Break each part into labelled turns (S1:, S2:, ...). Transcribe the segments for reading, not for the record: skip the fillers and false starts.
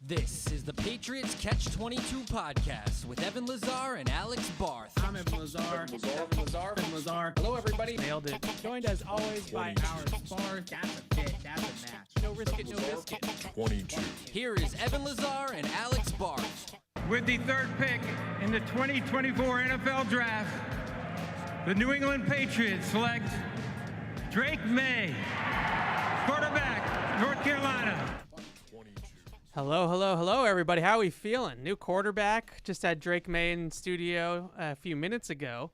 S1: This is the Patriots Catch-22 podcast with Evan Lazar and Alex Barth.
S2: I'm Evan Lazar. Evan Lazar.
S1: Hello, everybody.
S2: Nailed it. Joined as always by our Barth. That's a fit. That's a match.
S1: No risk it, no biscuit.
S3: 22.
S1: Here is Evan Lazar and Alex Barth.
S4: With the third pick in the 2024 NFL Draft, the New England Patriots select Drake Maye, quarterback, North Carolina.
S2: Hello, everybody. How are we feeling? New quarterback. Just had Drake Maye in studio a few minutes ago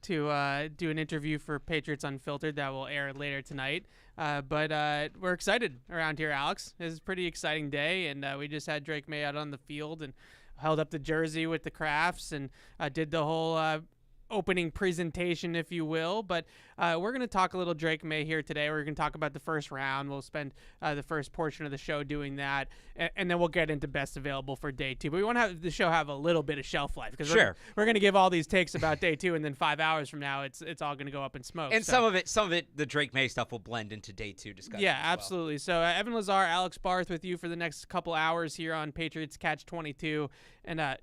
S2: to do an interview for Patriots Unfiltered that will air later tonight. But we're excited around here, Alex. This is a pretty exciting day, and we just had Drake Maye out on the field and held up the jersey with the crafts and did the whole opening presentation, if you will. But we're going to talk a little Drake Maye here today. We're going to talk about the first round. We'll spend the first portion of the show doing that, and then we'll get into best available for day two. But we want to have the show have a little bit of shelf life, because we're going to give all these takes about day two, and then 5 hours from now, it's all going to go up in smoke.
S5: And some of it, the Drake Maye stuff will blend into day two discussion.
S2: Yeah, absolutely. So Evan Lazar, Alex Barth with you for the next couple hours here on Patriots Catch-22, and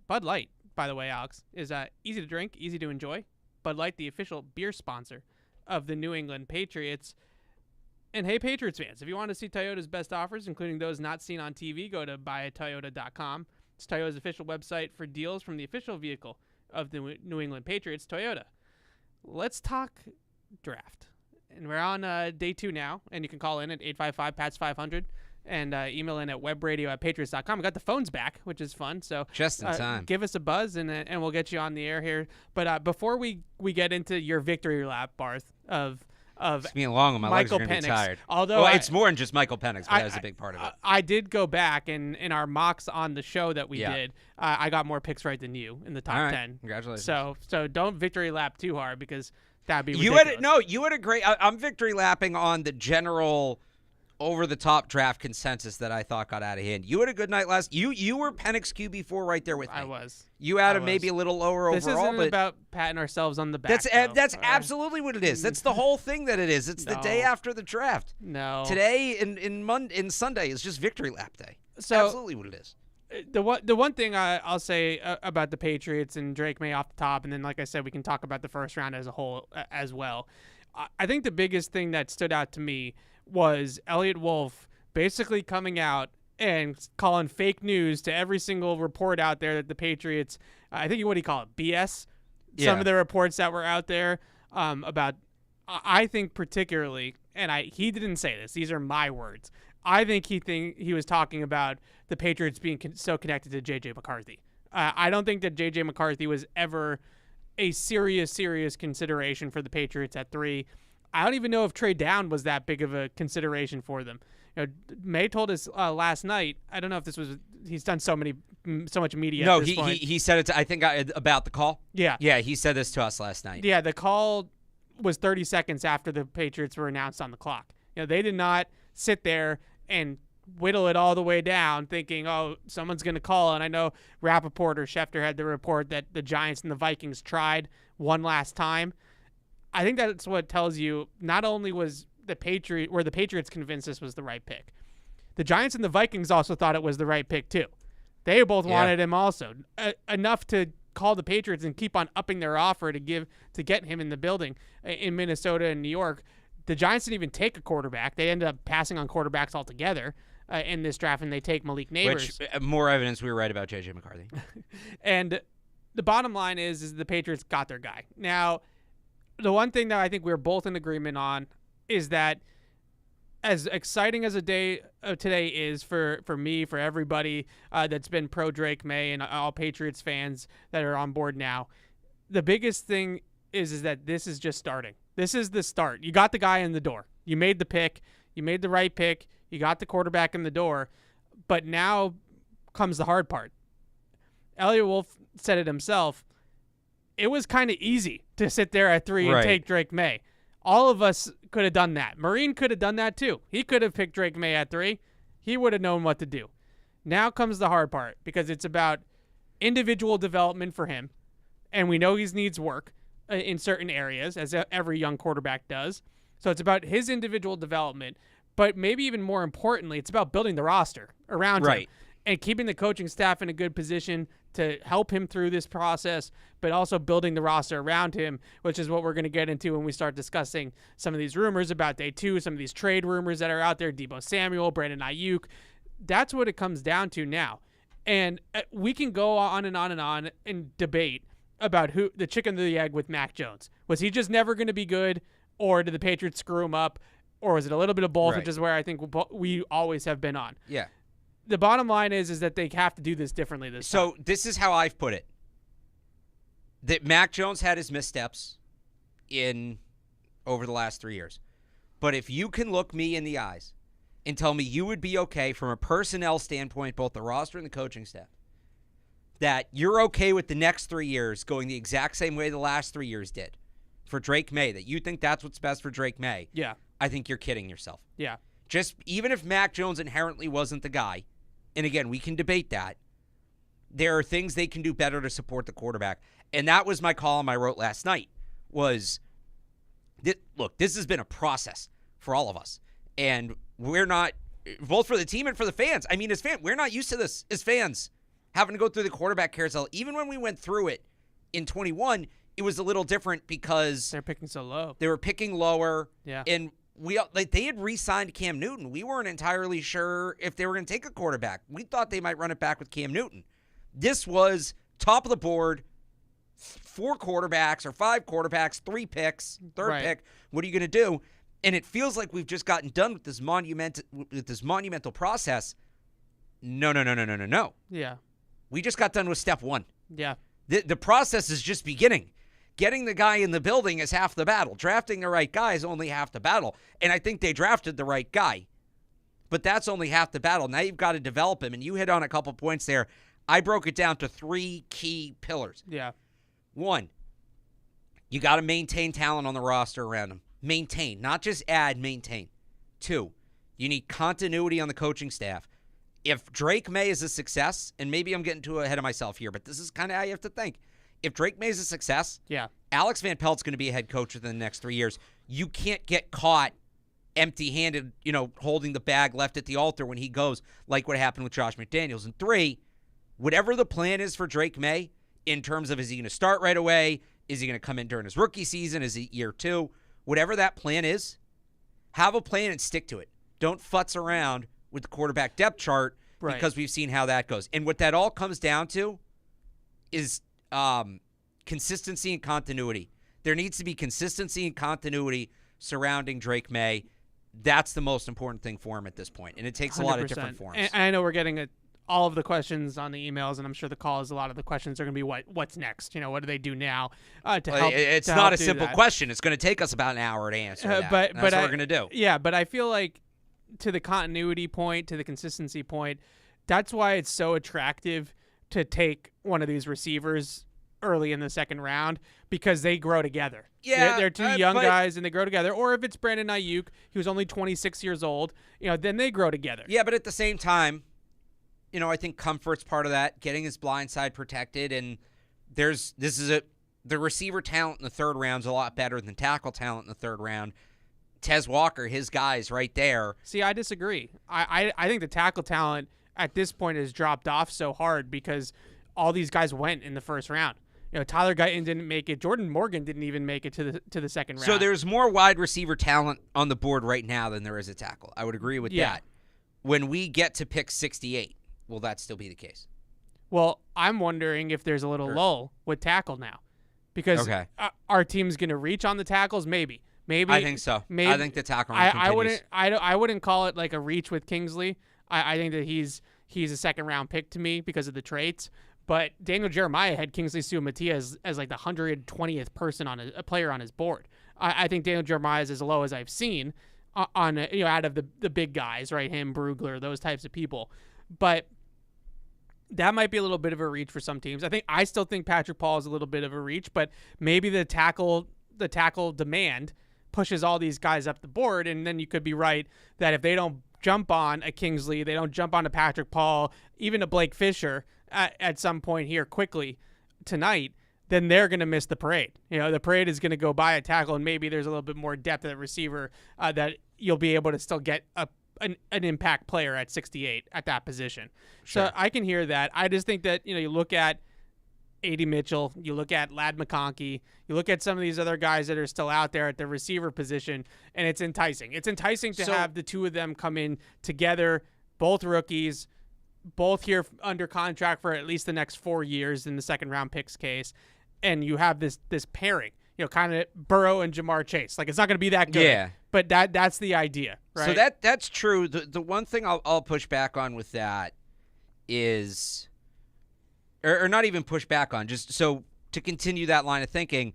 S2: Bud Light, by the way, Alex, is easy to drink, easy to enjoy. Bud Light, the official beer sponsor of the New England Patriots. And hey, Patriots fans, if you want to see Toyota's best offers, including those not seen on TV, go to buyatoyota.com. It's Toyota's official website for deals from the official vehicle of the New England Patriots, Toyota. Let's talk draft. And we're on day two now, and you can call in at 855-PATS-500. And email in at webradio@patriots.com. We got the phones back, which is fun. So
S5: just in time.
S2: Give us a buzz, and we'll get you on the air here. But before we get into your victory lap, Barth, of
S5: it's been long, and my
S2: Michael
S5: legs are going to be
S2: Penix,
S5: tired.
S2: although
S5: it's more than just Michael Penix, but that was a big part of it.
S2: I did go back, and in our mocks on the show that we did, I got more picks right than you in the top 10.
S5: Congratulations.
S2: So don't victory lap too hard, because that'd be ridiculous.
S5: You had a great. I'm victory lapping on the general over-the-top draft consensus that I thought got out of hand. You had a good night last. You were Penix QB4 right there with me.
S2: I was.
S5: You had him maybe a little lower
S2: this
S5: overall.
S2: Isn't
S5: but
S2: about patting ourselves on the back.
S5: That's absolutely what it is. That's the whole thing that it is. It's the day after the draft.
S2: No.
S5: Today in Sunday is just victory lap day.
S2: So
S5: absolutely what it is.
S2: The one thing I'll say about the Patriots and Drake Maye off the top, and then like I said, we can talk about the first round as a whole as well. I think the biggest thing that stood out to me was Elliott Wolf basically coming out and calling fake news to every single report out there that the Patriots, I think what do you call it, BS? Yeah. Some of the reports that were out there about, I think particularly, and he didn't say this, these are my words, I think he was talking about the Patriots being so connected to J.J. McCarthy. I don't think that J.J. McCarthy was ever a serious consideration for the Patriots at 3. I don't even know if trade down was that big of a consideration for them. May told us last night. I don't know if this was. He's done so much media.
S5: No,
S2: at this point.
S5: he said it. I think about the call.
S2: Yeah,
S5: he said this to us last night.
S2: Yeah, the call was 30 seconds after the Patriots were announced on the clock. They did not sit there and whittle it all the way down, thinking, oh, someone's going to call. And I know Rappaport or Schefter had the report that the Giants and the Vikings tried one last time. I think that's what tells you not only was the Patriots convinced this was the right pick. The Giants and the Vikings also thought it was the right pick too. They both wanted him also. Enough to call the Patriots and keep on upping their offer to get him in the building in Minnesota and New York. The Giants didn't even take a quarterback. They ended up passing on quarterbacks altogether in this draft, and they take Malik Neighbors.
S5: Which, more evidence we were right about J.J. McCarthy.
S2: And the bottom line is the Patriots got their guy. Now, the one thing that I think we're both in agreement on is that as exciting as a day of today is for me, for everybody that's been pro Drake Maye and all Patriots fans that are on board now, the biggest thing is that this is just starting. This is the start. You got the guy in the door. You made the pick. You made the right pick. You got the quarterback in the door. But now comes the hard part. Elliott Wolf said it himself. It was kind of easy to sit there at 3 and take Drake Maye. All of us could have done that. Marine could have done that too. He could have picked Drake Maye at 3. He would have known what to do. Now comes the hard part, because it's about individual development for him, and we know he needs work in certain areas, as every young quarterback does. So it's about his individual development. But maybe even more importantly, it's about building the roster around him and keeping the coaching staff in a good position to help him through this process, but also building the roster around him, which is what we're going to get into when we start discussing some of these rumors about day 2, some of these trade rumors that are out there, Deebo Samuel, Brandon Ayuk. That's what it comes down to now. And we can go on and on and on and debate about who the chicken or the egg with Mac Jones. Was he just never going to be good, or did the Patriots screw him up, or was it a little bit of both, which is where I think we always have been on.
S5: Yeah.
S2: The bottom line is that they have to do this differently this time.
S5: So this is how I've put it. That Mac Jones had his missteps over the last 3 years. But if you can look me in the eyes and tell me you would be okay from a personnel standpoint, both the roster and the coaching staff, that you're okay with the next 3 years going the exact same way the last 3 years did for Drake Maye, that you think that's what's best for Drake Maye, I think you're kidding yourself.
S2: Yeah.
S5: Just even if Mac Jones inherently wasn't the guy, and again, we can debate that, there are things they can do better to support the quarterback. And that was my column I wrote last night was, look, this has been a process for all of us. And we're not, both for the team and for the fans. I mean, as fans, we're not used to this as fans, having to go through the quarterback carousel. Even when we went through it in 21, it was a little different because
S2: they're picking so low.
S5: They were picking lower.
S2: Yeah.
S5: And they had re-signed Cam Newton. We weren't entirely sure if they were going to take a quarterback. We thought they might run it back with Cam Newton. This was top of the board, 4 quarterbacks or 5 quarterbacks, 3 picks, third pick. What are you going to do? And it feels like we've just gotten done with this monumental process. No.
S2: Yeah.
S5: We just got done with step 1.
S2: Yeah.
S5: The process is just beginning. Getting the guy in the building is half the battle. Drafting the right guy is only half the battle. And I think they drafted the right guy. But that's only half the battle. Now you've got to develop him. And you hit on a couple points there. I broke it down to 3 key pillars.
S2: Yeah.
S5: 1, you got to maintain talent on the roster around him. Maintain, not just add, maintain. 2, you need continuity on the coaching staff. If Drake Maye is a success, and maybe I'm getting too ahead of myself here, but this is kind of how you have to think. If Drake Maye is a success, Alex Van Pelt's going to be a head coach within the next 3 years. You can't get caught empty-handed, holding the bag left at the altar when he goes, like what happened with Josh McDaniels. And 3, whatever the plan is for Drake Maye, in terms of is he going to start right away? Is he going to come in during his rookie season? Is it year 2? Whatever that plan is, have a plan and stick to it. Don't futz around with the quarterback depth chart because we've seen how that goes. And what that all comes down to is consistency and continuity. There needs to be consistency and continuity surrounding Drake Maye. That's the most important thing for him at this point. And it takes 100%. A lot of different forms.
S2: And I know we're getting all of the questions on the emails, and I'm sure the calls, a lot of the questions are going to be what's next? What do they do now to help?
S5: It's not a simple question. It's going to take us about an hour to answer that. But that's what we're going to do.
S2: Yeah, but I feel like to the continuity point, to the consistency point, that's why it's so attractive to take one of these receivers early in the second round, because they grow together.
S5: Yeah,
S2: they're 2 young guys, and they grow together. Or if it's Brandon Ayuk, he was only 26 years old, then they grow together.
S5: Yeah, but at the same time, I think comfort's part of that, getting his blind side protected, and the receiver talent in the third round is a lot better than tackle talent in the third round. Tez Walker, his guys right there.
S2: See, I disagree. I think the tackle talent at this point has dropped off so hard because all these guys went in the first round. Tyler Guyton didn't make it. Jordan Morgan didn't even make it to the second round.
S5: So there's more wide receiver talent on the board right now than there is a tackle. I would agree with that. When we get to pick 68, will that still be the case?
S2: Well, I'm wondering if there's a little lull with tackle now, because our team's going to reach on the tackles. Maybe.
S5: I think so.
S2: Maybe.
S5: I think the tackle run continues.
S2: I wouldn't call it like a reach with Kingsley. I think that he's a second round pick to me because of the traits. But Daniel Jeremiah had Kingsley Suamataia as like the 120th person a player on his board. I think Daniel Jeremiah is as low as I've seen on out of the big guys, right? Him, Brugler, those types of people. But that might be a little bit of a reach for some teams. I still think Patrick Paul is a little bit of a reach, but maybe the tackle demand pushes all these guys up the board, and then you could be right that if they don't jump on a Kingsley, they don't jump on a Patrick Paul, even a Blake Fisher at some point here quickly tonight, then they're going to miss the parade. The parade is going to go by a tackle, and maybe there's a little bit more depth at receiver that you'll be able to still get an impact player at 68 at that position.
S5: Sure.
S2: So I can hear that. I just think that, you look at A.D. Mitchell, you look at Ladd McConkey, you look at some of these other guys that are still out there at the receiver position, and it's enticing. It's enticing to have the two of them come in together, both rookies, both here under contract for at least the next 4 years in the second round picks case, and you have this pairing, kind of Burrow and Jamar Chase. Like, it's not going to be that good.
S5: Yeah.
S2: But that's the idea, right?
S5: So that's true. The one thing I'll push back on with that is, or not even push back on, just so to continue that line of thinking,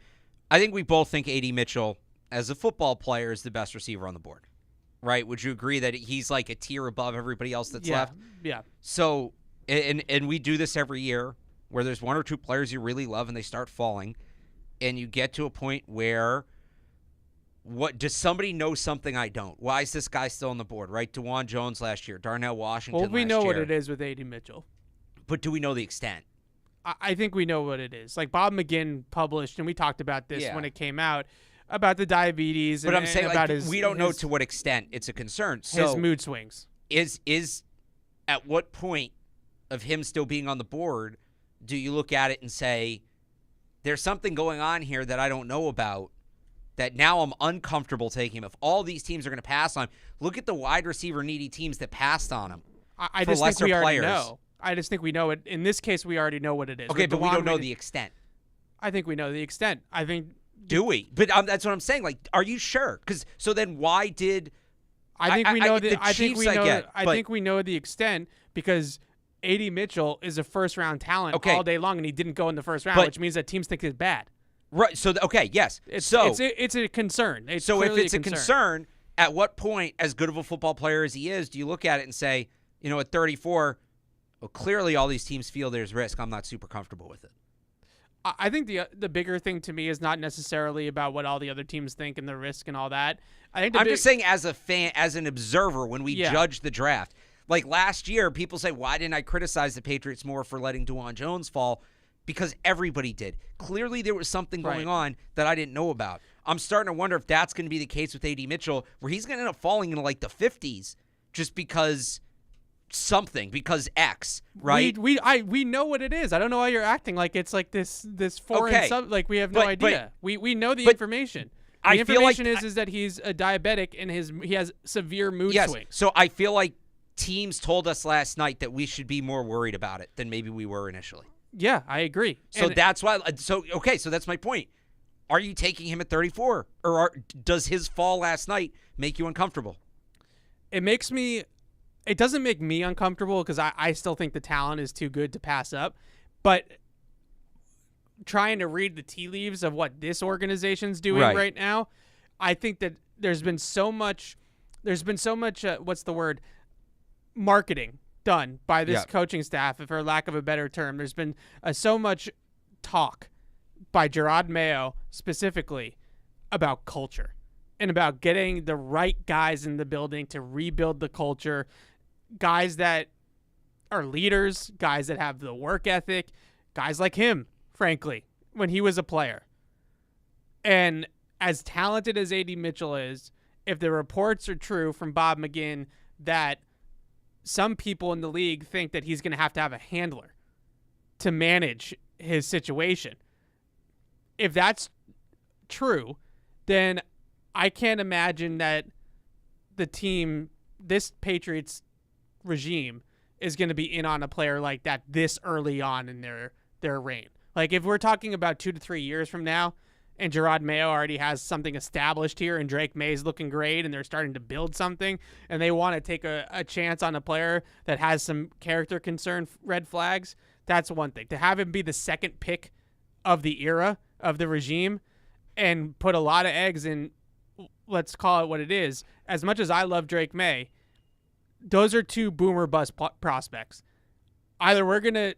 S5: I think we both think A.D. Mitchell, as a football player, is the best receiver on the board, right? Would you agree that he's like a tier above everybody else that's left?
S2: Yeah.
S5: So, and we do this every year where there's one or two players you really love and they start falling, and you get to a point where, what does somebody know something I don't? Why is this guy still on the board, right? DeJuan Jones last year, Darnell Washington
S2: Well, we
S5: last
S2: know
S5: year.
S2: what it is with A.D. Mitchell.
S5: But do we know the extent?
S2: I think we know what it is. Like, Bob McGinn published, and we talked about this
S5: Yeah.
S2: when it came out, about the diabetes.
S5: But
S2: and,
S5: I'm saying,
S2: and about
S5: like, we don't know to what extent it's a concern. So
S2: his mood swings.
S5: Is at what point of him still being on the board do you look at it and say, there's something going on here that I don't know about, that now I'm uncomfortable taking him? If all these teams are going to pass on him, look at the wide receiver needy teams that passed on him.
S2: I
S5: for
S2: just think
S5: lesser
S2: we already
S5: players.
S2: know. I just think we know it. In this case, we already know what it is.
S5: Okay,
S2: With
S5: but we
S2: DeJuan,
S5: don't know the extent.
S2: I think we know the extent. I think.
S5: Do we? But that's what I'm saying. Like, are you sure? Because so then why did?
S2: I think we know the. I think
S5: Chiefs
S2: we know.
S5: get,
S2: I
S5: but-
S2: think we know the extent because A.D. Mitchell is a first-round talent all day long, and he didn't go in the first round,
S5: But-
S2: which means that teams think he's bad.
S5: Right. So okay. Yes.
S2: It's a concern. It's
S5: so if
S2: clearly
S5: it's a concern, at what point, as good of a football player as he is, do you look at it and say, at 34, well, clearly all these teams feel there's risk. I'm not super comfortable with it.
S2: I think the bigger thing to me is not necessarily about what all the other teams think and the risk and all that. I think
S5: I'm just saying, as a fan, as an observer, when we judge the draft, like last year, people say, why didn't I criticize the Patriots more for letting DeJuan Jones fall? Because everybody did. Clearly, there was something going on that I didn't know about. I'm starting to wonder if that's going to be the case with A.D. Mitchell, where he's going to end up falling into like the 50s just because because X, right?
S2: We know what it is. I don't know why you're acting like it's like this foreign like we have no idea. We know the information. The information is that he's a diabetic and he has severe mood swings.
S5: So I feel like teams told us last night that we should be more worried about it than maybe we were initially.
S2: Yeah, I agree.
S5: So that's why. So that's my point. Are you taking him at 34, or does his fall last night make you uncomfortable?
S2: It doesn't make me uncomfortable because I still think the talent is too good to pass up. But trying to read the tea leaves of what this organization's doing right now, I think that there's been so much what's the word? Marketing done by this coaching staff, for lack of a better term. There's been so much talk by Jerod Mayo specifically about culture and about getting the right guys in the building to rebuild the culture, guys that are leaders, guys that have the work ethic, guys like him, frankly, when he was a player. And as talented as A.D. Mitchell is, if the reports are true from Bob McGinn that some people in the league think that he's going to have a handler to manage his situation. If that's true, then I can't imagine that this Patriots regime, is going to be in on a player like that this early on in their reign. Like, if we're talking about 2 to 3 years from now, and Jerod Mayo already has something established here, and Drake Maye's looking great, and they're starting to build something, and they want to take a chance on a player that has some character concern red flags, that's one thing. To have him be the second pick of the era, of the regime, and put a lot of eggs in, let's call it what it is, as much as I love Drake Maye, those are two boomer bust prospects. Either we're going to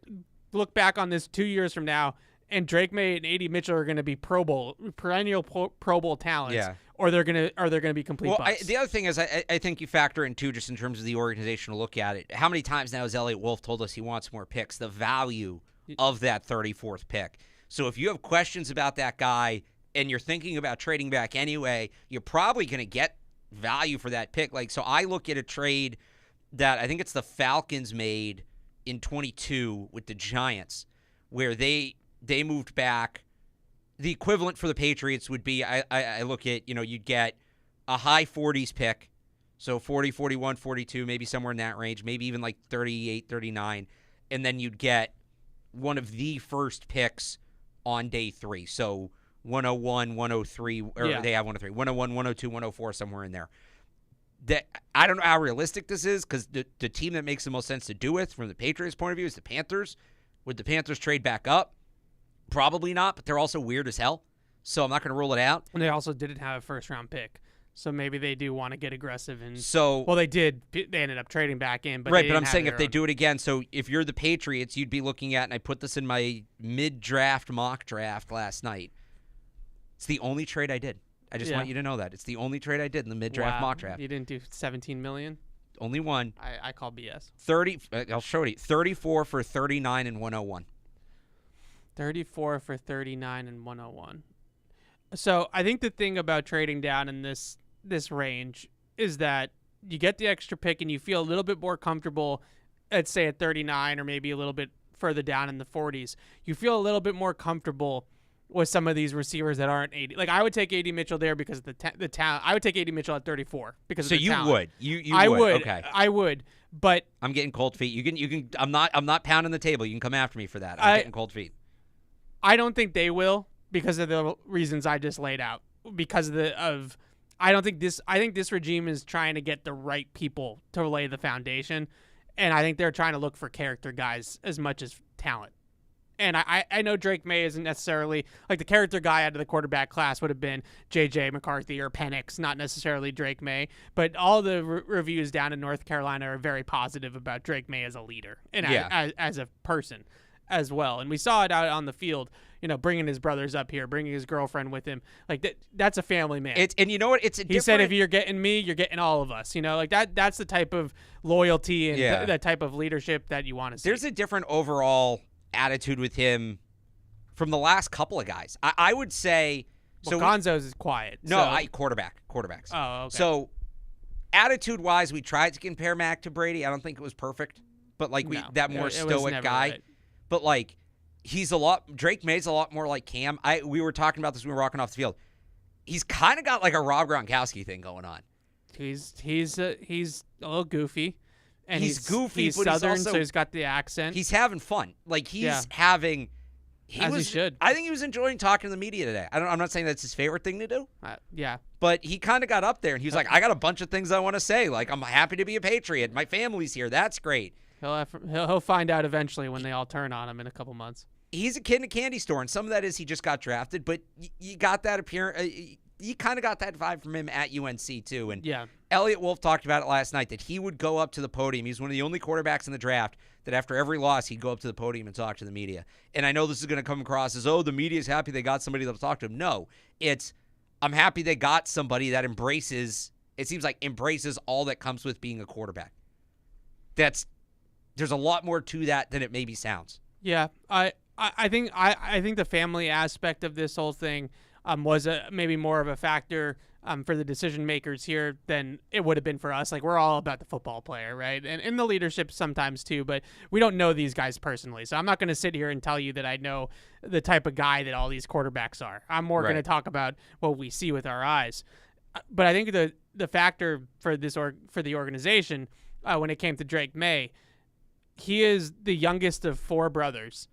S2: look back on this 2 years from now, and Drake Maye and A.D. Mitchell are going to be perennial Pro Bowl talents, or they're going to be complete busts.
S5: The other thing is, I think you factor in too, just in terms of the organizational look at it. How many times now has Elliott Wolf told us he wants more picks? The value of that 34th pick. So if you have questions about that guy and you're thinking about trading back anyway, you're probably going to get value for that pick. Like, so I look at a trade that I think it's the Falcons made in 22 with the Giants, where they moved back. The equivalent for the Patriots would be, I look at, you'd get a high 40s pick, so 40, 41, 42, maybe somewhere in that range, maybe even like 38, 39, and then you'd get one of the first picks on day 3. So 101, 103, or they have 103, 101, 102, 104, somewhere in there. That I don't know how realistic this is, because the team that makes the most sense to do with from the Patriots' point of view is the Panthers. Would the Panthers trade back up? Probably not, but they're also weird as hell, so I'm not going to rule it out.
S2: And they also didn't have a first-round pick, so maybe they do want to get aggressive. And
S5: well,
S2: they did. They ended up trading back in, but
S5: right. But I'm saying if they do it again, so if you're the Patriots, you'd be looking at, and I put this in my mid-draft mock draft last night. It's the only trade I did. I just want you to know that it's the only trade I did in the mid-draft mock draft.
S2: You didn't do $17 million?
S5: Only one.
S2: I call BS.
S5: 30. I'll show you. 34 for 39 and 101.
S2: 34 for 39 and 101. So I think the thing about trading down in this range is that you get the extra pick and you feel a little bit more comfortable, let's say at 39 or maybe a little bit further down in the 40s. You feel a little bit more comfortable with some of these receivers that aren't 80. Like, I would take A.D. Mitchell there because of the talent. I would take A.D. Mitchell at 34 because of the talent.
S5: So you would. Okay.
S2: I would. But
S5: I'm getting cold feet. You can I'm not pounding the table. You can come after me for that. I'm getting cold feet.
S2: I don't think they will, because of the reasons I just laid out. I think this regime is trying to get the right people to lay the foundation, and I think they're trying to look for character guys as much as talent. And I know Drake Maye isn't necessarily, like, the character guy out of the quarterback class would have been J.J. McCarthy or Penix, not necessarily Drake Maye. But all the reviews down in North Carolina are very positive about Drake Maye as a leader and as a person as well. And we saw it out on the field, bringing his brothers up here, bringing his girlfriend with him. Like, that's a family man.
S5: And you know what?
S2: He said, if you're getting me, you're getting all of us. Like, that's the type of loyalty and that type of leadership that you want to see.
S5: There's a different overall attitude with him from the last couple of guys. I would say.
S2: Well, Gonzo's is quiet.
S5: No, quarterbacks.
S2: Oh, okay.
S5: So attitude-wise, we tried to compare Mac to Brady. I don't think it was perfect, but that more stoic guy.
S2: Right.
S5: But Drake Maye's a lot more like Cam. We were talking about this when we were walking off the field. He's kind of got like a Rob Gronkowski thing going on.
S2: He's a little goofy. And
S5: he's goofy,
S2: he's
S5: but
S2: Southern,
S5: he's
S2: so he's got the accent.
S5: He's having fun. Like, he's having.
S2: He should.
S5: I think he was enjoying talking to the media today. I'm not saying that's his favorite thing to do.
S2: Yeah.
S5: But he kind of got up there, and he was like, I got a bunch of things I want to say. Like, I'm happy to be a Patriot. My family's here. That's great.
S2: He'll find out eventually when they all turn on him in a couple months.
S5: He's a kid in a candy store, and some of that is he just got drafted, but you got that appearance. You kind of got that vibe from him at UNC, too. And Elliot Wolf talked about it last night, that he would go up to the podium. He's one of the only quarterbacks in the draft that after every loss, he'd go up to the podium and talk to the media. And I know this is going to come across as, the media's happy they got somebody that'll talk to him. No, I'm happy they got somebody that embraces all that comes with being a quarterback. There's a lot more to that than it maybe sounds.
S2: Yeah, I think the family aspect of this whole thing was maybe more of a factor for the decision makers here than it would have been for us. Like, we're all about the football player, right? And the leadership sometimes too, but we don't know these guys personally. So I'm not going to sit here and tell you that I know the type of guy that all these quarterbacks are. I'm more going to talk about what we see with our eyes. But I think the factor for the organization when it came to Drake Maye, he is the youngest of 4 brothers,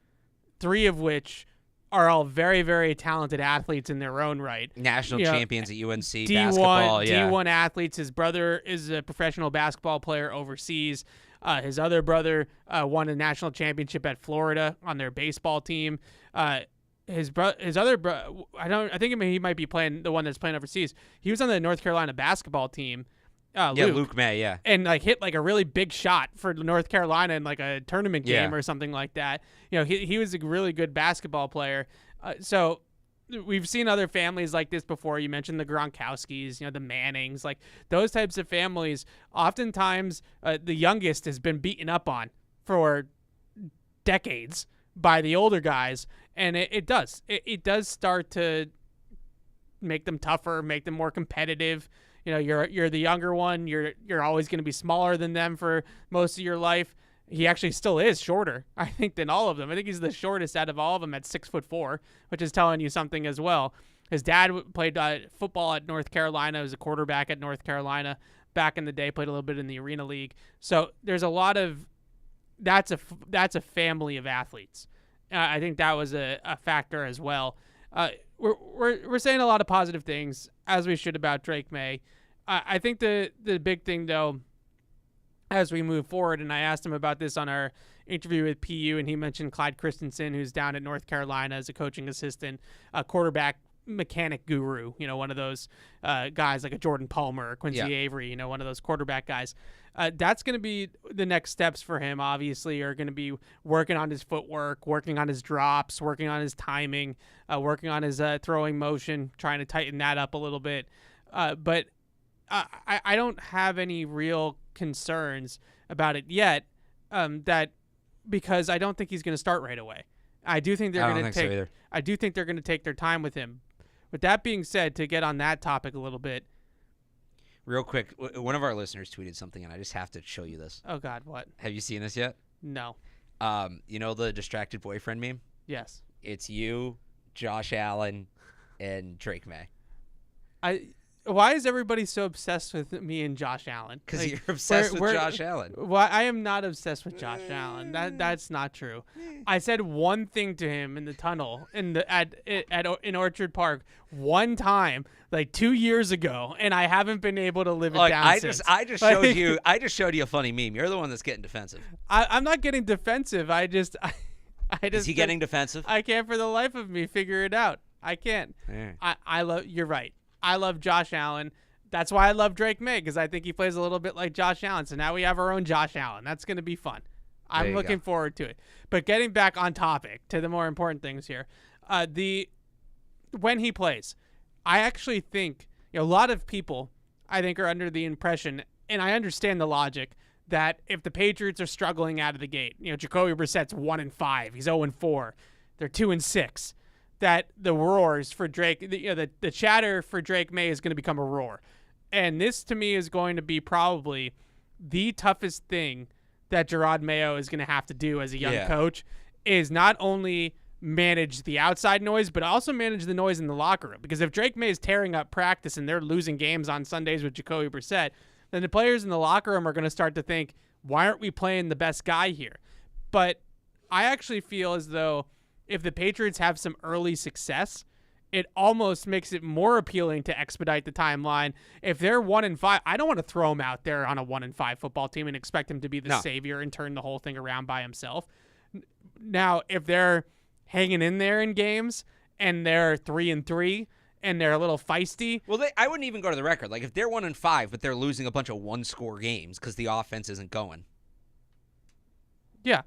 S2: 3 of which are all very, very talented athletes in their own right.
S5: National champions at UNC basketball.
S2: D1 athletes. His brother is a professional basketball player overseas. His other brother won a national championship at Florida on their baseball team. His other brother, I think he might be playing the one that's playing overseas. He was on the North Carolina basketball team.
S5: Luke Maye,
S2: and hit a really big shot for North Carolina in a tournament game or something like that. He was a really good basketball player. So we've seen other families like this before. You mentioned the Gronkowskis, the Mannings, those types of families. Oftentimes, the youngest has been beaten up on for decades by the older guys, and it does start to make them tougher, make them more competitive. you're the younger one. You're always going to be smaller than them for most of your life. He actually still is shorter, I think, than all of them. I think he's the shortest out of all of them at 6'4", which is telling you something as well. His dad played football at North Carolina, was a quarterback at North Carolina back in the day, played a little bit in the Arena League. So there's a lot of that's a family of athletes. I think that was a factor as well. We're saying a lot of positive things, as we should, about Drake Maye. I think the big thing, though, as we move forward, and I asked him about this on our interview with PU, and he mentioned Clyde Christensen, who's down at North Carolina as a coaching assistant, a quarterback mechanic guru, one of those guys like a Jordan Palmer or Quincy Avery, one of those quarterback guys. That's going to be the next steps for him, obviously, are going to be working on his footwork, working on his drops, working on his timing, working on his throwing motion, trying to tighten that up a little bit. But I don't have any real concerns about it yet, because I don't think he's going to start right away. I do think they're going to take. I do think they're going to take their time with him. With that being said, to get on that topic a little bit,
S5: real quick, one of our listeners tweeted something, and I just have to show you this.
S2: Oh God, what?
S5: Have you seen this yet?
S2: No.
S5: The distracted boyfriend meme?
S2: Yes.
S5: It's you, Josh Allen, and Drake Maye.
S2: Why is everybody so obsessed with me and Josh Allen?
S5: Because you're obsessed with Josh Allen.
S2: Why? I am not obsessed with Josh Allen. That's not true. I said one thing to him in the tunnel in Orchard Park one time, like 2 years ago, and I haven't been able to live it down since.
S5: I just showed you a funny meme. You're the one that's getting defensive.
S2: I'm not getting defensive. I just
S5: Is he getting defensive?
S2: I can't for the life of me figure it out. I can't. Yeah. You're right. I love Josh Allen. That's why I love Drake Maye, because I think he plays a little bit like Josh Allen. So now we have our own Josh Allen. That's going to be fun. I'm looking forward to it. But getting back on topic to the more important things here, when he plays, I actually think a lot of people, I think, are under the impression, and I understand the logic, that if the Patriots are struggling out of the gate, Jacoby Brissett's 1-5, he's 0-4, they're 2-6. That the roars for Drake, the chatter for Drake Maye is going to become a roar. And this, to me, is going to be probably the toughest thing that Gerard Mayo is going to have to do as a young coach, is not only manage the outside noise, but also manage the noise in the locker room. Because if Drake Maye is tearing up practice and they're losing games on Sundays with Jacoby Brissett, then the players in the locker room are going to start to think, why aren't we playing the best guy here? But I actually feel as though if the Patriots have some early success, it almost makes it more appealing to expedite the timeline. If they're 1-5, I don't want to throw him out there on a 1-5 football team and expect him to be the savior and turn the whole thing around by himself. Now, if they're hanging in there in games and they're 3-3 and they're a little feisty,
S5: well, I wouldn't even go to the record. Like if they're 1-5, but they're losing a bunch of one-score games because the offense isn't going.
S2: Yeah.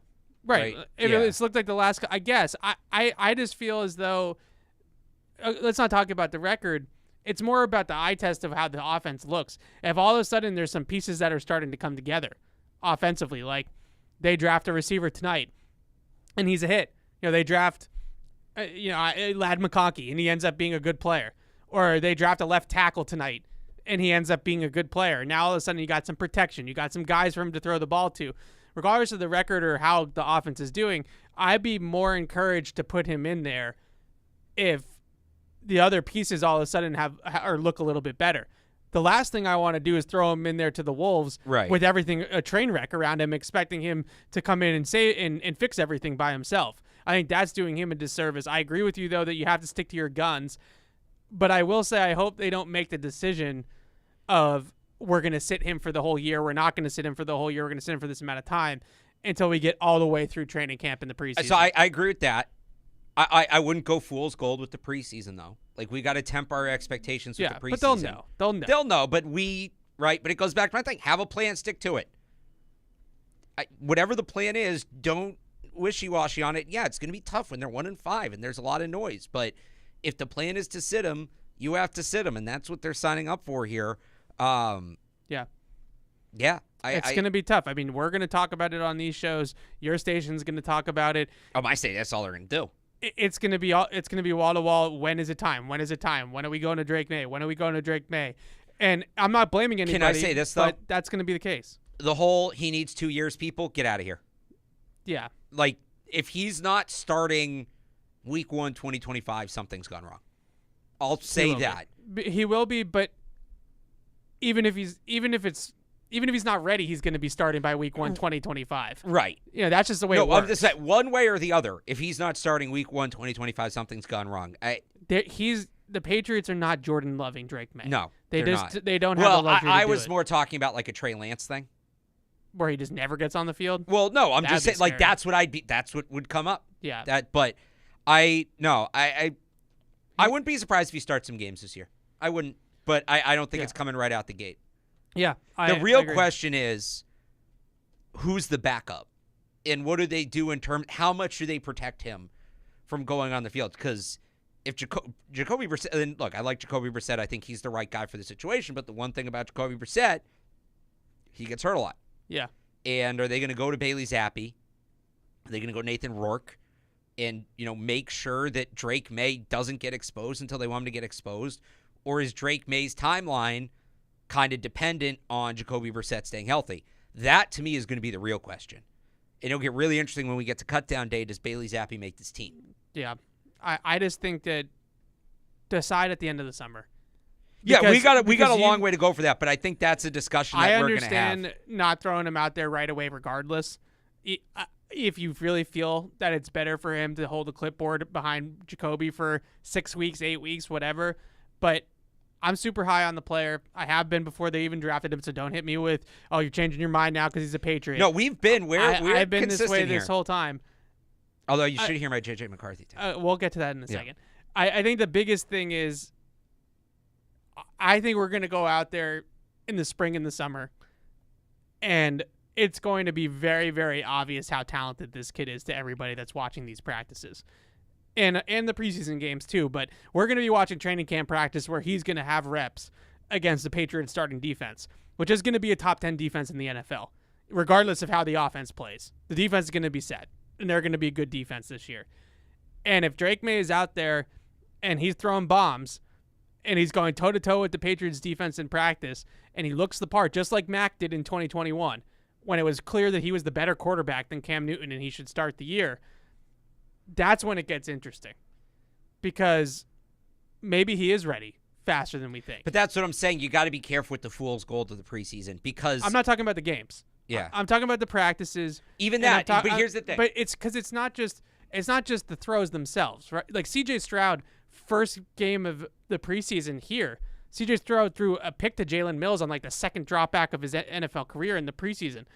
S2: Right. It's looked like the last, I guess. I just feel as though, let's not talk about the record. It's more about the eye test of how the offense looks. If all of a sudden there's some pieces that are starting to come together offensively, like they draft a receiver tonight and he's a hit. They draft, Lad McConkey and he ends up being a good player. Or they draft a left tackle tonight and he ends up being a good player. Now all of a sudden you got some protection. You got some guys for him to throw the ball to. Regardless of the record or how the offense is doing, I'd be more encouraged to put him in there if the other pieces all of a sudden look a little bit better. The last thing I want to do is throw him in there to the Wolves with everything a train wreck around him, expecting him to come in and and fix everything by himself. I think that's doing him a disservice. I agree with you, though, that you have to stick to your guns. But I will say I hope they don't make the decision of, we're going to sit him for the whole year. We're not going to sit him for the whole year. We're going to sit him for this amount of time until we get all the way through training camp in the preseason.
S5: So I agree with that. I wouldn't go fool's gold with the preseason, though. Like, we got to temper our expectations with the preseason.
S2: But they'll know.
S5: They'll know, but but it goes back to my thing. Have a plan, stick to it. Whatever the plan is, don't wishy-washy on it. Yeah, it's going to be tough when they're 1-5 and there's a lot of noise. But if the plan is to sit them, you have to sit them, and that's what they're signing up for here.
S2: Yeah.
S5: It's
S2: going to be tough. I mean, we're going to talk about it on these shows. Your station's going to talk about it.
S5: Oh, my station, that's all they're going to do.
S2: It's going to be wall to wall. When is it time? When is it time? When are we going to Drake Maye? When are we going to Drake Maye? And I'm not blaming anybody.
S5: Can I say this, though?
S2: But that's going to be the case.
S5: The whole he needs 2 years, people, get out of here.
S2: Yeah.
S5: Like, if he's not starting week 1, 2025, something's gone wrong. I'll say that.
S2: He will be, but even if he's not ready, he's going to be starting by week 1, 2025.
S5: Right.
S2: You know, that's just the way it works.
S5: I'm just saying, one way or the other, if he's not starting week 1, 2025, something's gone wrong.
S2: The Patriots are not Jordan loving Drake May.
S5: No,
S2: they
S5: they're
S2: just
S5: not.
S2: they don't have the luxury to
S5: I
S2: do
S5: was
S2: it.
S5: more talking about like a Trey Lance thing.
S2: Where he just never gets on the field.
S5: Well, no, I'm just saying, like,
S2: scary.
S5: that's what would come up.
S2: Yeah.
S5: But I wouldn't be surprised if he starts some games this year. I wouldn't, but I don't think it's coming right out the gate.
S2: Yeah.
S5: The real question is, who's the backup? And what do they do in terms, how much do they protect him from going on the field? Because if Jacoby Brissett, and look, I like Jacoby Brissett. I think he's the right guy for the situation. But the one thing about Jacoby Brissett, he gets hurt a lot.
S2: Yeah.
S5: And are they going to go to Bailey Zappi? Are they going to go Nathan Rourke? And, make sure that Drake Maye doesn't get exposed until they want him to get exposed? Or is Drake May's timeline kind of dependent on Jacoby Brissett staying healthy? That, to me, is going to be the real question. And it'll get really interesting when we get to cutdown day. Does Bailey Zappi make this team?
S2: Yeah. I just think that decide at the end of the summer.
S5: Yeah, we got a long way to go for that, but I think that's a discussion that we're going to have.
S2: I understand not throwing him out there right away regardless. If you really feel that it's better for him to hold the clipboard behind Jacoby for 6 weeks, 8 weeks, whatever. But I'm super high on the player. I have been before they even drafted him, so don't hit me with, oh, you're changing your mind now because he's a Patriot.
S5: No, we've been. I've
S2: been this way this whole time.
S5: Although you should hear my J.J. McCarthy too.
S2: We'll get to that in a second. I think the biggest thing is I think we're going to go out there in the spring and the summer, and it's going to be very, very obvious how talented this kid is to everybody that's watching these practices. And the preseason games too, but we're going to be watching training camp practice where he's going to have reps against the Patriots starting defense, which is going to be a top 10 defense in the NFL, regardless of how the offense plays. The defense is going to be set, and they're going to be a good defense this year. And if Drake Maye is out there and he's throwing bombs and he's going toe-to-toe with the Patriots defense in practice, and he looks the part just like Mac did in 2021 when it was clear that he was the better quarterback than Cam Newton and he should start the year, that's when it gets interesting, because maybe he is ready faster than we think.
S5: But that's what I'm saying. You got to be careful with the fool's gold of the preseason, because
S2: I'm not talking about the games.
S5: Yeah,
S2: I'm talking about the practices.
S5: Even that. But here's the thing.
S2: But it's because it's not just the throws themselves, right? Like C.J. Stroud, first game of the preseason here, C.J. Stroud threw a pick to Jalen Mills on like the second drop back of his NFL career in the preseason.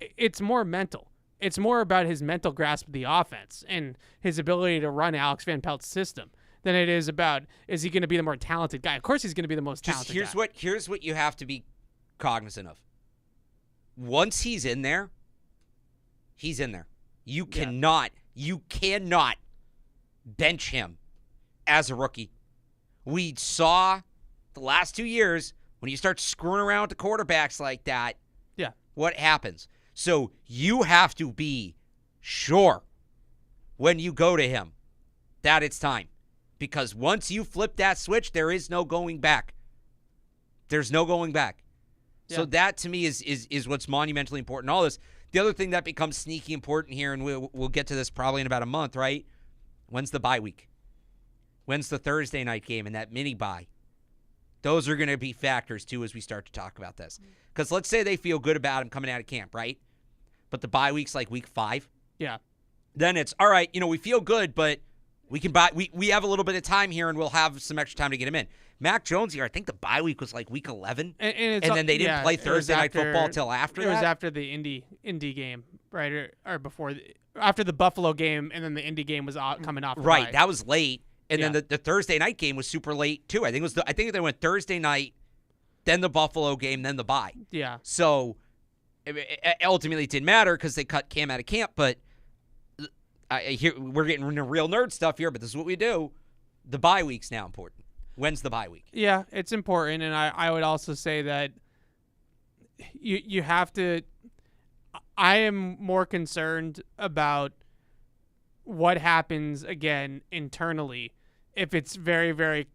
S2: It's more mental. It's more about his mental grasp of the offense and his ability to run Alex Van Pelt's system than it is about, is he going to be the more talented guy? Of course he's going to be the most talented guy.
S5: Here's what you have to be cognizant of. Once he's in there, he's in there. You cannot bench him as a rookie. We saw the last 2 years when you start screwing around with the quarterbacks like that, what happens? So you have to be sure when you go to him that it's time. Because once you flip that switch, there is no going back. There's no going back. Yeah. So that, to me, is what's monumentally important in all this. The other thing that becomes sneaky important here, and we'll get to this probably in about a month, right? When's the bye week? When's the Thursday night game and that mini bye? Those are going to be factors, too, as we start to talk about this. Because let's say they feel good about him coming out of camp, right? But the bye week's like week 5.
S2: Yeah.
S5: Then it's, all right, we feel good, but we can we have a little bit of time here, and we'll have some extra time to get him in. Mac Jones here, I think the bye week was like week 11. And then they didn't play Thursday night football till after that.
S2: It was after the Indy game, right? Or before, after the Buffalo game, and then the Indy game was coming off the
S5: right,
S2: bye.
S5: That was late. And then the Thursday night game was super late, too. I think they went Thursday night, then the Buffalo game, then the bye.
S2: Yeah.
S5: So ultimately it didn't matter because they cut Cam out of camp, but we're getting into real nerd stuff here, but this is what we do. The bye week's now important. When's the bye week?
S2: Yeah, it's important, and I would also say that you have to – I am more concerned about what happens, again, internally if it's very, very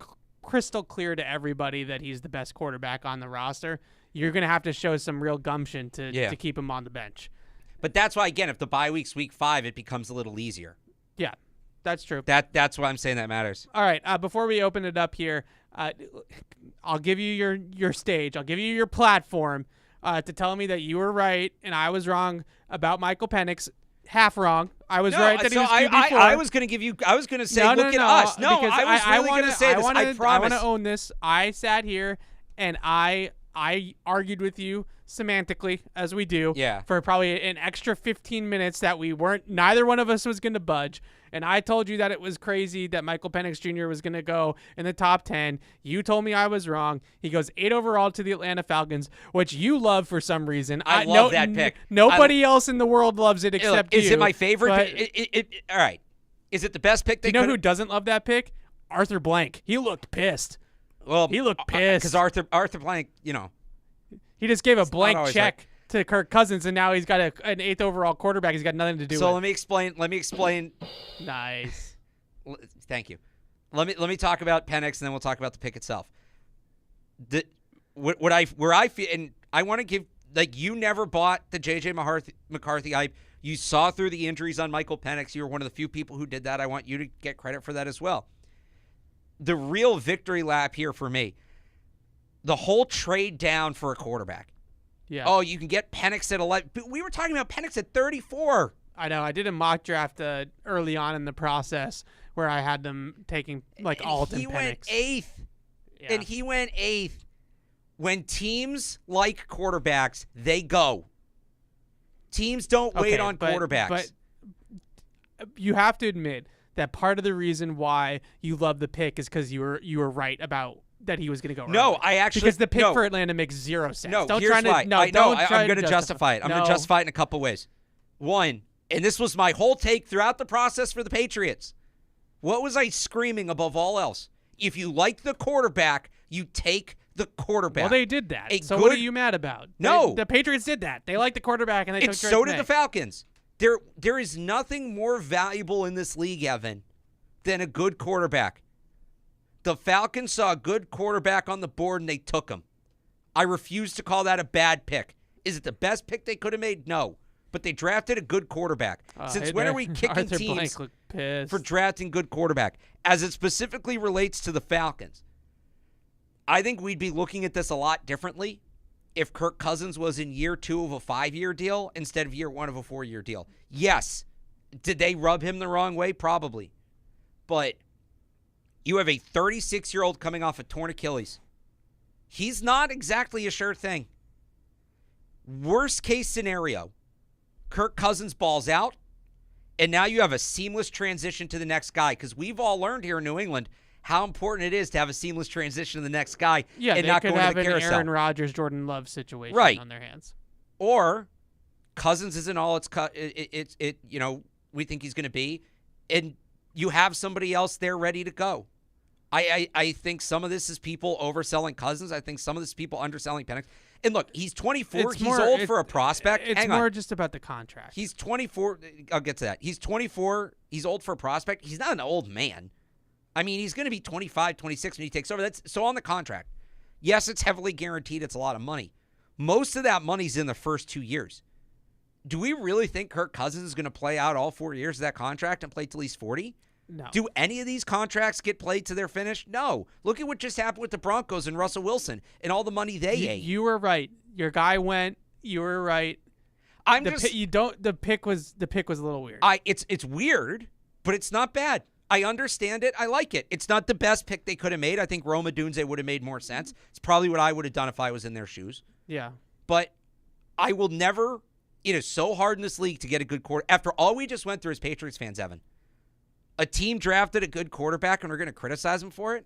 S2: crystal clear to everybody that he's the best quarterback on the roster, you're going to have to show some real gumption to keep him on the bench.
S5: But that's why, again, if the bye week's week 5, it becomes a little easier.
S2: Yeah, that's true.
S5: That's why I'm saying that matters.
S2: All right, before we open it up here, I'll give you your stage. I'll give you your platform to tell me that you were right and I was wrong about Michael Penix. Half wrong. I was right that he was QB4.
S5: I was going to give you. I was going to say, look at us. No, I was really going to say this. I promise.
S2: I want to own this. I sat here and I argued with you semantically, as we do, for probably an extra 15 minutes that neither one of us was going to budge. And I told you that it was crazy that Michael Penix Jr. was going to go in the top 10. You told me I was wrong. He goes 8 overall to the Atlanta Falcons, which you love for some reason.
S5: I love that pick.
S2: Nobody else in the world loves it except you.
S5: Is it my favorite? All right. Is it the best pick?
S2: You know who doesn't love that pick? Arthur Blank. He looked pissed.
S5: Well,
S2: he looked pissed.
S5: Because Arthur Blank,
S2: he just gave a blank check to Kirk Cousins, and now he's got an 8th overall quarterback. He's got nothing to do with.
S5: So let me explain.
S2: Nice.
S5: Thank you. Let me talk about Penix, and then we'll talk about the pick itself. Where I feel, and I want to give, you never bought the J.J. McCarthy hype. You saw through the injuries on Michael Penix. You were one of the few people who did that. I want you to get credit for that as well. The real victory lap here for me, the whole trade down for a quarterback.
S2: Yeah.
S5: Oh, you can get Penix at 11. But we were talking about Penix at 34.
S2: I know. I did a mock draft early on in the process where I had them taking Alt and Penix.
S5: He went 8th. Yeah. And he went 8th. When teams like quarterbacks, they go. Teams don't wait on quarterbacks. But
S2: you have to admit that part of the reason why you love the pick is because you were right about that he was going to go.
S5: No,
S2: early.
S5: I actually
S2: because the pick for Atlanta makes 0 sense.
S5: No,
S2: don't
S5: here's
S2: try
S5: why.
S2: To, no,
S5: I know. I'm
S2: going to
S5: justify it. I'm going to justify it in a couple ways. One, and this was my whole take throughout the process for the Patriots. What was I screaming above all else? If you like the quarterback, you take the quarterback.
S2: Well, they did that. What are you mad about?
S5: No.
S2: The Patriots did that. They liked the quarterback, and they took Drake Maye.
S5: So did the Falcons. There is nothing more valuable in this league, Evan, than a good quarterback. The Falcons saw a good quarterback on the board, and they took him. I refuse to call that a bad pick. Is it the best pick they could have made? No. But they drafted a good quarterback. Since when are we kicking teams for drafting good quarterback? As it specifically relates to the Falcons, I think we'd be looking at this a lot differently if Kirk Cousins was in year 2 of a 5-year deal instead of year 1 of a 4-year deal. Yes. Did they rub him the wrong way? Probably. But you have a 36-year-old coming off a torn Achilles. He's not exactly a sure thing. Worst case scenario, Kirk Cousins balls out, and now you have a seamless transition to the next guy, because we've all learned here in New England how important it is to have a seamless transition to the next guy and not go into the carousel.
S2: Yeah, they could have an Aaron Rodgers, Jordan Love situation on their hands.
S5: Or Cousins isn't all we think he's going to be, and you have somebody else there ready to go. I think some of this is people overselling Cousins. I think some of this is people underselling Penix. And look, he's 24. He's old for a prospect.
S2: It's more just about the contract.
S5: He's 24. I'll get to that. He's 24. He's old for a prospect. He's not an old man. I mean, he's going to be 25, 26 when he takes over. So on the contract, yes, it's heavily guaranteed. It's a lot of money. Most of that money's in the first 2 years. Do we really think Kirk Cousins is going to play out all 4 years of that contract and play till he's 40?
S2: No.
S5: Do any of these contracts get played to their finish? No. Look at what just happened with the Broncos and Russell Wilson and all the money they ate.
S2: You were right. Your guy went. You were right. The pick was a little weird.
S5: It's weird, but it's not bad. I understand it. I like it. It's not the best pick they could have made. I think Rome Odunze would have made more sense. It's probably what I would have done if I was in their shoes.
S2: Yeah.
S5: But I will never. It is so hard in this league to get a good quarterback. After all we just went through as Patriots fans, Evan, a team drafted a good quarterback and we're going to criticize him for it?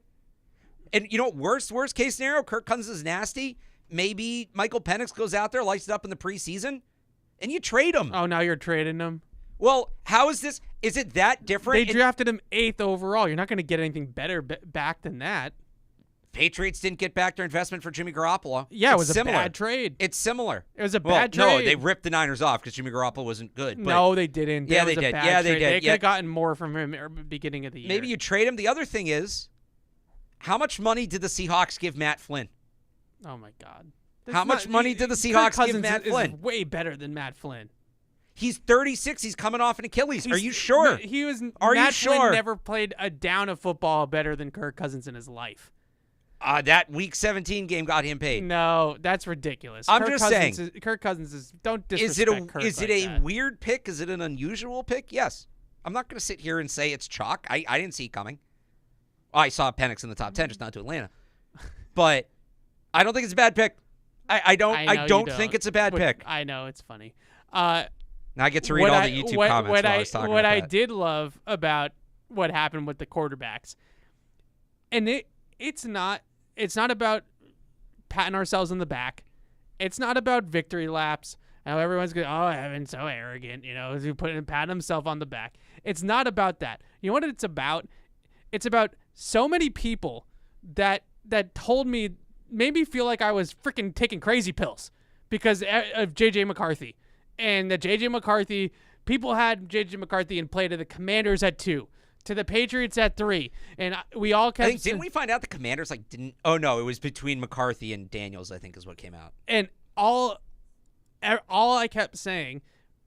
S5: And you know, worst case scenario, Kirk Cousins is nasty. Maybe Michael Penix goes out there, lights it up in the preseason, and you trade him.
S2: Oh, now you're trading him?
S5: Well, how is this? Is it that different?
S2: They drafted him 8th overall. You're not going to get anything better back than that.
S5: Patriots didn't get back their investment for Jimmy Garoppolo.
S2: Yeah, it was similar. A bad trade.
S5: It's similar.
S2: It was a bad trade.
S5: No, they ripped the Niners off because Jimmy Garoppolo wasn't good. But
S2: no, they didn't.
S5: Yeah, they did.
S2: They did. They could have gotten more from him at the beginning of the year.
S5: Maybe you trade him. The other thing is, How much money did the Seahawks give Matt Flynn?
S2: Oh my God.
S5: How much money did the Seahawks give Matt Flynn?
S2: Is way better than Matt Flynn.
S5: He's 36. He's coming off an Achilles. Are you sure?
S2: Matt Flynn never played a down of football better than Kirk Cousins in his life.
S5: That Week 17 game got him paid.
S2: No, that's ridiculous.
S5: I'm just saying.
S2: Kirk Cousins is. Don't disrespect Kirk.
S5: Is it a weird pick? Is it an unusual pick? Yes. I'm not going to sit here and say it's chalk. I didn't see it coming. I saw Penix in the top 10, just not to Atlanta. But I don't think it's a bad pick. I don't think it's a bad pick.
S2: I know, it's funny.
S5: Now I get to read all the YouTube comments while I was talking about that.
S2: What I did love about what happened with the quarterbacks, and it's not about patting ourselves on the back. It's not about victory laps. Now everyone's going, oh, Evan's so arrogant, patting himself on the back. It's not about that. You know what it's about? It's about so many people that told me, made me feel like I was freaking taking crazy pills because of J.J. McCarthy. And the J.J. McCarthy, people had J.J. McCarthy and play to the Commanders at 2, to the Patriots at 3. And we all kept...
S5: didn't we find out the Commanders didn't... Oh, no, it was between McCarthy and Daniels, I think is what came out.
S2: And all I kept saying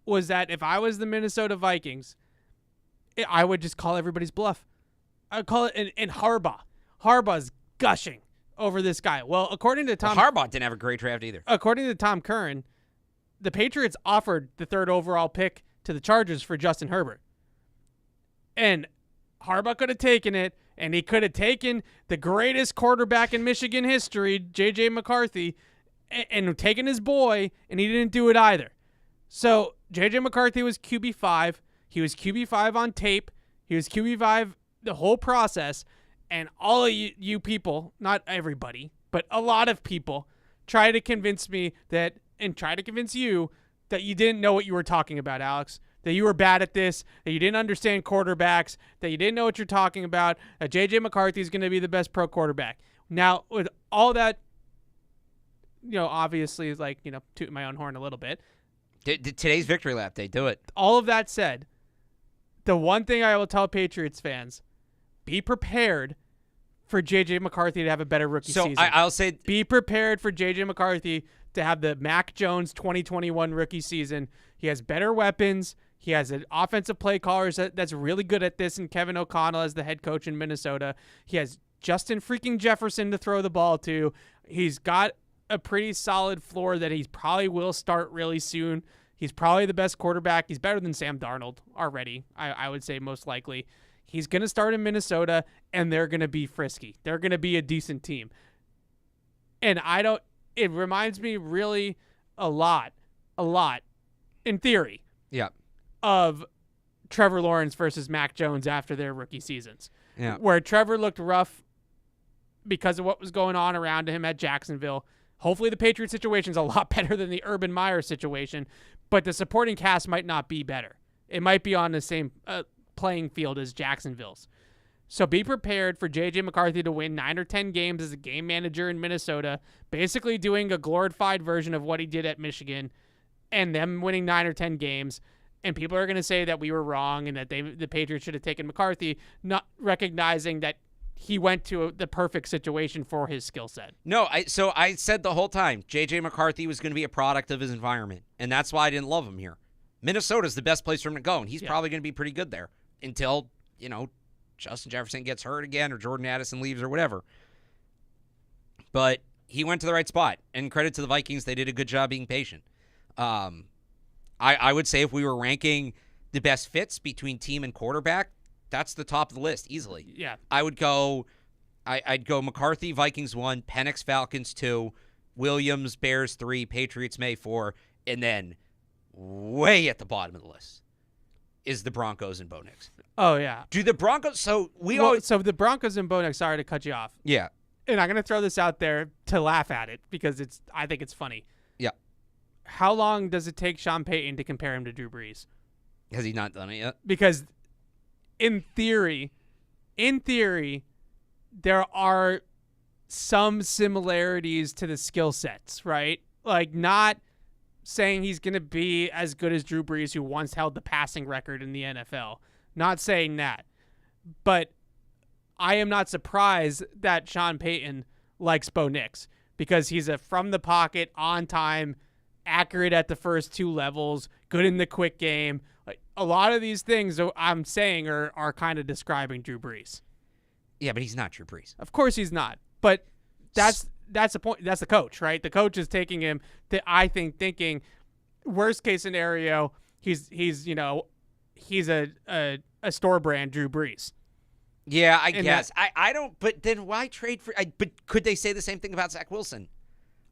S2: was that if I was the Minnesota Vikings, I would just call everybody's bluff. I would call it... And Harbaugh's gushing over this guy. Well, according to Tom...
S5: Harbaugh didn't have a great draft either.
S2: According to Tom Curran, the Patriots offered the 3rd overall pick to the Chargers for Justin Herbert. And Harbaugh could have taken it, and he could have taken the greatest quarterback in Michigan history, J.J. McCarthy, and taken his boy, and he didn't do it either. So J.J. McCarthy was QB5. He was QB5 on tape. He was QB5 the whole process. And all of you people, not everybody, but a lot of people, try to convince me that, and try to convince you that you didn't know what you were talking about, Alex, that you were bad at this, that you didn't understand quarterbacks, that you didn't know what you're talking about, that J.J. McCarthy is going to be the best pro quarterback. Now, with all that, obviously, tooting my own horn a little bit.
S5: Today's victory lap day, do it.
S2: All of that said, the one thing I will tell Patriots fans, be prepared for J.J. McCarthy to have a better rookie season.
S5: So I'll say...
S2: Be prepared for J.J. McCarthy to have the Mac Jones 2021 rookie season. He has better weapons. He has an offensive play caller that's really good at this, and Kevin O'Connell as the head coach in Minnesota. He has Justin freaking Jefferson to throw the ball to. He's got a pretty solid floor that he probably will start really soon. He's probably the best quarterback. He's better than Sam Darnold already, I would say most likely. He's going to start in Minnesota, and they're going to be frisky. They're going to be a decent team. And it reminds me really a lot, in theory, of Trevor Lawrence versus Mac Jones after their rookie seasons.
S5: Yeah.
S2: Where Trevor looked rough because of what was going on around him at Jacksonville. Hopefully the Patriots situation is a lot better than the Urban Meyer situation, but the supporting cast might not be better. It might be on the same playing field as Jacksonville's. So be prepared for J.J. McCarthy to win 9 or 10 games as a game manager in Minnesota, basically doing a glorified version of what he did at Michigan, and them winning 9 or 10 games. And people are going to say that we were wrong and that the Patriots should have taken McCarthy, not recognizing that he went to the perfect situation for his skill set.
S5: No, so I said the whole time, J.J. McCarthy was going to be a product of his environment, and that's why I didn't love him here. Minnesota's the best place for him to go, and he's probably going to be pretty good there until, Justin Jefferson gets hurt again or Jordan Addison leaves or whatever. But he went to the right spot, and credit to the Vikings, they did a good job being patient. I would say if we were ranking the best fits between team and quarterback, that's the top of the list easily.
S2: Yeah.
S5: I'd go McCarthy, Vikings 1, Penix, Falcons 2, Williams, Bears 3, Patriots, Maye 4, and then way at the bottom of the list is the Broncos and Bo Nix.
S2: Oh, yeah.
S5: Do the Broncos... So
S2: the Broncos and Bo Nix, sorry to cut you off.
S5: Yeah.
S2: And I'm going to throw this out there to laugh at it because I think it's funny.
S5: Yeah.
S2: How long does it take Sean Payton to compare him to Drew Brees?
S5: Has he not done it yet?
S2: Because in theory, there are some similarities to the skill sets, right? Like, not saying he's going to be as good as Drew Brees, who once held the passing record in the NFL. Not saying that. But I am not surprised that Sean Payton likes Bo Nix because he's a from the pocket, on time, accurate at the first two levels, good in the quick game. Like a lot of these things I'm saying are kind of describing Drew Brees.
S5: Yeah, but he's not Drew Brees.
S2: Of course he's not. But that's the point. That's the coach, right? The coach is taking him to, I think, thinking worst case scenario, he's a store brand Drew Brees.
S5: Yeah, I guess. I don't, but then why trade for, but could they say the same thing about Zach Wilson?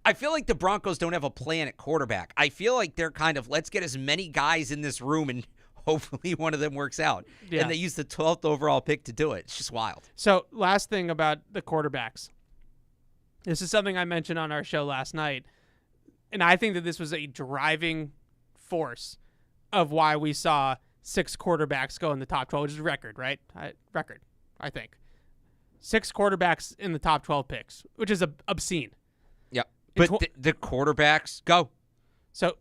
S5: I feel like the Broncos don't have a plan at quarterback. I feel like they're kind of, let's get as many guys in this room and hopefully one of them works out. Yeah. And they use the 12th overall pick to do it. It's just wild.
S2: So last thing about the quarterbacks. This is something I mentioned on our show last night. And I think that this was a driving force of why we saw 6 quarterbacks go in the top 12, which is record, right? Record, I think. 6 quarterbacks in the top 12 picks, which is obscene.
S5: Yeah. But the quarterbacks go. So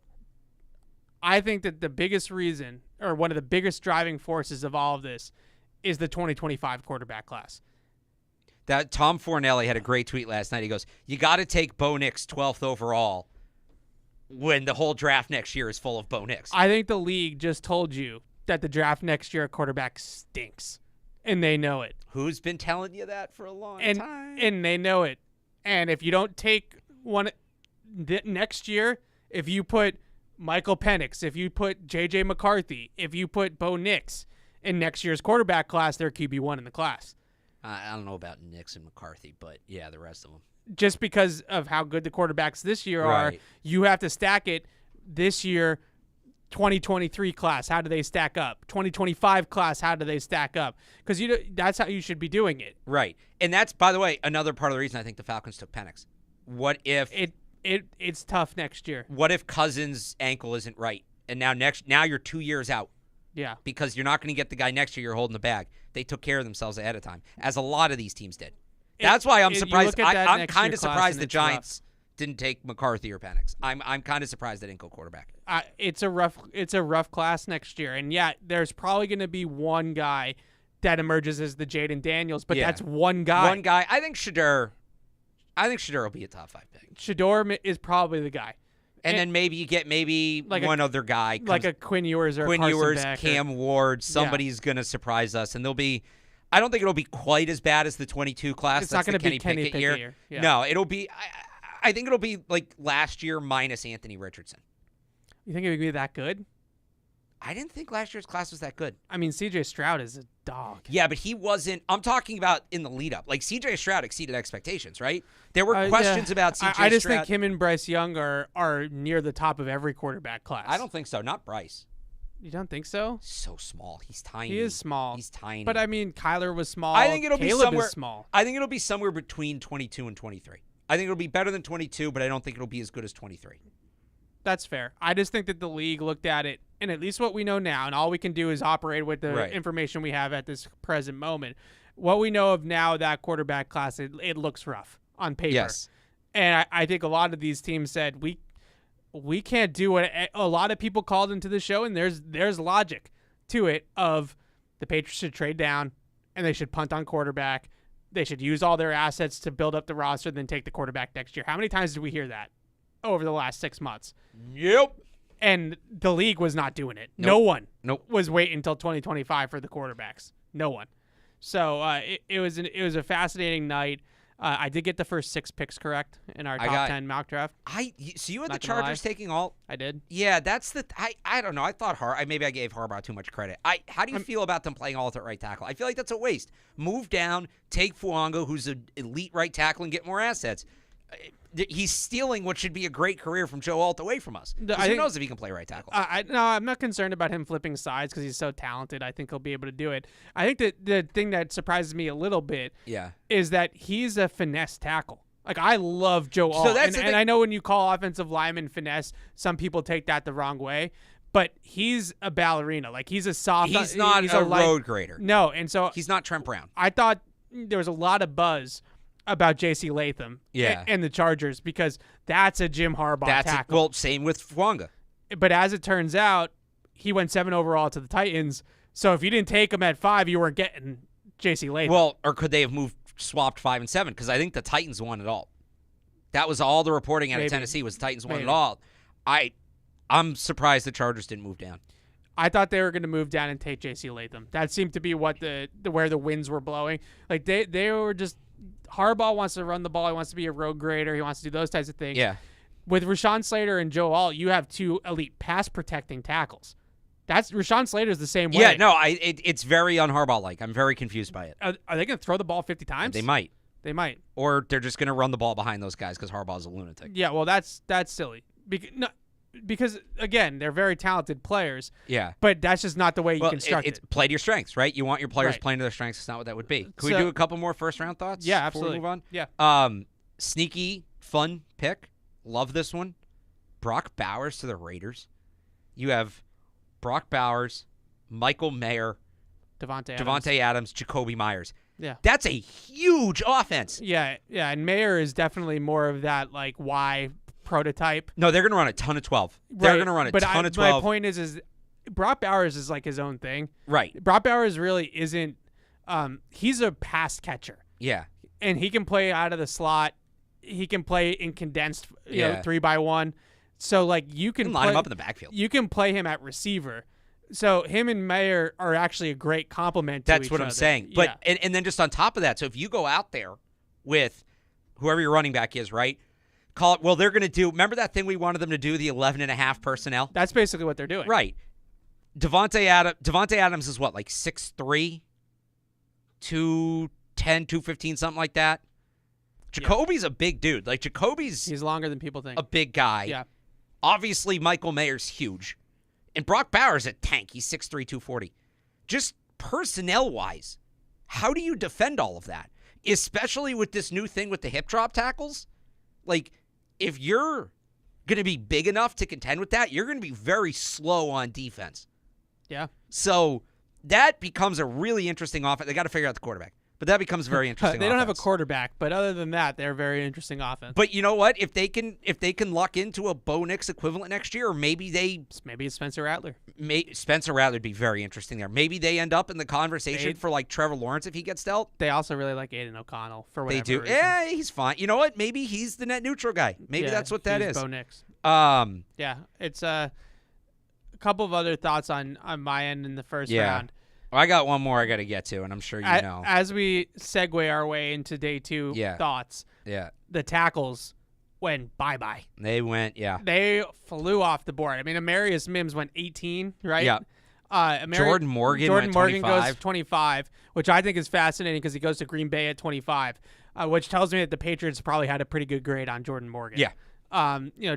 S2: I think that the biggest reason, or one of the biggest driving forces of all of this, is the 2025 quarterback class.
S5: That Tom Fornelli had a great tweet last night. He goes, you got to take Bo Nix 12th overall when the whole draft next year is full of Bo Nix.
S2: I think the league just told you that the draft next year at quarterback stinks, and they know it.
S5: Who's been telling you that for a long time?
S2: And they know it. And if you don't take one next year, if you put Michael Penix, if you put J.J. McCarthy, if you put Bo Nix in next year's quarterback class, they're QB1 in the class.
S5: I don't know about Nix and McCarthy, but yeah, the rest of them.
S2: Just because of how good the quarterbacks this year are, you have to stack it this year. 2023 class, how do they stack up? 2025 class, how do they stack up? Because that's how you should be doing it.
S5: Right. And that's, by the way, another part of the reason I think the Falcons took Penix. What if
S2: it's tough next year?
S5: What if Cousins' ankle isn't right? And now you're 2 years out.
S2: Yeah.
S5: Because you're not going to get the guy next year you're holding the bag. They took care of themselves ahead of time, as a lot of these teams did. That's why I'm surprised. I'm kind of surprised the Giants didn't take McCarthy or Penix. I'm kind of surprised they didn't go quarterback.
S2: It's a rough class next year, and yeah, there's probably going to be one guy that emerges as the Jaden Daniels, but that's one guy.
S5: One guy. I think Shedeur will be a top 5 pick.
S2: Shedeur is probably the guy.
S5: And then maybe you get like one other guy.
S2: Like a Quinn Ewers or
S5: Quinn Ewers,
S2: Beck
S5: Cam Ward. Somebody's going to surprise us. And I don't think it'll be quite as bad as the 22 class.
S2: It's not going to be Kenny Pickett year.
S5: Yeah. No, it'll be, I think it'll be like last year minus Anthony Richardson.
S2: You think it would be that good?
S5: I didn't think last year's class was that good.
S2: I mean, C.J. Stroud is a dog.
S5: Yeah, but he wasn't. I'm talking about in the lead up. Like, C.J. Stroud exceeded expectations, right? There were questions about C.J. Stroud.
S2: I just think him and Bryce Young are near the top of every quarterback class.
S5: I don't think so. Not Bryce.
S2: You don't think so?
S5: So small. He's tiny.
S2: He is small.
S5: He's tiny.
S2: But, I mean, Kyler was small.
S5: I think it'll be somewhere.
S2: Is small.
S5: I think it'll be somewhere between 22 and 23. I think it'll be better than 22, but I don't think it'll be as good as 23.
S2: That's fair. I just think that the league looked at it, and at least what we know now, and all we can do is operate with the information we have at this present moment. What we know of now, that quarterback class, it looks rough on paper.
S5: Yes.
S2: And I think a lot of these teams said, we can't do what a lot of people called into the show, and there's logic to it of the Patriots should trade down, and they should punt on quarterback. They should use all their assets to build up the roster, then take the quarterback next year. How many times did we hear that over the last 6 months?
S5: Yep.
S2: And the league was not doing it.
S5: Nope.
S2: No one
S5: was
S2: waiting until 2025 for the quarterbacks. No one. So it was a fascinating night. I did get the first 6 picks correct in our top 10 mock draft.
S5: So you had the Chargers taking all?
S2: I did.
S5: Yeah, that's I don't know. I thought maybe I gave Harbaugh too much credit. How do you feel about them playing all at right tackle? I feel like that's a waste. Move down, take Fuanga, who's an elite right tackle, and get more assets. He's stealing what should be a great career from Joe Alt away from us. Who knows if he can play right tackle?
S2: No, I'm not concerned about him flipping sides because he's so talented. I think he'll be able to do it. I think that the thing that surprises me a little bit is that he's a finesse tackle. Like, I love Joe Alt. And I know when you call offensive lineman finesse, some people take that the wrong way. But he's a ballerina. Like, he's a soft.
S5: He's not a road grader.
S2: No, and so
S5: he's not Trent Brown.
S2: I thought there was a lot of buzz about J.C. Latham and the Chargers because that's a Jim Harbaugh tackle.
S5: Well, same with Fuanga.
S2: But as it turns out, he went 7 overall to the Titans. So if you didn't take him at 5, you weren't getting J.C. Latham.
S5: Well, or could they have swapped 5 and 7? Because I think the Titans won it all. That was all the reporting out of Tennessee was the Titans won it all. I'm surprised the Chargers didn't move down.
S2: I thought they were going to move down and take J.C. Latham. That seemed to be what where the winds were blowing. Like they were just Harbaugh wants to run the ball. He wants to be a road grader. He wants to do those types of things.
S5: Yeah.
S2: With Rashawn Slater and Joe Alt, you have 2 elite pass protecting tackles. That's Rashawn Slater's the same way.
S5: Yeah, no, it's very un-Harbaugh-like. I'm very confused by it.
S2: Are they going to throw the ball 50 times?
S5: They might.
S2: They might.
S5: Or they're just going to run the ball behind those guys because Harbaugh's a lunatic.
S2: Yeah, well, that's silly. Because, again, they're very talented players.
S5: Yeah.
S2: But that's just not the way you construct it.
S5: It's play to your strengths, right? You want your players
S2: Right.
S5: playing to their strengths. It's not what that would be. Can we do a couple more first-round thoughts?
S2: Yeah,
S5: before we
S2: absolutely.
S5: move on?
S2: Yeah.
S5: Sneaky, fun pick. Love this one. Brock Bowers to the Raiders. You have Brock Bowers, Michael Mayer, Devontae Adams, Jacoby Myers.
S2: Yeah.
S5: That's a huge offense.
S2: Yeah, and Mayer is definitely more of that, like, Y prototype.
S5: No, they're going to run a ton of 12. They're going to run a ton of 12.
S2: My point is Brock Bowers is like his own thing.
S5: Right.
S2: Brock Bowers really isn't he's a pass catcher.
S5: Yeah.
S2: And he can play out of the slot. He can play in condensed, you know, 3-by-1. So, like, you can
S5: line him up in the backfield.
S2: You can play him at receiver. So him and Mayer are actually a great complement to each other.
S5: That's what I'm saying. But and then just on top of that, so if you go out there with whoever your running back is, right? Call it. Well, they're going to do. Remember that thing we wanted them to do, the 11.5 personnel.
S2: That's basically what they're doing.
S5: Right. Devontae Adams is what, like 6'3", 210, 215, something like that. Jacoby's a big dude. Like
S2: he's longer than people think.
S5: A big guy.
S2: Yeah.
S5: Obviously, Michael Mayer's huge. And Brock Bowers a tank. He's 6'3", 240. Just personnel-wise, how do you defend all of that? Especially with this new thing with the hip drop tackles. Like, if you're going to be big enough to contend with that, you're going to be very slow on defense.
S2: Yeah.
S5: So that becomes a really interesting offense. They got to figure out the quarterback. But that becomes very interesting.
S2: They don't have a quarterback, but other than that, they're a very interesting offense.
S5: But you know what? If they can luck into a Bo Nix equivalent next year, or maybe
S2: it's Spencer Rattler.
S5: Spencer Rattler would be very interesting there. Maybe they end up in the conversation for like Trevor Lawrence if he gets dealt.
S2: They also really like Aiden O'Connell for whatever
S5: they do.
S2: reason.
S5: Yeah, he's fine. You know what? Maybe he's the net neutral guy. Maybe that's what that is.
S2: Bo Nix.
S5: Yeah,
S2: it's a couple of other thoughts on my end in the first round.
S5: I got one more I got to get to, and I'm sure you know.
S2: As we segue our way into day 2 thoughts, the tackles went bye-bye.
S5: They went,
S2: They flew off the board. I mean, Amarius Mims went 18, right?
S5: Yeah. Jordan Morgan went 25.
S2: Goes 25, which I think is fascinating because he goes to Green Bay at 25, which tells me that the Patriots probably had a pretty good grade on Jordan Morgan.
S5: Yeah.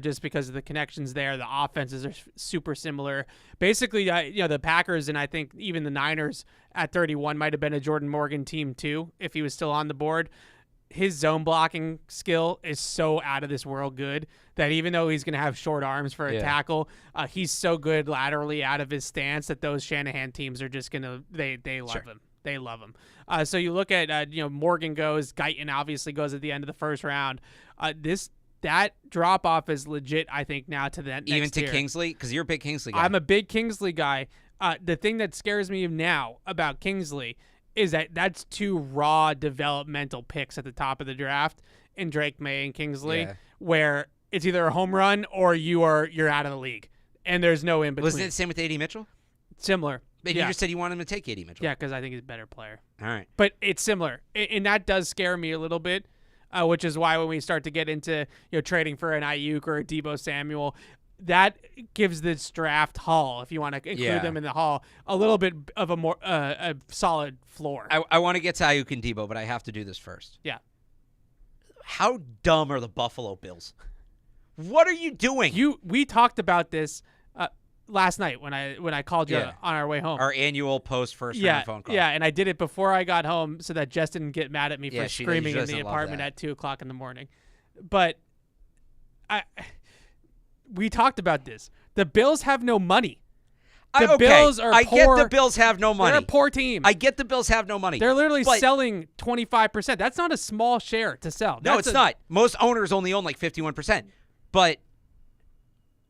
S2: Just because of the connections there, the offenses are super similar. Basically, the Packers and I think even the Niners at 31 might have been a Jordan Morgan team too if he was still on the board. His zone blocking skill is so out of this world good that even though he's going to have short arms for a tackle, he's so good laterally out of his stance that those Shanahan teams are just going to they love him. They love him. So you look at Morgan goes, Guyton obviously goes at the end of the first round. That drop-off is legit, I think, now to that next
S5: Even to
S2: tier.
S5: Kingsley? Because you're a big Kingsley guy.
S2: I'm a big Kingsley guy. The thing that scares me now about Kingsley is that that's 2 raw developmental picks at the top of the draft in Drake Maye and Kingsley, where it's either a home run or you're out of the league, and there's no in between.
S5: Wasn't it the same with A.D. Mitchell?
S2: Similar.
S5: But you just said you wanted him to take A.D. Mitchell.
S2: Yeah, because I think he's a better player.
S5: All right.
S2: But it's similar, and that does scare me a little bit. Which is why when we start to get into trading for an Ayuk or a Deebo Samuel, that gives this draft haul, if you want to include them in the haul, a little bit of a more a solid floor.
S5: I want to get to Ayuk and Deebo, but I have to do this first.
S2: Yeah.
S5: How dumb are the Buffalo Bills? What are you doing?
S2: We talked about this last night when I called you on our way home.
S5: Our annual post-first round phone call.
S2: Yeah, and I did it before I got home so that Jess didn't get mad at me for screaming in the apartment at 2 o'clock in the morning. But we talked about this. The Bills have no money. Bills are poor.
S5: I get the Bills have no money.
S2: They're a poor team.
S5: I get the Bills have no money.
S2: They're literally selling 25%. That's not a small share to sell.
S5: No, it's not. Most owners only own like 51%. But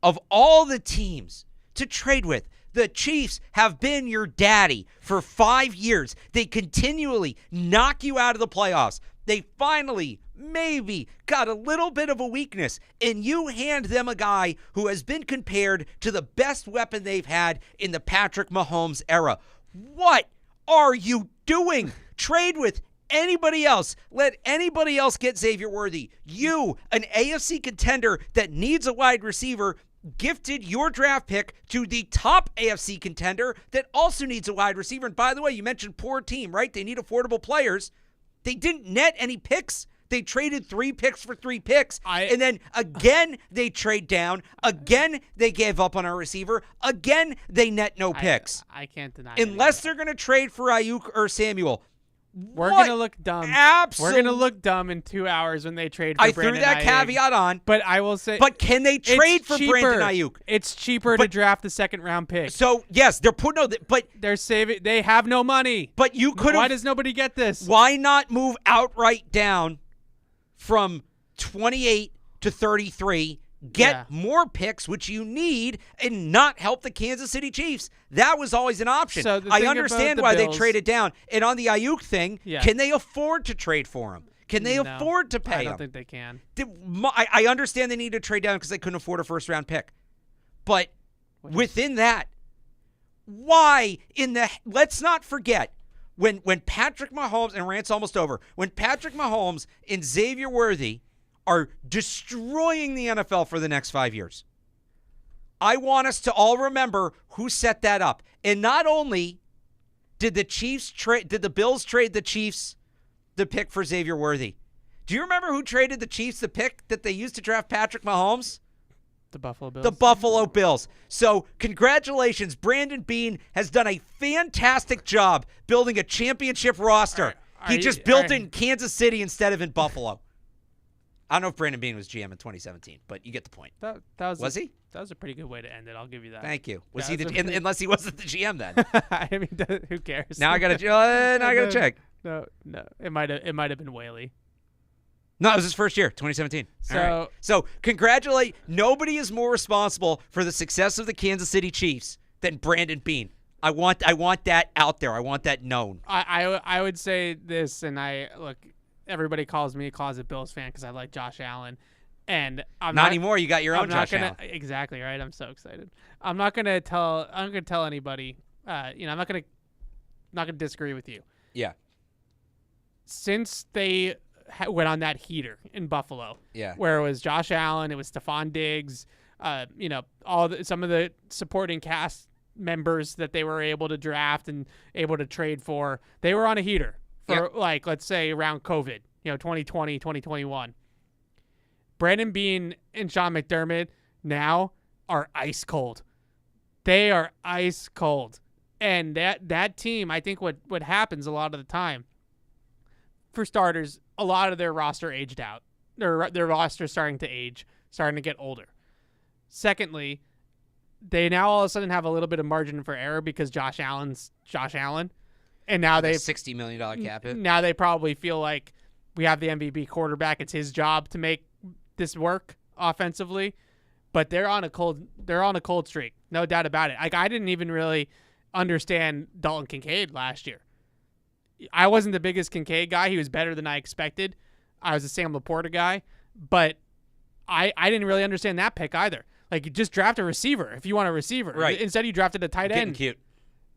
S5: of all the teams to trade with, The Chiefs have been your daddy for 5 years. They continually knock you out of the playoffs. They finally, maybe, got a little bit of a weakness, and you hand them a guy who has been compared to the best weapon they've had in the Patrick Mahomes era. What are you doing? Trade with anybody else. Let anybody else get Xavier Worthy. You, an AFC contender that needs a wide receiver, gifted your draft pick to the top AFC contender that also needs a wide receiver. And by the way, you mentioned poor team, right? They need affordable players. They didn't net any picks. They traded 3 picks for 3 picks. And then again, they trade down. Again, they gave up on our receiver. Again, they net no picks.
S2: I can't deny it.
S5: Unless they're going to trade for Ayuk or Samuel.
S2: We're going to look dumb.
S5: Absolutely.
S2: We're going to look dumb in 2 hours when they trade for Brandon
S5: Ayuk. I threw that caveat on.
S2: But I will say.
S5: But can they trade for Brandon Ayuk?
S2: It's cheaper to draft the second-round pick.
S5: So, yes, they're putting but
S2: they're saving. They have no money.
S5: But you could have.
S2: Why does nobody get this?
S5: Why not move outright down from 28 to 33? Get more picks, which you need, and not help the Kansas City Chiefs. That was always an option.
S2: So
S5: I understand why they traded down. And on the Ayuk thing, can they afford to trade for him? Can they afford to pay him?
S2: I don't think they can.
S5: I understand they need to trade down because they couldn't afford a first-round pick. But within that, why in the – let's not forget, when Patrick Mahomes – and rant's almost over. When Patrick Mahomes and Xavier Worthy – are destroying the NFL for the next 5 years. I want us to all remember who set that up. And not only did the Bills trade the Chiefs the pick for Xavier Worthy. Do you remember who traded the Chiefs the pick that they used to draft Patrick Mahomes?
S2: The Buffalo Bills.
S5: The Buffalo Bills. So, congratulations. Brandon Beane has done a fantastic job building a championship roster. He just built it in Kansas City instead of in Buffalo. I don't know if Brandon Beane was GM in 2017, but you get the point. Was he?
S2: That was a pretty good way to end it. I'll give you that.
S5: Thank you. Was he unless he wasn't the GM then?
S2: I mean, who cares?
S5: Now I gotta check.
S2: No. It might have been Whaley.
S5: No, it was his first year, 2017. So congratulate. Nobody is more responsible for the success of the Kansas City Chiefs than Brandon Beane. I want that out there. I want that known.
S2: I would say this, and look. Everybody calls me a closet Bills fan because I like Josh Allen, and I'm not
S5: anymore. You got your own Josh Allen.
S2: Exactly right. I'm so excited. I'm not gonna tell anybody. I'm not gonna disagree with you.
S5: Yeah.
S2: Since they went on that heater in Buffalo, where it was Josh Allen, it was Stephon Diggs, some of the supporting cast members that they were able to draft and able to trade for, they were on a heater. For let's say around COVID, 2020, 2021. Brandon Beane and Sean McDermott now are ice cold. They are ice cold. And that team, I think what happens a lot of the time, for starters, a lot of their roster aged out. Their roster starting to age, starting to get older. Secondly, they now all of a sudden have a little bit of margin for error because Josh Allen's Josh Allen. And now they
S5: $60 million cap hit.
S2: Now they probably feel like we have the MVP quarterback. It's his job to make this work offensively. But they're on a cold streak, no doubt about it. I didn't even really understand Dalton Kincaid last year. I wasn't the biggest Kincaid guy. He was better than I expected. I was a Sam Laporta guy, but I didn't really understand that pick either. Like, you just draft a receiver if you want a receiver.
S5: Right.
S2: Instead, you drafted a tight end.
S5: Getting cute.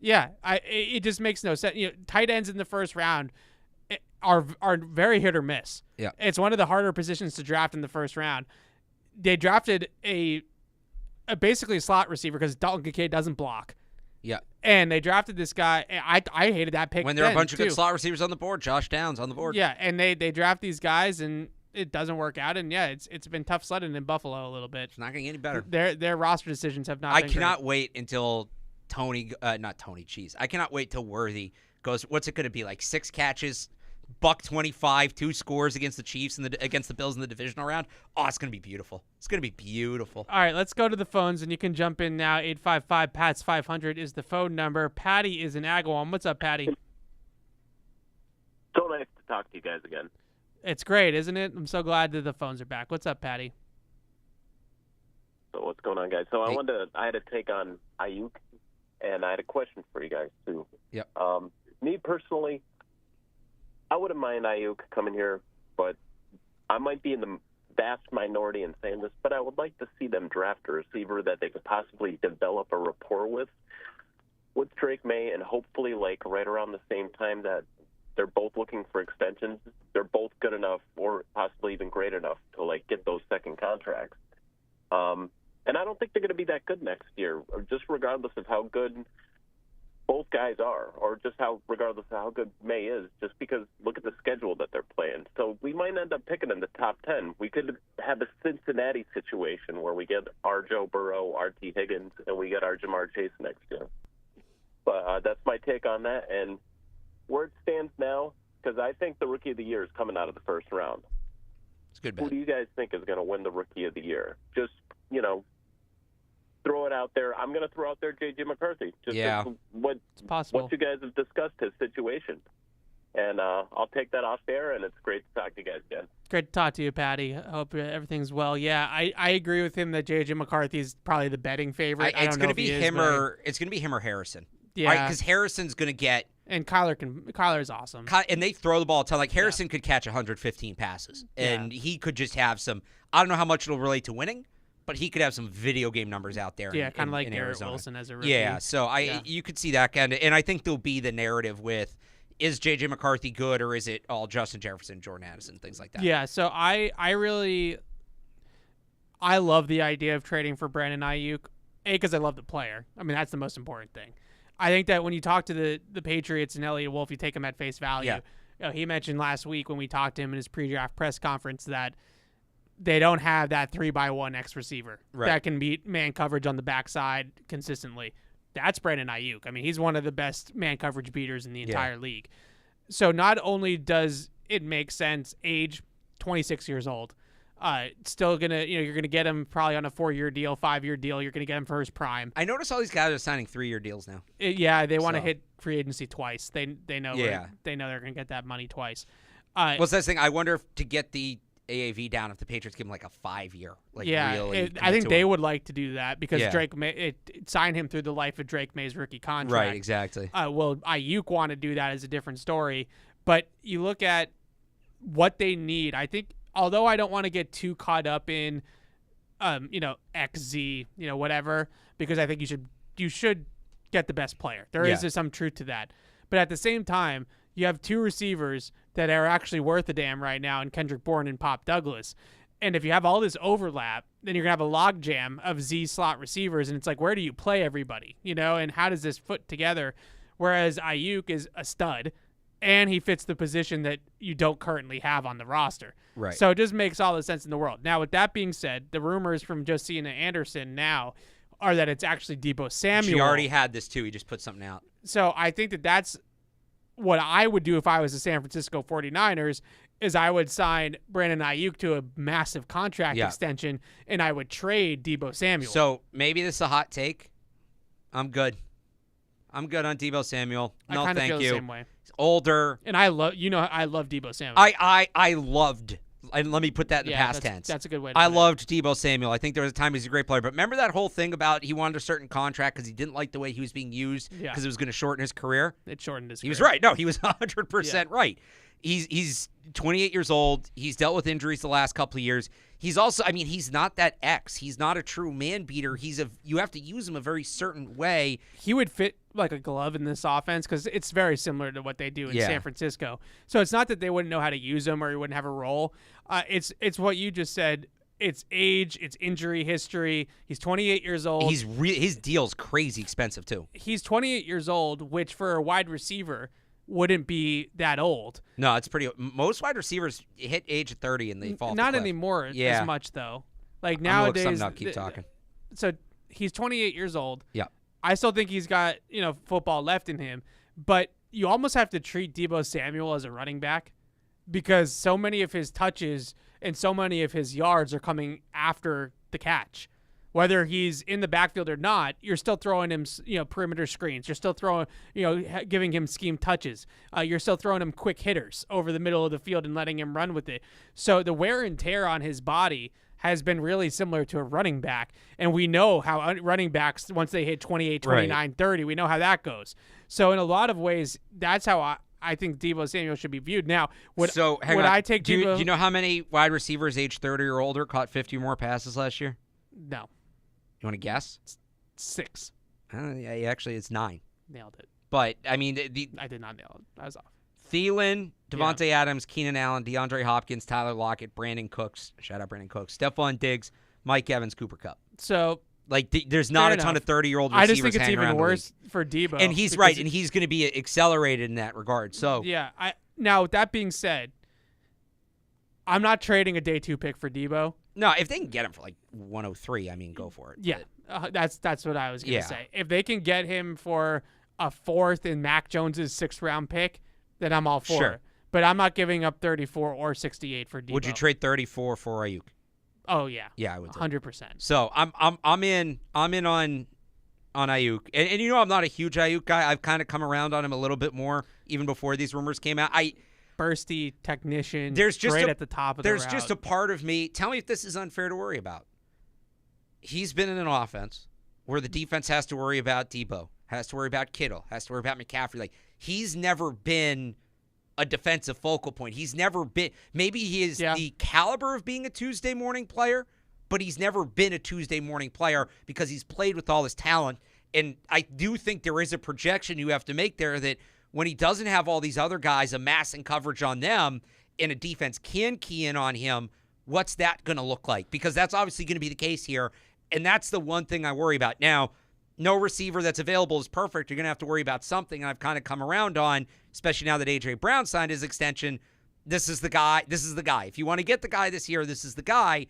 S2: Yeah, it just makes no sense. Tight ends in the first round are very hit or miss.
S5: Yeah,
S2: it's one of the harder positions to draft in the first round. They drafted a basically a slot receiver because Dalton Kincaid doesn't block.
S5: Yeah,
S2: and they drafted this guy. I hated that pick
S5: when there are a bunch of good slot receivers on the board. Josh Downs on the board.
S2: Yeah, and they draft these guys and it doesn't work out. And yeah, it's been tough sledding in Buffalo a little bit.
S5: It's not going to get any better.
S2: Their roster decisions have not.
S5: I cannot wait until. Not Tony Cheese. I cannot wait till Worthy goes. What's it going to be like? 6 catches, $125, 2 scores against the Chiefs and against the Bills in the divisional round. Oh, it's going to be beautiful. It's going to be beautiful.
S2: All right, let's go to the phones and you can jump in now. 855-PATS-500 is the phone number. Patty is in Agawam. What's up, Patty?
S3: So nice to talk to you guys again.
S2: It's great, isn't it? I'm so glad that the phones are back. What's up, Patty?
S3: So what's going on, guys? So I had a take on Ayuk. and I had a question for you guys, too.
S5: Yep.
S3: Me personally, I wouldn't mind Ayuk coming here, but I might be in the vast minority in saying this, but I would like to see them draft a receiver that they could possibly develop a rapport with Drake Maye, and hopefully, like, right around the same time that they're both looking for extensions, they're both good enough or possibly even great enough to, like, get those second contracts. And I don't think they're going to be that good next year, or just regardless of how good both guys are, or just regardless of how good May is, just because look at the schedule that they're playing. So we might end up picking in the top 10. We could have a Cincinnati situation where we get our Joe Burrow, our T. Higgins, and we get our Jamar Chase next year. But that's my take on that. And where it stands now, because I think the Rookie of the Year is coming out of the first round.
S5: It's a good bet.
S3: Who do you guys think is going to win the Rookie of the Year? Just, throw it out there. I'm going to throw out there J.J. McCarthy. Just
S2: It's possible.
S3: what you guys have discussed, his situation. And I'll take that off there, and it's great to talk to you guys again.
S2: Great to talk to you, Patty. I hope everything's well. Yeah, I agree with him that J.J. McCarthy is probably the betting favorite.
S5: It's going to be him or Harrison.
S2: Yeah.
S5: Because Harrison's going to get.
S2: And Kyler's awesome.
S5: And they throw the ball a ton. Like, Harrison could catch 115 passes. And he could just have some. I don't know how much it'll relate to winning, but he could have some video game numbers out there.
S2: Yeah, kind of like
S5: in
S2: Garrett
S5: Arizona.
S2: Wilson as a rookie.
S5: Yeah, so you could see that kind of. And I think there'll be the narrative with, is J.J. McCarthy good, or is it all Justin Jefferson, Jordan Addison, things like that?
S2: Yeah, so I love the idea of trading for Brandon Ayuk, because I love the player. I mean, that's the most important thing. I think that when you talk to the Patriots and Elliott Wolf, you take him at face value.
S5: Yeah.
S2: He mentioned last week when we talked to him in his pre-draft press conference that they don't have that 3x1 X receiver that can beat man coverage on the backside consistently. That's Brandon Ayuk. I mean, he's one of the best man coverage beaters in the entire league. So not only does it make sense, age 26 years old, still gonna, you're gonna get him probably on a 4-year deal, 5-year deal. You're gonna get him for his prime.
S5: I notice all these guys are signing 3-year deals now.
S2: They want to hit free agency twice. They know they know they're gonna get that money twice.
S5: What's that thing? I wonder if to get the AAV down, if the Patriots give him like a 5-year,
S2: I think they would like to do that because Drake Maye sign him through the life of Drake Maye's rookie contract.
S5: Right, exactly.
S2: Well, Ayuk want to do that as a different story, but you look at what they need. I think, although I don't want to get too caught up in, XZ, whatever, because I think you should get the best player. There is some truth to that, but at the same time, you have two receivers that are actually worth a damn right now in Kendrick Bourne and Pop Douglas. And if you have all this overlap, then you're going to have a logjam of Z slot receivers. And it's like, where do you play everybody? And how does this fit together? Whereas Ayuk is a stud and he fits the position that you don't currently have on the roster.
S5: Right.
S2: So it just makes all the sense in the world. Now, with that being said, the rumors from Josina Anderson now are that it's actually Deebo Samuel.
S5: She already had this too. He just put something out.
S2: So I think that's what I would do if I was the San Francisco 49ers, is I would sign Brandon Ayuk to a massive contract extension, and I would trade Deebo Samuel.
S5: So maybe this is a hot take. I'm good. I'm good on Deebo Samuel. No,
S2: I
S5: thank
S2: feel
S5: you.
S2: the same way.
S5: He's older.
S2: And I love Deebo Samuel.
S5: I loved. And let me put that in the past tense.
S2: That's a good way to
S5: I
S2: put
S5: loved Deebo Samuel. I think there was a time he's a great player. But remember that whole thing about he wanted a certain contract because he didn't like the way he was being used because it was going to shorten his career?
S2: It shortened his career.
S5: He was right. No, he was 100% right. He's 28 years old. He's dealt with injuries the last couple of years. He's also, he's not that X. He's not a true man beater. You have to use him a very certain way.
S2: He would fit like a glove in this offense because it's very similar to what they do in San Francisco. So it's not that they wouldn't know how to use him or he wouldn't have a role. It's what you just said. It's age, it's injury history. He's 28 years old.
S5: His deal's crazy expensive too.
S2: He's 28 years old, which for a wide receiver wouldn't be that old.
S5: No, it's pretty. Most wide receivers hit age 30 and they fall.
S2: Not anymore as much though. Like nowadays,
S5: I'm gonna keep talking.
S2: So he's 28 years old.
S5: Yeah.
S2: I still think he's got football left in him, but you almost have to treat Deebo Samuel as a running back because so many of his touches and so many of his yards are coming after the catch. Whether he's in the backfield or not, you're still throwing him, perimeter screens. You're still throwing, giving him scheme touches. You're still throwing him quick hitters over the middle of the field and letting him run with it. So the wear and tear on his body has been really similar to a running back. And we know how running backs, once they hit 28, 29, 30, we know how that goes. So in a lot of ways, that's how I think Deebo Samuel should be viewed. Now, I take Deebo?
S5: Do you know how many wide receivers age 30 or older caught 50 or more passes last year?
S2: No.
S5: You want to guess?
S2: 6.
S5: Yeah, actually, it's 9.
S2: Nailed it.
S5: But, I mean,
S2: I did not nail it. I was off.
S5: Thielen, Devontae Adams, Keenan Allen, DeAndre Hopkins, Tyler Lockett, Brandon Cooks, shout out Brandon Cooks, Stephon Diggs, Mike Evans, Cooper Kupp.
S2: So,
S5: there's not a ton of 30-year-old receivers.
S2: I just think it's even worse
S5: for
S2: Deebo.
S5: And he's right, and he's going to be accelerated in that regard. So
S2: yeah. Now, with that being said, I'm not trading a day 2 pick for Deebo.
S5: No, if they can get him for like 103, I mean, go for it.
S2: Yeah, that's what I was going to say. If they can get him for a 4th in Mac Jones's 6th round pick, then I'm all for it. But I'm not giving up 34 or 68 for Deebo.
S5: Would you trade 34 for Ayuk?
S2: Oh yeah.
S5: Yeah, I would.
S2: 100%.
S5: So I'm in on Ayuk, and you know I'm not a huge Ayuk guy. I've kind of come around on him a little bit more even before these rumors came out.
S2: Bursty technician.
S5: There's just
S2: at the top of the route.
S5: There's just a part of me. Tell me if this is unfair to worry about. He's been in an offense where the defense has to worry about Deebo, has to worry about Kittle, has to worry about McCaffrey. Like, he's never been a defensive focal point. He's never been. Maybe he is the caliber of being a Tuesday morning player, but he's never been a Tuesday morning player because he's played with all his talent. And I do think there is a projection you have to make there that when he doesn't have all these other guys amassing coverage on them and a defense can key in on him, what's that going to look like? Because that's obviously going to be the case here. And that's the one thing I worry about. Now, no receiver that's available is perfect. You're going to have to worry about something. And I've kind of come around on, especially now that A.J. Brown signed his extension, this is the guy. This is the guy. If you want to get the guy this year, this is the guy.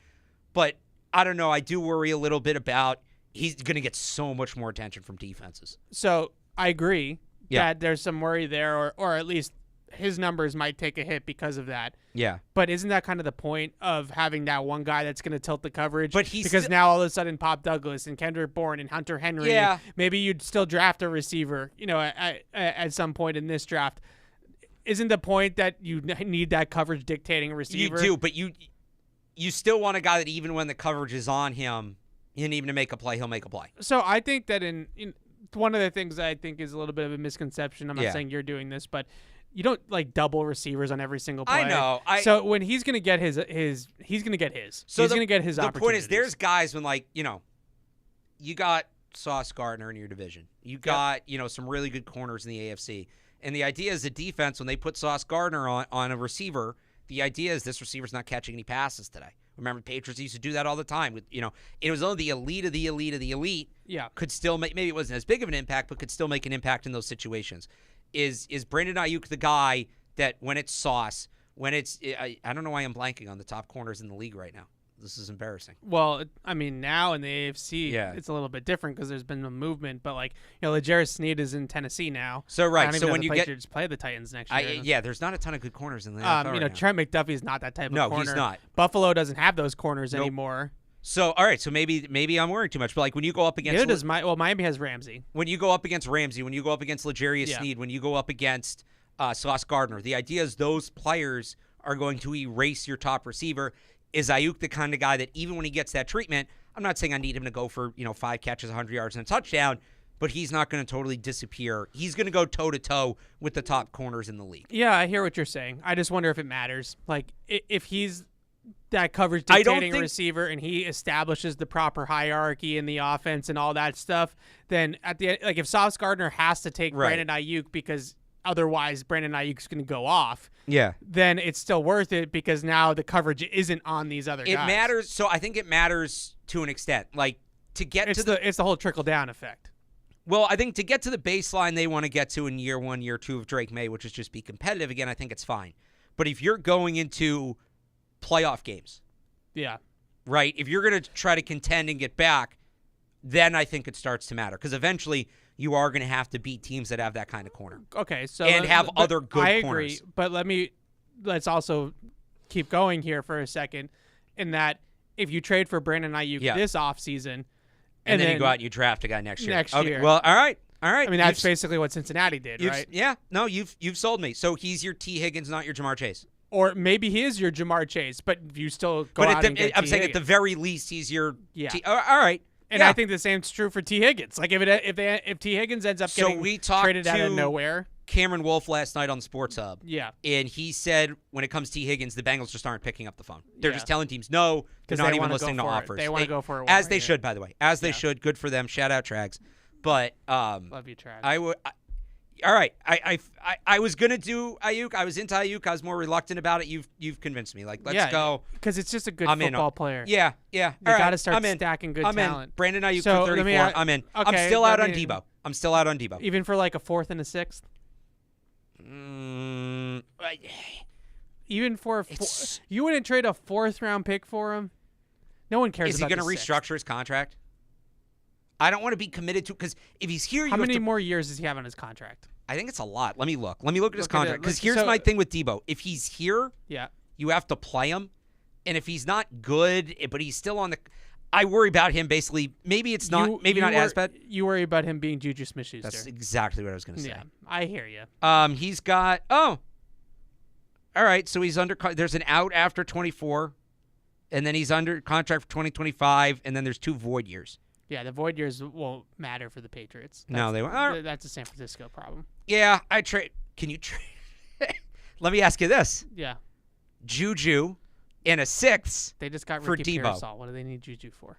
S5: But I don't know. I do worry a little bit about he's going to get so much more attention from defenses.
S2: So I agree that there's some worry there, or at least his numbers might take a hit because of that.
S5: Yeah.
S2: But isn't that kind of the point of having that one guy that's going to tilt the coverage?
S5: But
S2: because now all of a sudden Pop Douglas and Kendrick Bourne and Hunter Henry, maybe you'd still draft a receiver, at some point in this draft. Isn't the point that you need that coverage dictating a receiver?
S5: You do, but you still want a guy that even when the coverage is on him, and even to make a play, he'll make a play.
S2: So I think that in one of the things that I think is a little bit of a misconception, I'm not saying you're doing this, but you don't like double receivers on every single play.
S5: I know.
S2: So when he's going to get his, he's going to get his. So he's going to get his opportunities.
S5: The point is, there's guys when you got Sauce Gardner in your division. You got some really good corners in the AFC, and the idea is the defense when they put Sauce Gardner on a receiver, the idea is this receiver's not catching any passes today. Remember, Patriots used to do that all the time. It was only the elite of the elite of the elite.
S2: Yeah, could
S5: still make. Maybe it wasn't as big of an impact, but could still make an impact in those situations. Is Brandon Ayuk the guy that when it's Sauce, when it's I don't know why I'm blanking on the top corners in the league right now. This is embarrassing.
S2: Well, I mean, now in the AFC, it's a little bit different because there's been a movement. But L'Jarius Sneed is in Tennessee now.
S5: So right,
S2: so when you Patriots play the Titans next year,
S5: there's not a ton of good corners in the NFL right now.
S2: Trent McDuffie is not that type of corner.
S5: No, he's not.
S2: Buffalo doesn't have those corners anymore.
S5: So all right, so maybe I'm worrying too much. But when you go up against,
S2: Miami has Ramsey.
S5: When you go up against Ramsey, when you go up against L'Jarius Sneed, when you go up against Sauce Gardner, the idea is those players are going to erase your top receiver. Is Ayuk the kind of guy that even when he gets that treatment, I'm not saying I need him to go for 5 catches, 100 yards, and a touchdown, but he's not going to totally disappear. He's going to go toe-to-toe with the top corners in the league.
S2: Yeah, I hear what you're saying. I just wonder if it matters. Like, if he's that coverage dictating receiver and he establishes the proper hierarchy in the offense and all that stuff, then at the end, like if Sauce Gardner has to take Brandon Ayuk because otherwise Brandon Ayuk's going to go off, then it's still worth it because now the coverage isn't on these other guys.
S5: It matters. So I think it matters to an extent. Like to get
S2: it's the whole trickle down effect.
S5: Well, I think to get to the baseline they want to get to in year 1, year 2 of Drake Maye, which is just be competitive again, I think it's fine. But if you're going into playoff games, right? If you're going to try to contend and get back, then I think it starts to matter because eventually you are going to have to beat teams that have that kind of corner.
S2: Okay, so
S5: and have other good
S2: I
S5: corners.
S2: agree, but let's also keep going here for a second. In that, if you trade for Brandon Ayuk this offseason,
S5: and then you go out and you draft a guy next year.
S2: Okay,
S5: well, all right. I
S2: mean, that's basically what Cincinnati did, right?
S5: Yeah. No, you've sold me. So he's your T. Higgins, not your Jamar Chase.
S2: Or maybe he is your Jamar Chase, but you still go
S5: But
S2: out and get
S5: I'm
S2: T.
S5: saying
S2: Higgins.
S5: at the very least, he's your.
S2: Yeah.
S5: All right.
S2: And I think the same's true for T. Higgins. Like if T. Higgins ends up getting
S5: we talked
S2: traded out of
S5: to
S2: nowhere.
S5: Cameron Wolf last night on Sports Hub.
S2: Yeah.
S5: And he said when it comes to T. Higgins, the Bengals just aren't picking up the phone. They're
S2: Yeah.
S5: just telling teams no. They're not even listening to offers.
S2: They want to go for it.
S5: As they should, by the way. As they should. Good for them. Shout out Trags. But
S2: love you, Trags.
S5: I would. All right. I was gonna do Ayuk. I was into Ayuk. I was more reluctant about it. You've convinced me. Like let's go.
S2: Because it's just a good
S5: I'm
S2: football
S5: in.
S2: player.
S5: Yeah.
S2: You got to start stacking good talent.
S5: In. Brandon Ayuk
S2: So,
S5: for
S2: let me
S5: 34. I'm in.
S2: okay,
S5: I'm still out on Debo. I'm still out on Debo.
S2: Even for like a 4th and a 6th. Even for you wouldn't trade a 4th round pick for him. No one cares.
S5: Is he
S2: going to
S5: restructure his contract? I don't want to be committed to because if he's here,
S2: how many more years does he have on his contract?
S5: I think it's a lot. Let me look. Let me look at his contract because here's
S2: so-
S5: my thing with Debo. If he's here,
S2: Yeah.
S5: you have to play him, and if he's not good, but he's still on the, I worry about him. Basically, maybe it's not. Maybe not as bad.
S2: You worry about him being Juju Smith-Schuster.
S5: That's exactly what I was going to say.
S2: Yeah, I hear you.
S5: He's got. Oh, all right. So he's under. There's an out after 24, and then he's under contract for 2025, and then there's 2 void years.
S2: Yeah, the void years won't matter for the Patriots.
S5: No, they won't.
S2: That's a San Francisco problem.
S5: Yeah, I trade. Can you trade? Let me ask you this:
S2: Yeah,
S5: Juju and a 6th
S2: they just got
S5: for
S2: Ricky
S5: Debo.
S2: Pearsall. What do they need Juju for?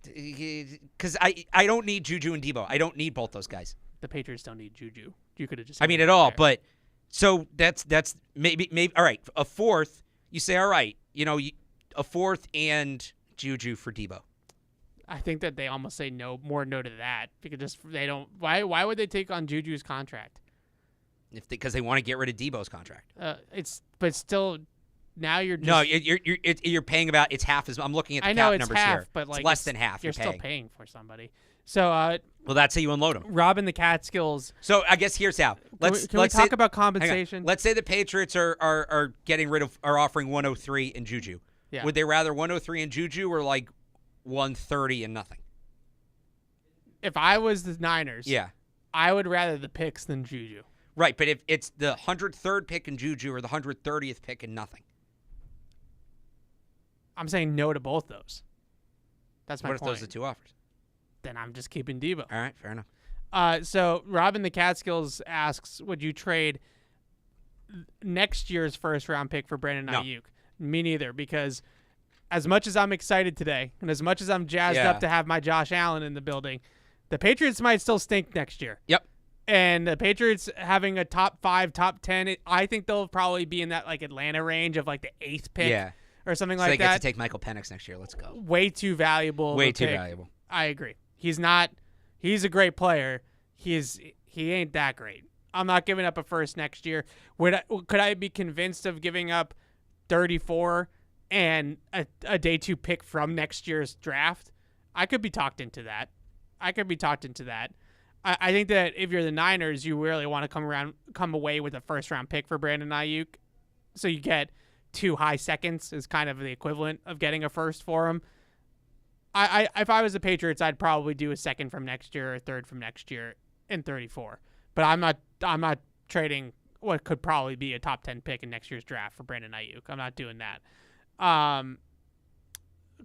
S5: Because I don't need Juju and Debo. I don't need both those guys.
S2: The Patriots don't need Juju. You could have just.
S5: I mean, at all. But so that's maybe all right. A 4th, you say all right. You know, a 4th and Juju for Debo.
S2: I think that they almost say no to that because they don't. Why would they take on Juju's contract?
S5: Because they want to get rid of Debo's contract.
S2: But still, now you're just,
S5: no, you're paying about it's half as I'm looking at the
S2: I know
S5: cap
S2: it's
S5: numbers
S2: half,
S5: here.
S2: but like
S5: it's less than half.
S2: You're still paying for somebody. So
S5: well, that's how you unload them.
S2: Robbing the Catskills.
S5: So I guess here's how. Let's
S2: Can we talk about
S5: hang on.
S2: compensation?
S5: Let's say the Patriots are getting rid of are offering 103 in Juju.
S2: Yeah.
S5: Would they rather 103 in Juju or like 130 and nothing?
S2: If I was the Niners,
S5: Yeah.
S2: I would rather the picks than Juju.
S5: Right, but if it's the 103rd pick in Juju or the 130th pick in nothing.
S2: I'm saying no to both those. That's my
S5: What if
S2: point.
S5: those are the 2 offers?
S2: Then I'm just keeping Debo.
S5: All right, fair enough.
S2: So Robin the Catskills asks, would you trade next year's 1st round pick for Brandon
S5: No.
S2: Ayuk? Me neither, because as much as I'm excited today and as much as I'm jazzed up to have my Josh Allen in the building, the Patriots might still stink next year.
S5: Yep.
S2: And the Patriots having a top 5, top 10, I think they'll probably be in that like Atlanta range of like the 8th pick or something
S5: So
S2: like
S5: they
S2: that.
S5: get to take Michael Penix next year. Let's go.
S2: Way too valuable. of
S5: Way
S2: a
S5: too
S2: pick.
S5: valuable.
S2: I agree. He's a great player. He ain't that great. I'm not giving up a 1st next year. Could I be convinced of giving up 34 and a day 2 pick from next year's draft? I could be talked into that. I think that if you're the Niners, you really want to come away with a 1st round pick for Brandon Ayuk. So you get 2 high seconds is kind of the equivalent of getting a 1st for him. If I was the Patriots, I'd probably do a 2nd from next year or a 3rd from next year in 34. But I'm not trading what could probably be a top 10 pick in next year's draft for Brandon Ayuk. I'm not doing that.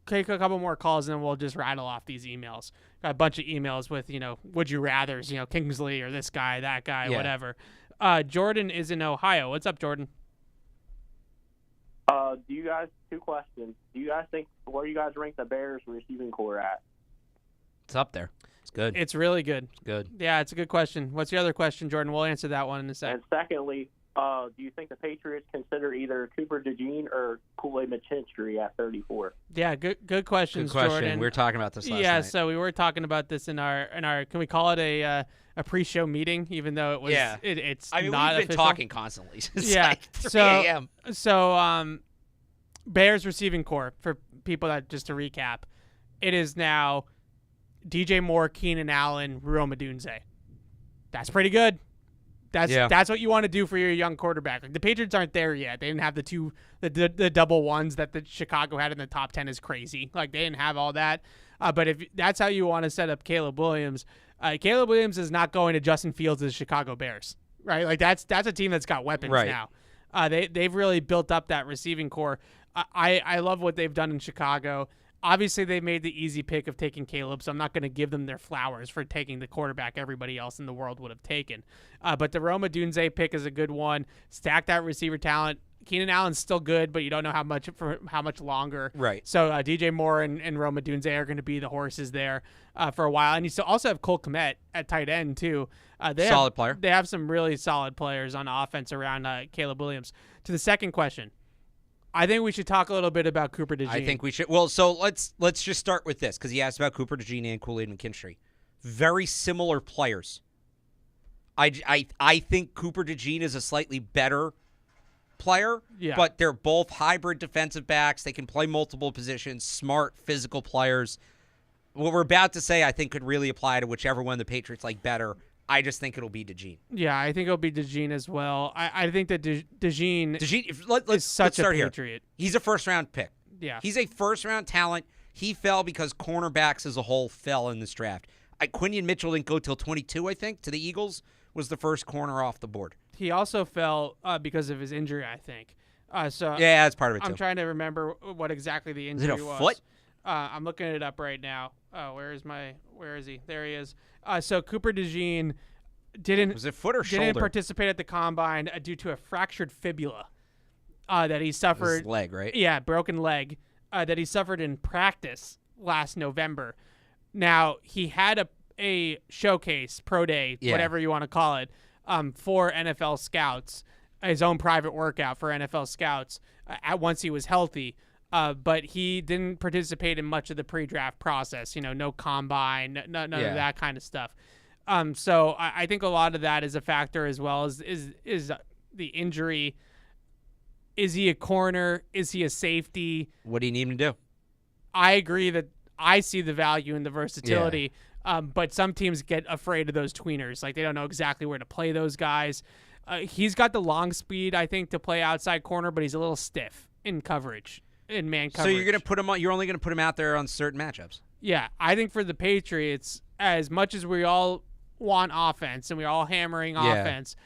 S2: Take a couple more calls and then we'll just rattle off these emails. Got a bunch of emails with, would you rathers, Kingsley or this guy, that guy, whatever. Jordan is in Ohio. What's up, Jordan?
S6: Do you guys, 2 questions. Do you guys think where you guys rank the Bears receiving core at?
S5: It's up there. It's good.
S2: It's really good.
S5: It's good.
S2: Yeah, it's a good question. What's your other question, Jordan? We'll answer that one in a second.
S6: And secondly, do you think the Patriots consider either Cooper DeJean or Kool-Aid McChinstry at 34?
S2: Yeah, good questions,
S5: Good question.
S2: Jordan.
S5: We were talking about this last night.
S2: So we were talking about this in our can we call it a pre-show meeting, even though it was it's
S5: I mean,
S2: not
S5: we've been
S2: official?
S5: talking constantly since
S2: Yeah.
S5: like 3 a.m.
S2: So Bears receiving core, for people that, just to recap, it is now DJ Moore, Keenan Allen, Rome Odunze. That's pretty good. That's what you want to do for your young quarterback. Like, the Patriots aren't there yet. They didn't have the double ones that the Chicago had in the top 10 is crazy. Like, they didn't have all that. But if that's how you want to set up Caleb Williams is not going to Justin Fields' Chicago Bears, right? Like, that's a team that's got weapons now. They've really built up that receiving core. I love what they've done in Chicago. Obviously, they made the easy pick of taking Caleb, so I'm not going to give them their flowers for taking the quarterback everybody else in the world would have taken. But the Roma Dunze pick is a good one. Stack that receiver talent. Keenan Allen's still good, but you don't know how much longer.
S5: Right.
S2: So DJ Moore and Roma Dunze are going to be the horses there for a while. And you also have Cole Kmet at tight end, too.
S5: Solid player.
S2: They have some really solid players on offense around Caleb Williams. To the second question, I think we should talk a little bit about Cooper DeJean.
S5: I think we should. Well, so let's just start with this because he asked about Cooper DeJean and Kool-Aid McKinstry. Very similar players. I think Cooper DeJean is a slightly better player, but they're both hybrid defensive backs. They can play multiple positions, smart, physical players. What we're about to say, I think, could really apply to whichever one the Patriots like better. I just think it'll be DeJean.
S2: Yeah, I think it'll be DeJean as well. I think that DeJean
S5: let's
S2: such
S5: start
S2: a
S5: here.
S2: Patriot.
S5: He's a first-round pick.
S2: Yeah.
S5: He's a first-round talent. He fell because cornerbacks as a whole fell in this draft. Quinion Mitchell didn't go till 22, I think, to the Eagles, was the first corner off the board.
S2: He also fell because of his injury, I think. So
S5: yeah, that's part of it, too.
S2: I'm trying to remember what exactly the injury was.
S5: Is it a foot?
S2: I'm looking it up right now. Where is he? There he is. So Cooper DeJean
S5: was it foot or shoulder?
S2: Didn't participate at the combine due to a fractured fibula that he suffered.
S5: His leg, right?
S2: Yeah, broken leg that he suffered in practice last November. Now, he had a showcase, pro day, whatever you want to call it, for NFL scouts, his own private workout for NFL scouts once he was healthy. But he didn't participate in much of the pre-draft process, no combine, none of that kind of stuff. So I think a lot of that is a factor as well as is the injury. Is he a corner? Is he a safety?
S5: What do you need him to do?
S2: I agree that I see the value in the versatility, but some teams get afraid of those tweeners. Like they don't know exactly where to play those guys. He's got the long speed, I think, to play outside corner, but he's a little stiff in coverage, in man coverage.
S5: So you're gonna put him on. You're only gonna put him out there on certain matchups.
S2: Yeah, I think for the Patriots, as much as we all want offense and we're all hammering offense,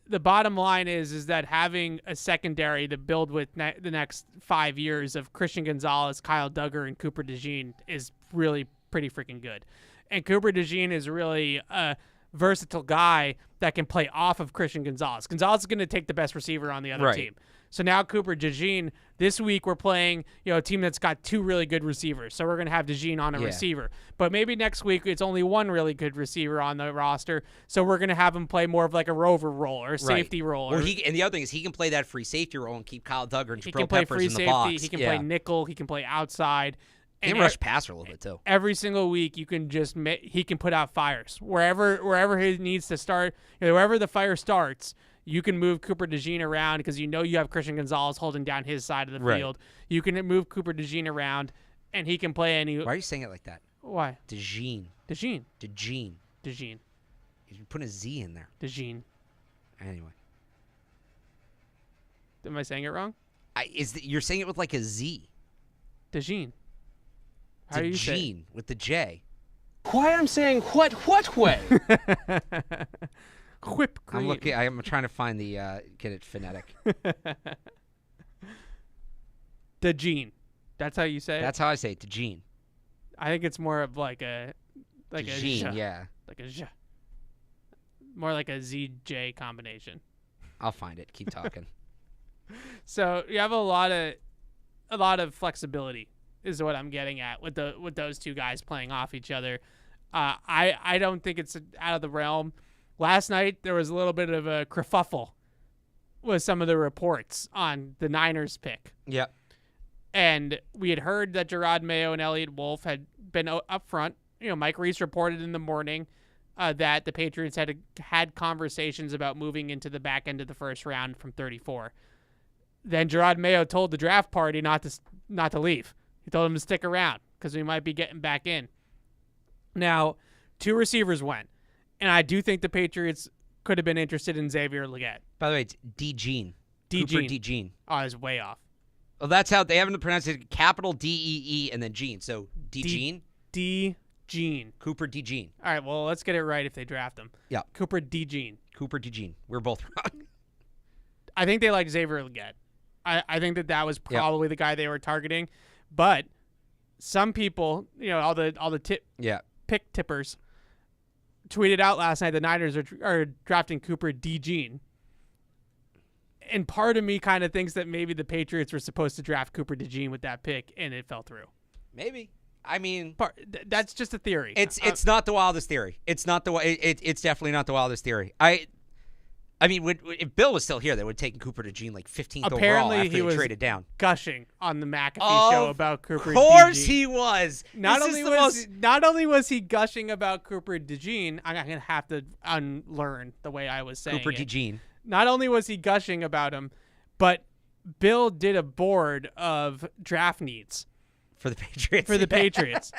S2: the bottom line is that having a secondary to build with the next 5 years of Christian Gonzalez, Kyle Duggar, and Cooper DeJean is really pretty freaking good. And Cooper DeJean is really a versatile guy that can play off of Christian Gonzalez. Gonzalez is going to take the best receiver on the other team. So now Cooper DeJean, this week we're playing a team that's got two really good receivers. So we're going to have DeJean on a receiver. But maybe next week it's only one really good receiver on the roster. So we're going to have him play more of like a rover role or a safety role.
S5: Well, and the other thing is he can play that free safety role and keep Kyle Duggar and Jabril Peppers in the
S2: box. He can play free safety. He can play nickel. He can play outside.
S5: He can rush passer a little bit too.
S2: Every single week, you can he can put out fires wherever he needs to start. Wherever the fire starts, you can move Cooper DeJean around because you have Christian Gonzalez holding down his side of the field. You can move Cooper DeJean around, and he can play any.
S5: Why are you saying it like that?
S2: Why?
S5: DeJean.
S2: DeJean.
S5: You're putting a Z in there.
S2: DeJean.
S5: Anyway.
S2: Am I saying it wrong?
S5: You're saying it with like a Z.
S2: DeJean. How do you say
S5: DeJean with the J.
S7: Why I'm saying what way?
S2: Whip cream.
S5: I'm trying to find the get it phonetic.
S2: DeJean. That's how you say it?
S5: That's how I say it, DeJean.
S2: I think it's more of like a
S5: DeJean,
S2: yeah. Like a J. More like a ZJ combination.
S5: I'll find it. Keep talking.
S2: So you have a lot of flexibility is what I'm getting at with those two guys playing off each other. I don't think it's out of the realm. Last night there was a little bit of a kerfuffle with some of the reports on the Niners pick.
S5: Yep.
S2: And we had heard that Gerard Mayo and Elliott Wolf had been up front. Mike Reese reported in the morning that the Patriots had conversations about moving into the back end of the first round from 34. Then Gerard Mayo told the draft party not to leave. He told them to stick around because we might be getting back in. Now, two receivers went, and I do think the Patriots could have been interested in Xavier Legette.
S5: By the way, it's DeJean.
S2: DeJean.
S5: Cooper DeJean.
S2: Oh, I was way off.
S5: Well, that's how they haven't pronounced it. Capital D-E-E and then Jean. So DeJean.
S2: DeJean.
S5: Cooper DeJean.
S2: All right, well, let's get it right if they draft him.
S5: Yeah.
S2: Cooper DeJean.
S5: Cooper DeJean. We're both wrong.
S2: I think they like Xavier Legette. I think that was probably the guy they were targeting, but some people, all the pick tippers, tweeted out last night the Niners are drafting Cooper DeJean. And part of me kind of thinks that maybe the Patriots were supposed to draft Cooper DeJean with that pick, and it fell through.
S5: Maybe. I mean,
S2: that's just a theory.
S5: It's not the wildest theory. It's definitely not the wildest theory. I mean, if Bill was still here, they would have taken Cooper DeJean like 15th overall after he traded down.
S2: Gushing on the McAfee show about Cooper DeJean.
S5: Of course he was.
S2: Not only was he gushing about Cooper DeJean, I'm going to have to unlearn the way I was saying
S5: Cooper DeJean.
S2: Not only was he gushing about him, but Bill did a board of draft needs.
S5: For the Patriots.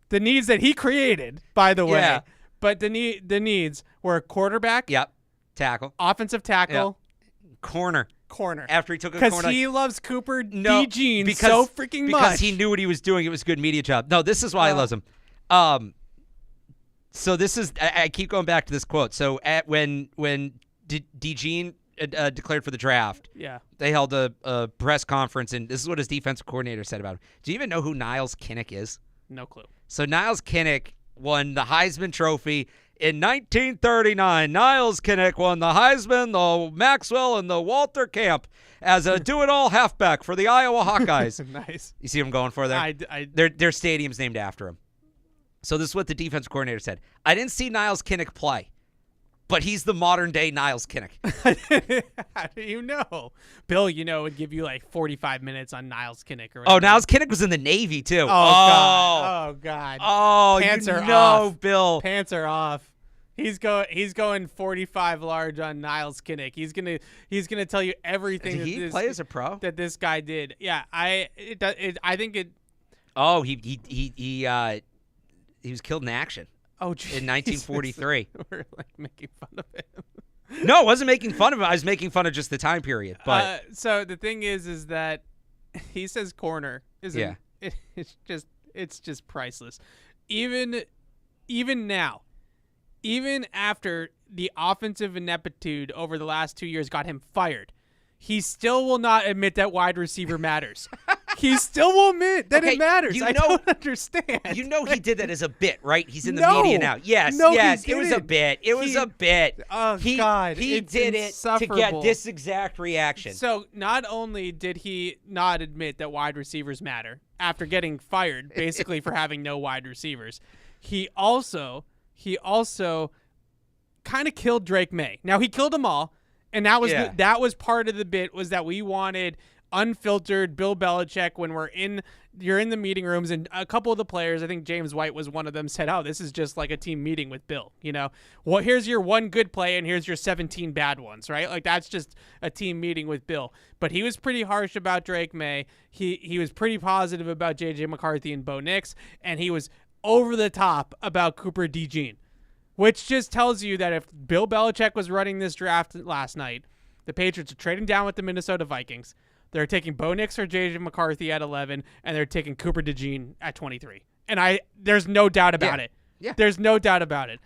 S2: The needs that he created, by the way. Yeah. But the needs were quarterback.
S5: Yep. Tackle.
S2: Offensive tackle.
S5: Yep. Corner.
S2: After
S5: he took a corner.
S2: Because he loves Cooper DeJean so freaking much.
S5: Because he knew what he was doing. It was a good media job. No, this is why he loves him. So this is, I keep going back to this quote. So when DeJean declared for the draft, they held a press conference, and this is what his defensive coordinator said about him. Do you even know who Niles Kinnick is?
S2: No clue.
S5: So Niles Kinnick won the Heisman Trophy in 1939. Niles Kinnick won the Heisman, the Maxwell, and the Walter Camp as a do-it-all halfback for the Iowa Hawkeyes.
S2: Nice.
S5: You see what I'm going for there? Their stadium's named after him. So this is what the defensive coordinator said. I didn't see Niles Kinnick play, but he's the modern-day Niles Kinnick.
S2: How do you know? Bill, would give you like 45 minutes on Niles Kinnick. Or
S5: oh, Niles Kinnick was in the Navy, too.
S2: Oh, God.
S5: Oh,
S2: Pants are off.
S5: Bill.
S2: Pants are off. He's going 45 large on Niles Kinnick. He's gonna tell you everything.
S5: Did he play as a pro?
S2: That this guy did. Yeah, I think it.
S5: Oh, he was killed in action.
S2: Oh, geez.
S5: In 1943.
S2: We're like making fun of him.
S5: No, I wasn't making fun of him. I was making fun of just the time period. But
S2: so the thing is that he says corner. It's just priceless. Even now. Even after the offensive ineptitude over the last 2 years got him fired, he still will not admit that wide receiver matters. He still will admit that it matters. I don't understand.
S5: You know he did that as a bit, right? He's in the media now. Yes, it was a bit. It was a bit.
S2: Oh, God.
S5: He did it to get this exact reaction.
S2: So not only did he not admit that wide receivers matter after getting fired, basically for having no wide receivers, he also kind of killed Drake Maye. Now, he killed them all, and that was part of the bit, was that we wanted unfiltered Bill Belichick when you're in the meeting rooms, and a couple of the players, I think James White was one of them, said, oh, this is just like a team meeting with Bill. Well, here's your one good play, and here's your 17 bad ones, right? Like, that's just a team meeting with Bill. But he was pretty harsh about Drake Maye. He was pretty positive about J.J. McCarthy and Bo Nix, and he was over the top about Cooper DeJean, which just tells you that if Bill Belichick was running this draft last night, the Patriots are trading down with the Minnesota Vikings. They're taking Bo Nix or J.J. McCarthy at 11, and they're taking Cooper DeJean at 23. And there's no doubt about it. Yeah. There's no doubt about it.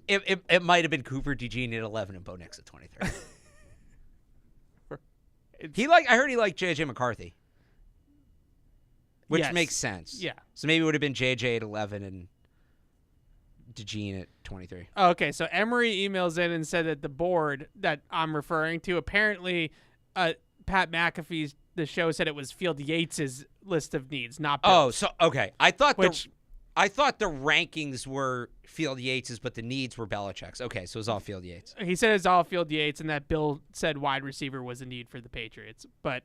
S5: It might have been Cooper DeJean at 11 and Bo Nix at 23. I heard he liked J.J. McCarthy. Which makes sense.
S2: Yeah.
S5: So maybe it would have been JJ at 11 and DeJean at 23.
S2: Okay, so Emery emails in and said that the board that I'm referring to, apparently Pat McAfee's, the show said it was Field Yates's list of needs, not Bill's.
S5: Oh, so okay. I thought the rankings were Field Yates's, but the needs were Belichick's. Okay, so it was all Field Yates.
S2: He said it's all Field Yates, and that Bill said wide receiver was a need for the Patriots, but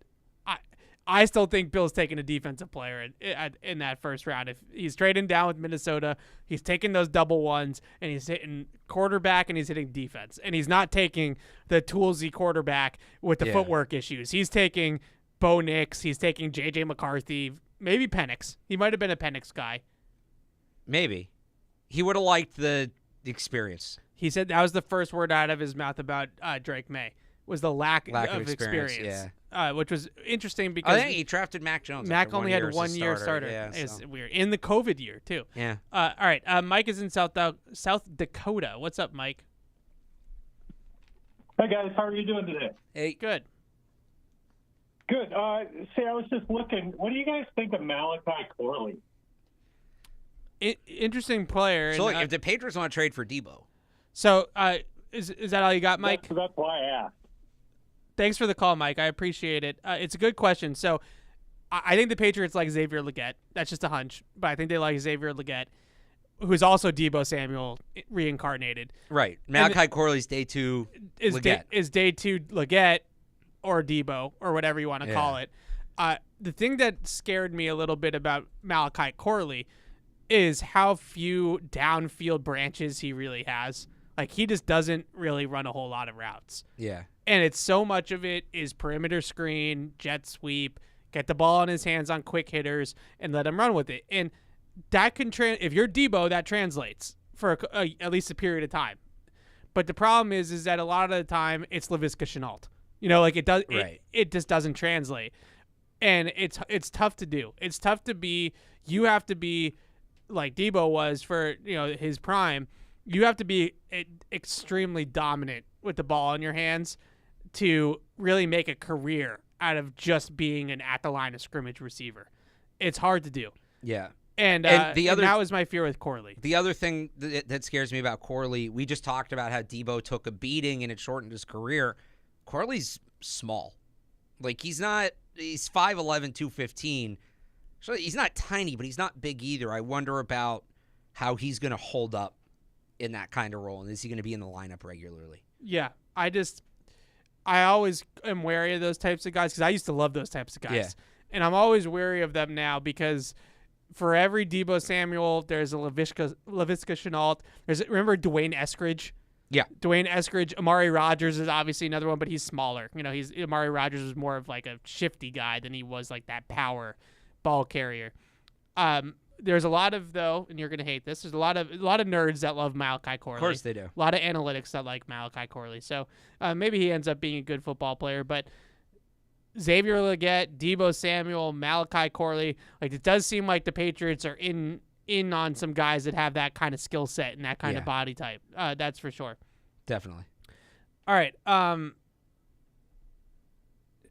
S2: I still think Bill's taking a defensive player in that first round. If he's trading down with Minnesota, he's taking those double ones, and he's hitting quarterback, and he's hitting defense. And he's not taking the toolsy quarterback with the footwork issues. He's taking Bo Nix. He's taking J.J. McCarthy. Maybe Penix. He might have been a Penix guy.
S5: Maybe. He would have liked the experience.
S2: He said that was the first word out of his mouth about Drake Maye, was the lack of experience.
S5: Yeah.
S2: Which was interesting because
S5: I think he drafted Mac Jones.
S2: Mac only had 1 year starter.
S5: Yeah,
S2: it's weird. In the COVID year, too.
S5: Yeah.
S2: All right. Mike is in South Dakota. What's up, Mike?
S8: Hey, guys. How are you doing today?
S5: Hey.
S2: Good.
S8: Good. See, I was just looking. What do you guys think of Malachi Corley?
S2: Interesting player.
S5: So
S2: and,
S5: look, if the Patriots want to trade for Debo.
S2: So is that all you got, Mike?
S8: That's why I asked.
S2: Thanks for the call, Mike. I appreciate it. It's a good question. So I think the Patriots like Xavier Legette. That's just a hunch, but I think they like Xavier Legette, who's also Deebo Samuel reincarnated.
S5: Right. Malachi Corley's day 2 Legette.
S2: Is day 2 Legette or Deebo or whatever you want to call it. The thing that scared me a little bit about Malachi Corley is how few downfield branches he really has. Like, he just doesn't really run a whole lot of routes.
S5: Yeah.
S2: And it's so much of it is perimeter screen, jet sweep, get the ball in his hands on quick hitters, and let him run with it. And that can if you're Debo, that translates for at least a period of time. But the problem is that a lot of the time it's Laviska Shenault. You know, like it does.
S5: Right.
S2: It just doesn't translate, and it's tough to do. It's tough to be. You have to be like Debo was for his prime. You have to be extremely dominant with the ball in your hands to really make a career out of just being an at the line of scrimmage receiver. It's hard to do.
S5: Yeah.
S2: And that was my fear with Corley.
S5: The other thing that scares me about Corley, we just talked about how Debo took a beating and it shortened his career. Corley's small. Like, he's 5'11", 215. So he's not tiny, but he's not big either. I wonder about how he's going to hold up in that kind of role, and is he going to be in the lineup regularly?
S2: Yeah, I always am wary of those types of guys because I used to love those types of guys.
S5: Yeah.
S2: And I'm always wary of them now because for every Deebo Samuel, there's a Laviska Shenault. Remember Dwayne Eskridge?
S5: Yeah.
S2: Dwayne Eskridge. Amari Rodgers is obviously another one, but he's smaller. Amari Rodgers was more of like a shifty guy than he was like that power ball carrier. There's a lot of, though, and you're going to hate this, there's a lot of nerds that love Malachi Corley.
S5: Of course they do.
S2: A lot of analytics that like Malachi Corley. So maybe he ends up being a good football player. But Xavier Legette, Deebo Samuel, Malachi Corley, like it does seem like the Patriots are in on some guys that have that kind of skill set and that kind of body type. That's for sure.
S5: Definitely.
S2: All right.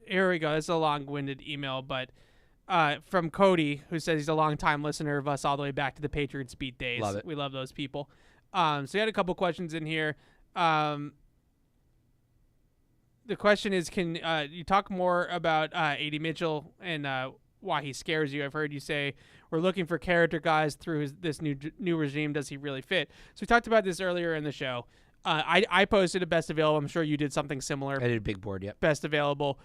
S2: Here we go. This is a long-winded email, but from Cody, who says he's a long-time listener of us all the way back to the Patriots beat days.
S5: Love it.
S2: We love those people. So we had a couple questions in here. The question is, can you talk more about A.D. Mitchell and why he scares you? I've heard you say we're looking for character guys through this new regime. Does he really fit? So we talked about this earlier in the show. I posted a best available. I'm sure you did something similar.
S5: I did a big board, yep.
S2: Best available.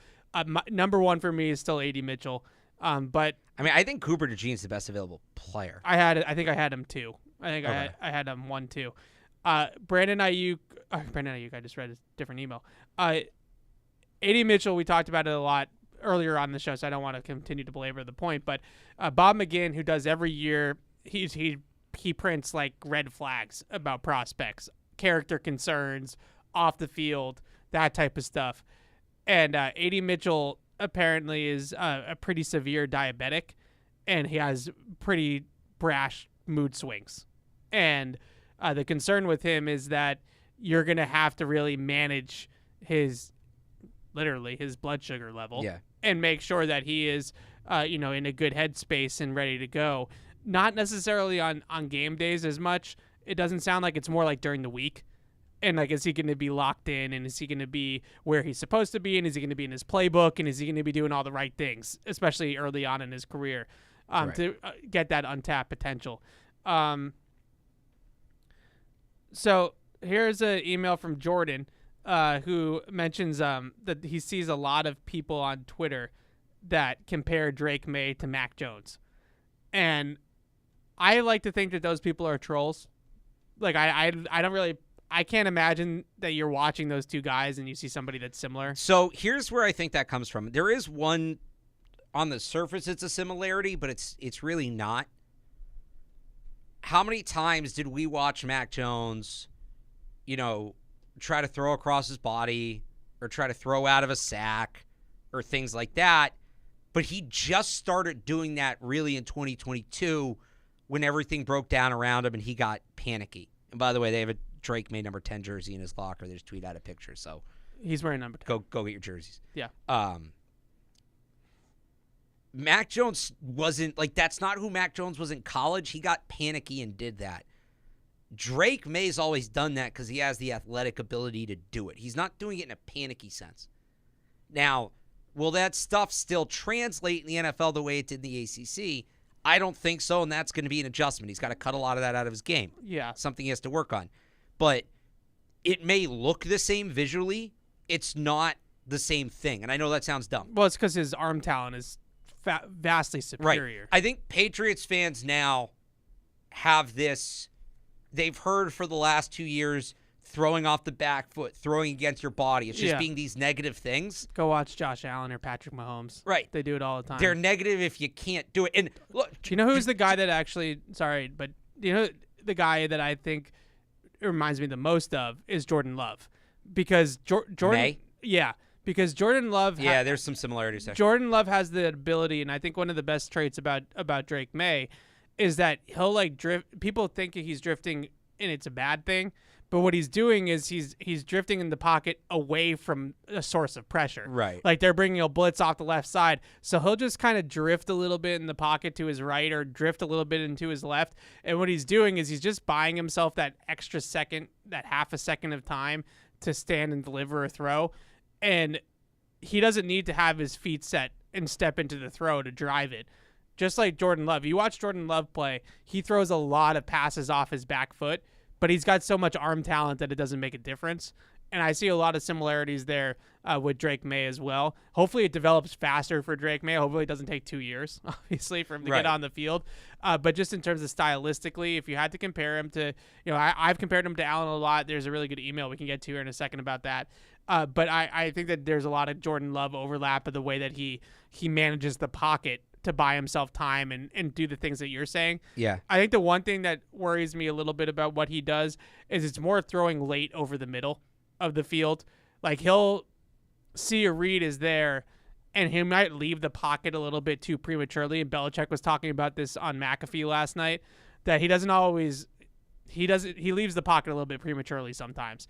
S2: Number one for me is still A.D. Mitchell. But
S5: I mean, I think Cooper DeJean's the best available player.
S2: I think I had him too. I had him 1, 2. Brandon Ayuk. I just read a different email. A.D. Mitchell, we talked about it a lot earlier on the show, so I don't want to continue to belabor the point. But Bob McGinn, who does every year, he prints like red flags about prospects, character concerns, off the field, that type of stuff. And A.D. Mitchell apparently is a pretty severe diabetic, and he has pretty brash mood swings. And the concern with him is that you're going to have to really manage his blood sugar level and make sure that he is, in a good headspace and ready to go. Not necessarily on game days as much. It doesn't sound like it's more like during the week. And, like, is he going to be locked in, and is he going to be where he's supposed to be, and is he going to be in his playbook, and is he going to be doing all the right things, especially early on in his career, to get that untapped potential. So here's an email from Jordan, who mentions that he sees a lot of people on Twitter that compare Drake Maye to Mac Jones. And I like to think that those people are trolls. Like, I don't really... I can't imagine that you're watching those two guys and you see somebody that's similar.
S5: So here's where I think that comes from. There is one, on the surface, it's a similarity, but it's really not. How many times did we watch Mac Jones, try to throw across his body or try to throw out of a sack or things like that? But he just started doing that really in 2022 when everything broke down around him and he got panicky. And by the way, they have a Drake Maye number 10 jersey in his locker. They just tweet out a picture. So
S2: he's wearing number 10.
S5: Go get your jerseys.
S2: Yeah.
S5: Mac Jones wasn't, like, that's not who Mac Jones was in college. He got panicky and did that. Drake Maye's always done that because he has the athletic ability to do it. He's not doing it in a panicky sense. Now, will that stuff still translate in the NFL the way it did in the ACC? I don't think so, and that's going to be an adjustment. He's got to cut a lot of that out of his game.
S2: Yeah.
S5: Something he has to work on. But it may look the same visually. It's not the same thing, and I know that sounds dumb.
S2: Well, it's because his arm talent is vastly superior.
S5: Right. I think Patriots fans now have this. They've heard for the last 2 years throwing off the back foot, throwing against your body. It's just being these negative things.
S2: Go watch Josh Allen or Patrick Mahomes.
S5: Right.
S2: They do it all the time.
S5: They're negative if you can't do it. And look,
S2: you know who's the guy that actually, sorry, but you know the guy that I think reminds me the most of is Jordan Love. Because Jordan.
S5: May?
S2: Yeah. Because Jordan Love.
S5: Yeah, there's some similarities there.
S2: Jordan Love has the ability, and I think one of the best traits about Drake Maye is that he'll like drift. People think he's drifting, and it's a bad thing. But what he's doing is he's drifting in the pocket away from a source of pressure.
S5: Right.
S2: Like they're bringing a blitz off the left side. So he'll just kind of drift a little bit in the pocket to his right or drift a little bit into his left. And what he's doing is he's just buying himself that extra second, that half a second of time to stand and deliver a throw. And he doesn't need to have his feet set and step into the throw to drive it. Just like Jordan Love. You watch Jordan Love play, he throws a lot of passes off his back foot. But he's got so much arm talent that it doesn't make a difference. And I see a lot of similarities there with Drake Maye as well. Hopefully it develops faster for Drake Maye. Hopefully it doesn't take 2 years, obviously, for him to get on the field. But just in terms of stylistically, if you had to compare him to, I've compared him to Allen a lot. There's a really good email we can get to here in a second about that. But I think that there's a lot of Jordan Love overlap of the way that he manages the pocket to buy himself time and do the things that you're saying.
S5: Yeah.
S2: I think the one thing that worries me a little bit about what he does is it's more throwing late over the middle of the field. Like he'll see a read is there and he might leave the pocket a little bit too prematurely. And Belichick was talking about this on McAfee last night, that he leaves the pocket a little bit prematurely sometimes.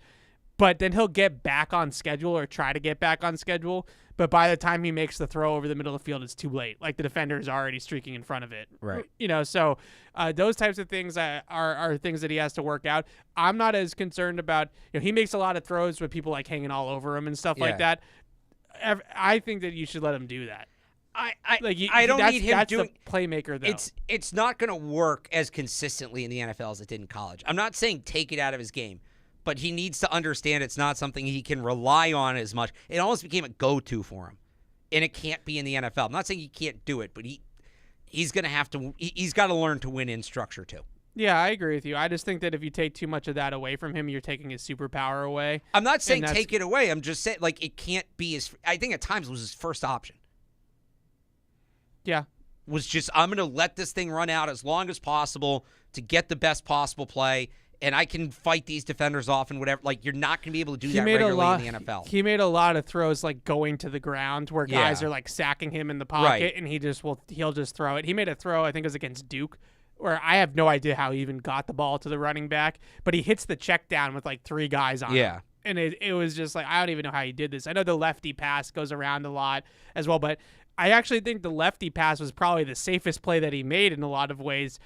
S2: But then he'll get back on schedule or try to get back on schedule. But by the time he makes the throw over the middle of the field, it's too late. Like the defender is already streaking in front of it.
S5: Right.
S2: So those types of things are things that he has to work out. I'm not as concerned about, he makes a lot of throws with people like hanging all over him and stuff like that. I think that you should let him do that.
S5: I don't need him doing
S2: the playmaker though.
S5: It's not going to work as consistently in the NFL as it did in college. I'm not saying take it out of his game. But he needs to understand it's not something he can rely on as much. It almost became a go-to for him, and it can't be in the NFL. I'm not saying he can't do it, but he's going to have to. He's got to learn to win in structure too.
S2: Yeah, I agree with you. I just think that if you take too much of that away from him, you're taking his superpower away.
S5: I'm not saying take it away. I'm just saying it can't be his. I think at times it was his first option.
S2: Yeah.
S5: Was just I'm going to let this thing run out as long as possible to get the best possible play. And I can fight these defenders off and whatever. Like, you're not going to be able to do that regularly in the NFL.
S2: He made a lot of throws, like, going to the ground where guys are, like, sacking him in the pocket, and he'll just throw it. He made a throw, I think it was against Duke, where I have no idea how he even got the ball to the running back, but he hits the check down with, like, 3 guys on him. And it was just like, I don't even know how he did this. I know the lefty pass goes around a lot as well, but I actually think the lefty pass was probably the safest play that he made in a lot of ways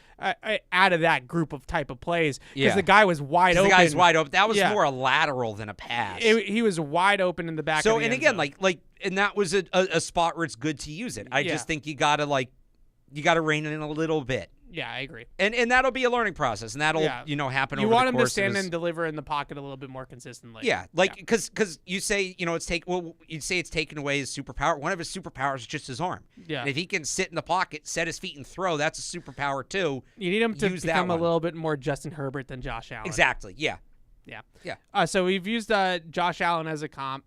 S2: out of that group of type of plays. Because the guy was wide open.
S5: The guy's wide open. That was more a lateral than a pass.
S2: He was wide open in the back of the end zone.
S5: And that was a spot where it's good to use it. I just think you got to rein it in a little bit.
S2: Yeah, I agree.
S5: And that'll be a learning process, and that'll happen over the course of
S2: You want him to stand and deliver in the pocket a little bit more consistently.
S5: Yeah, because you say you'd say it's taken away his superpower. One of his superpowers is just his arm.
S2: Yeah.
S5: And if he can sit in the pocket, set his feet and throw, that's a superpower too.
S2: You need him to become a little bit more Justin Herbert than Josh Allen.
S5: Exactly. Yeah.
S2: Yeah. So we've used Josh Allen as a comp.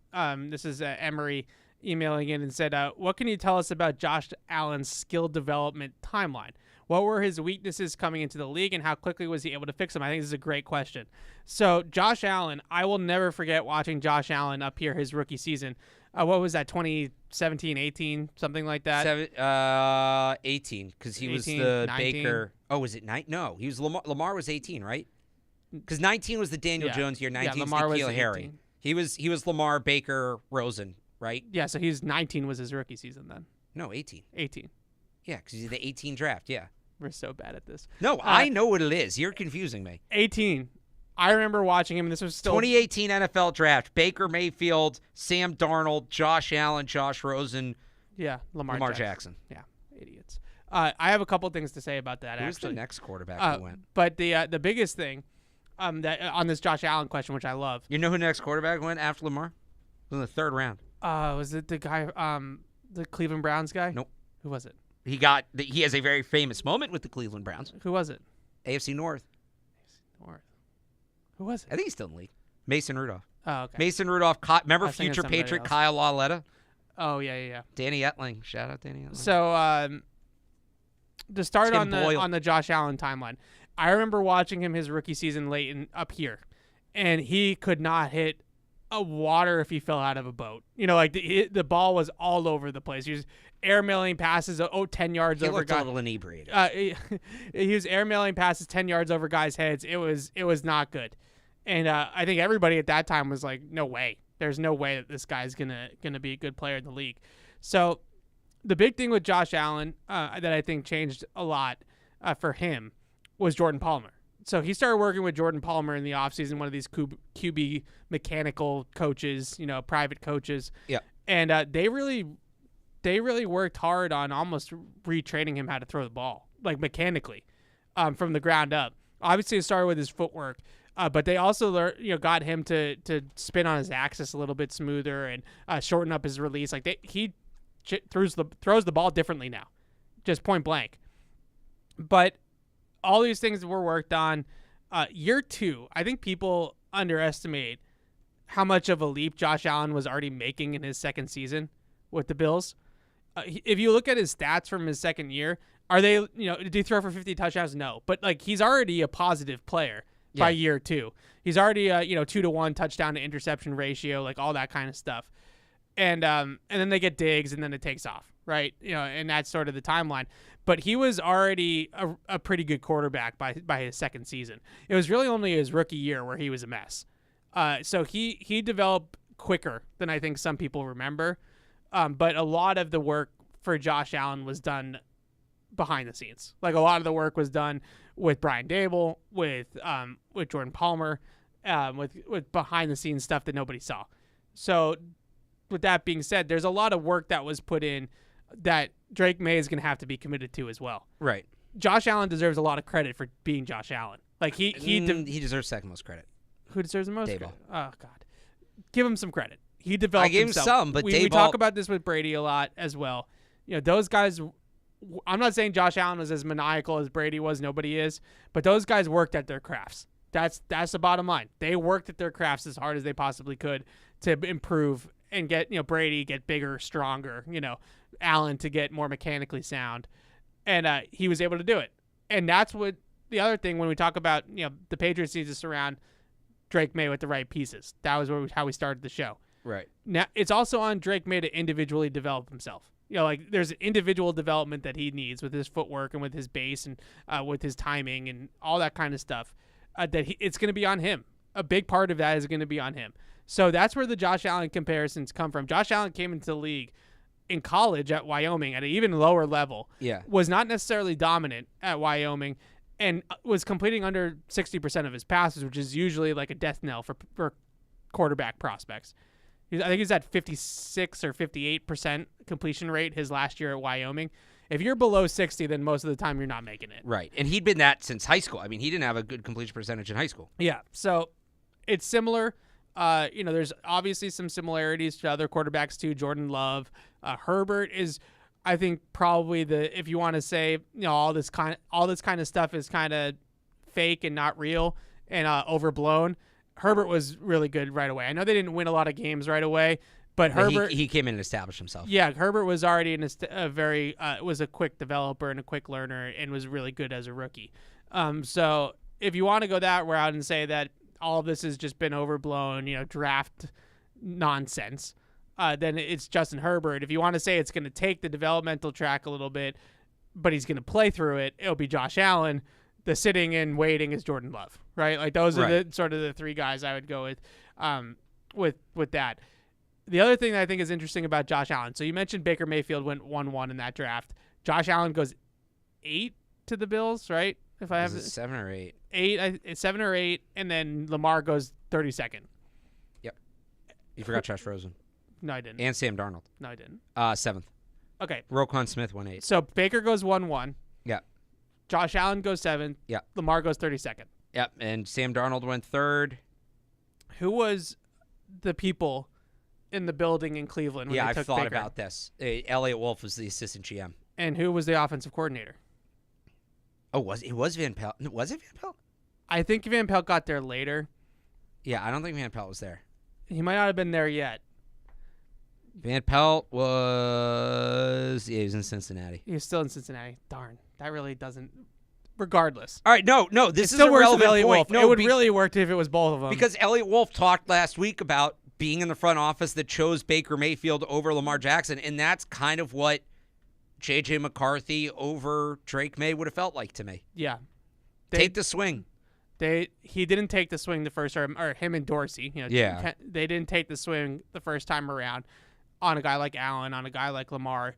S2: This is Emery emailing in and said, what can you tell us about Josh Allen's skill development timeline? What were his weaknesses coming into the league, and how quickly was he able to fix them? I think this is a great question. So Josh Allen, I will never forget watching Josh Allen up here his rookie season. What was that, 2017, 18, something like that?
S5: 18, because he
S2: 18,
S5: was the
S2: 19.
S5: Baker. Oh, was it 9? No, he was Lamar. Lamar was 18, right? Because 19 was the Daniel Jones year. 19 was N'Keal Harry. He was Lamar, Baker, Rosen, right?
S2: Yeah, so 19 was his rookie season then.
S5: No, 18.
S2: 18.
S5: Yeah, because he's the 18 draft. Yeah.
S2: We're so bad at this.
S5: No, I know what it is. You're confusing me.
S2: 18. I remember watching him. This was still
S5: 2018 NFL draft. Baker Mayfield, Sam Darnold, Josh Allen, Josh Rosen,
S2: Lamar
S5: Jackson.
S2: Yeah, idiots. I have a couple things to say about that.
S5: Who's
S2: actually
S5: the next quarterback who went?
S2: But the biggest thing that on this Josh Allen question, which I love.
S5: You know who the next quarterback went after Lamar? It was in the third round.
S2: Was it the guy, the Cleveland Browns guy?
S5: Nope.
S2: Who was it?
S5: He has a very famous moment with the Cleveland Browns.
S2: Who was it?
S5: AFC North.
S2: Who was it?
S5: I think he's still in the league. Mason Rudolph.
S2: Oh, okay.
S5: Mason Rudolph. Remember future Patriot
S2: else.
S5: Kyle Lauletta?
S2: Oh, yeah.
S5: Danny Etling. Shout out Danny Etling.
S2: So, to start
S5: Tim Boyle.
S2: on the Josh Allen timeline, I remember watching him his rookie season late up here, and he could not hit a water if he fell out of a boat. Like the ball was all over the place. He was airmailing passes 10 yards over guys.
S5: He looked a little inebriated.
S2: He was airmailing passes 10 yards over guys' heads. It was not good. And I think everybody at that time was like, no way. There's no way that this guy's gonna be a good player in the league. So the big thing with Josh Allen that I think changed a lot for him was Jordan Palmer. So he started working with Jordan Palmer in the offseason, one of these QB mechanical coaches, private coaches.
S5: Yeah.
S2: And they really worked hard on almost retraining him how to throw the ball, like mechanically, from the ground up. Obviously, it started with his footwork, but they also got him to spin on his axis a little bit smoother and shorten up his release. Like he throws the ball differently now, just point blank. But all these things were worked on. Year 2, I think people underestimate how much of a leap Josh Allen was already making in his second season with the Bills. If you look at his stats from his second year, are they, did he throw for 50 touchdowns? No. But he's already a positive player by year 2. He's already a 2-to-1 touchdown to interception ratio, all that kind of stuff. And then they get Diggs and then it takes off, right? And that's sort of the timeline. But he was already a pretty good quarterback by his second season. It was really only his rookie year where he was a mess. So he developed quicker than I think some people remember. But a lot of the work for Josh Allen was done behind the scenes. A lot of the work was done with Brian Dable, with Jordan Palmer, with behind the scenes stuff that nobody saw. So with that being said, there's a lot of work that was put in that Drake Maye is going to have to be committed to as well.
S5: Right.
S2: Josh Allen deserves a lot of credit for being Josh Allen. He
S5: deserves second most credit.
S2: Who deserves the most
S5: Daboll.
S2: credit? Oh, God. Give him some credit. He developed
S5: I gave
S2: himself.
S5: him some, but
S2: we talk about this with Brady a lot as well. Those guys, I'm not saying Josh Allen was as maniacal as Brady was. Nobody is. But those guys worked at their crafts. That's the bottom line. They worked at their crafts as hard as they possibly could to improve and get, Brady get bigger, stronger, Allen to get more mechanically sound. And he was able to do it. And that's what the other thing when we talk about, the Patriots need to surround Drake Maye with the right pieces. That was how we started the show.
S5: Right.
S2: Now, it's also on Drake Maye to individually develop himself. There's individual development that he needs with his footwork and with his base and with his timing and all that kind of stuff. It's going to be on him. A big part of that is going to be on him. So that's where the Josh Allen comparisons come from. Josh Allen came into the league in college at Wyoming at an even lower level.
S5: Yeah.
S2: Was not necessarily dominant at Wyoming and was completing under 60% of his passes, which is usually a death knell for quarterback prospects. I think he's at 56 or 58% completion rate his last year at Wyoming. If you're below 60, then most of the time you're not making it.
S5: Right. And he'd been that since high school. I mean, he didn't have a good completion percentage in high school.
S2: Yeah. So it's similar. There's obviously some similarities to other quarterbacks too. Jordan Love, Herbert is, I think, probably if you want to say, all this kind of stuff is kind of fake and not real and overblown. Herbert was really good right away. I know they didn't win a lot of games right away, but Herbert
S5: he came in and established himself.
S2: Yeah, Herbert was already was a quick developer and a quick learner and was really good as a rookie. So if you want to go that route and say that all of this has just been overblown, draft nonsense, then it's Justin Herbert. If you want to say it's going to take the developmental track a little bit, but he's going to play through it, it'll be Josh Allen. The sitting and waiting is Jordan Love, right? Those are the sort of the three guys I would go with that. The other thing that I think is interesting about Josh Allen. So you mentioned Baker Mayfield went 1-1 in that draft. Josh Allen goes 8 to the Bills, right? If I have
S5: Is it 7 or 8?
S2: 8, it's 7 or 8, and then Lamar goes 32nd.
S5: Yep. You forgot Josh Rosen.
S2: No, I didn't.
S5: And Sam Darnold.
S2: No, I didn't.
S5: 7th.
S2: Okay.
S5: Roquan Smith went 8.
S2: So Baker goes 1-1.
S5: Yeah.
S2: Josh Allen goes 7th.
S5: Yeah.
S2: Lamar goes 32nd.
S5: Yep. And Sam Darnold went 3rd.
S2: Who was the people in the building in Cleveland when they
S5: I've
S2: took
S5: thought
S2: Baker?
S5: about this. Elliot Wolf was the assistant GM.
S2: And who was the offensive coordinator?
S5: Oh, it was Van Pelt? Was it Van Pelt?
S2: I think Van Pelt got there later.
S5: Yeah, I don't think Van Pelt was there.
S2: He might not have been there yet.
S5: Van Pelt was... Yeah, he was in Cincinnati.
S2: He was still in Cincinnati. Darn. That really doesn't... Regardless.
S5: All right, no, this
S2: It's
S5: is
S2: still
S5: a
S2: worse than
S5: relevant
S2: Elliot
S5: point.
S2: Wolf.
S5: No,
S2: it would really work if it was both of them.
S5: because Elliot Wolf talked last week about being in the front office that chose Baker Mayfield over Lamar Jackson, and that's kind of what J.J. McCarthy over Drake Maye would have felt like to me.
S2: Yeah.
S5: Take the swing.
S2: He didn't take the swing the first time, or him and Dorsey.
S5: Yeah.
S2: They didn't take the swing the first time around on a guy like Allen, on a guy like Lamar,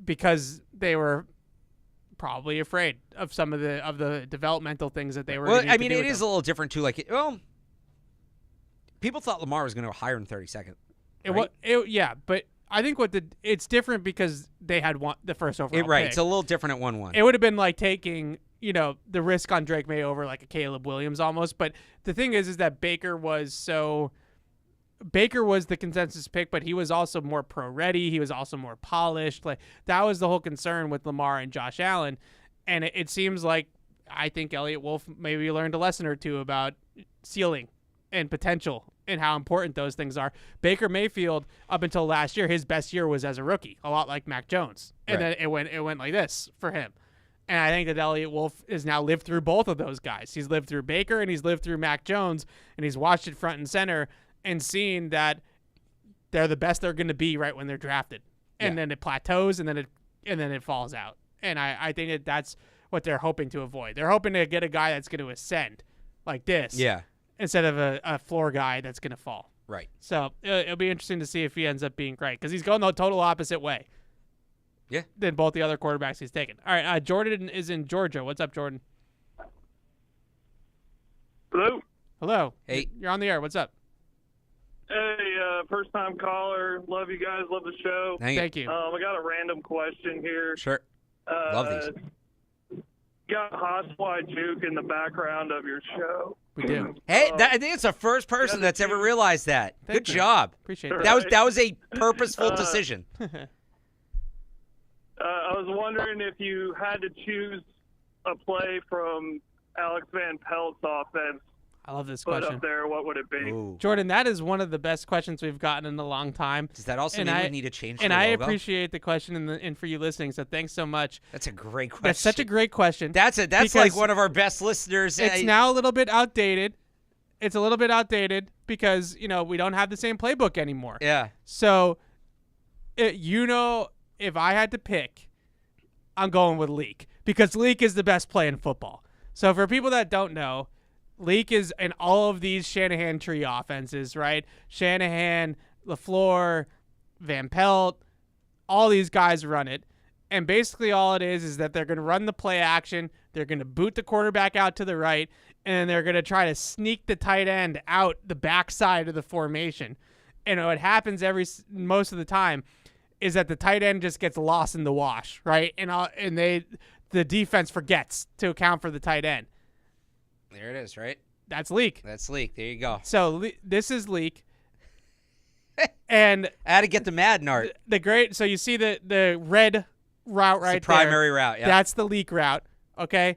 S2: because they were probably afraid of some of the developmental things that they were.
S5: Well, I mean, it is a little different too. Like, people thought Lamar was going to go higher than 32nd.
S2: Yeah, but I think it's different because they had the first overall pick.
S5: It's a little different at 1-1.
S2: It would have been like taking, the risk on Drake Maye over like a Caleb Williams almost. But the thing is that Baker was the consensus pick, but he was also more pro-ready. He was also more polished. Like, that was the whole concern with Lamar and Josh Allen. And it seems like I think Elliot Wolf maybe learned a lesson or two about ceiling and potential and how important those things are. Baker Mayfield, up until last year, his best year was as a rookie, a lot like Mac Jones. And then it went like this for him. And I think that Elliot Wolf has now lived through both of those guys. He's lived through Baker and he's lived through Mac Jones, and he's watched it front and center and seen that they're the best they're going to be right when they're drafted. And then it plateaus and then it falls out. And I think that's what they're hoping to avoid. They're hoping to get a guy that's going to ascend like this.
S5: Yeah.
S2: Instead of a floor guy that's going to fall.
S5: Right.
S2: So it'll be interesting to see if he ends up being great, because he's going the total opposite way.
S5: Yeah.
S2: Than both the other quarterbacks he's taken. All right, Jordan is in Georgia. What's up, Jordan?
S9: Hello.
S2: Hello.
S5: Hey.
S2: You're on the air. What's up?
S9: Hey, first-time caller. Love you guys. Love the show.
S2: Thank you.
S9: I got a random question here.
S5: Sure. Love these.
S9: Got Hoswai Juke in the background of your show.
S2: We do.
S5: Hey, I think it's the first person that's ever realized that. Good job.
S2: Appreciate that.
S5: That was a purposeful decision.
S9: I was wondering if you had to choose a play from Alex Van Pelt's offense,
S2: I love this
S9: put
S2: question.
S9: up there, what would it be?
S5: Ooh.
S2: Jordan, that is one of the best questions we've gotten in a long time.
S5: Does that also mean we need to change the
S2: And I
S5: logo?
S2: appreciate the question and for you listening, so thanks so much.
S5: That's a great question.
S2: That's such a great question.
S5: That's like one of our best listeners.
S2: It's now a little bit outdated. It's a little bit outdated because, we don't have the same playbook anymore.
S5: Yeah.
S2: So, if I had to pick, I'm going with Leak, because Leak is the best play in football. So for people that don't know, Leak is in all of these Shanahan tree offenses, right? Shanahan, LaFleur, Van Pelt, all these guys run it. And basically all it is that they're going to run the play action. They're going to boot the quarterback out to the right, and they're going to try to sneak the tight end out the backside of the formation. And what happens most of the time is that the tight end just gets lost in the wash, right? And the defense forgets to account for the tight end.
S5: There it is, right?
S2: That's Leak.
S5: That's Leak. There you go.
S2: So this is Leak. And
S5: I had to get the Madden art.
S2: So you see the red route right there.
S5: It's the primary route, yeah.
S2: That's the Leak route, okay?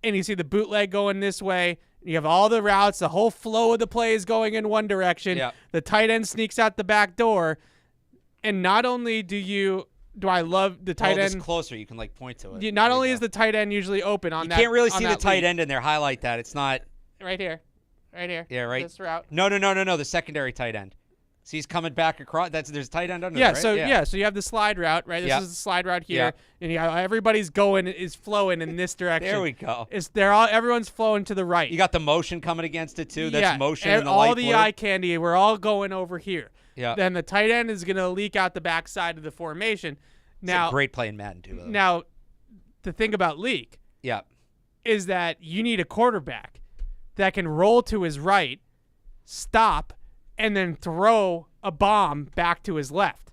S2: And you see the bootleg going this way. You have all the routes. The whole flow of the play is going in one direction.
S5: Yeah.
S2: The tight end sneaks out the back door. And not only do I love the tight end.
S5: Just closer, you can point to it.
S2: Not only is the tight end usually open on that.
S5: You can't really see the tight
S2: lead.
S5: end in there. Highlight that. It's not.
S2: Right here.
S5: Yeah, right.
S2: This route.
S5: No. The secondary tight end. See, he's coming back across. There's tight end under.
S2: Yeah.
S5: There, right?
S2: So you have the slide route, right? This is the slide route here,
S5: Yeah.
S2: and everybody's flowing in this direction.
S5: There we go.
S2: Everyone's flowing to the right.
S5: You got the motion coming against it too. That's motion in the
S2: all
S5: light
S2: the
S5: blue.
S2: eye candy. We're all going over here.
S5: Yeah.
S2: Then the tight end is going to leak out the backside of the formation. Now,
S5: a great play in Madden too.
S2: Now, the thing about Leak is that you need a quarterback that can roll to his right, stop, and then throw a bomb back to his left.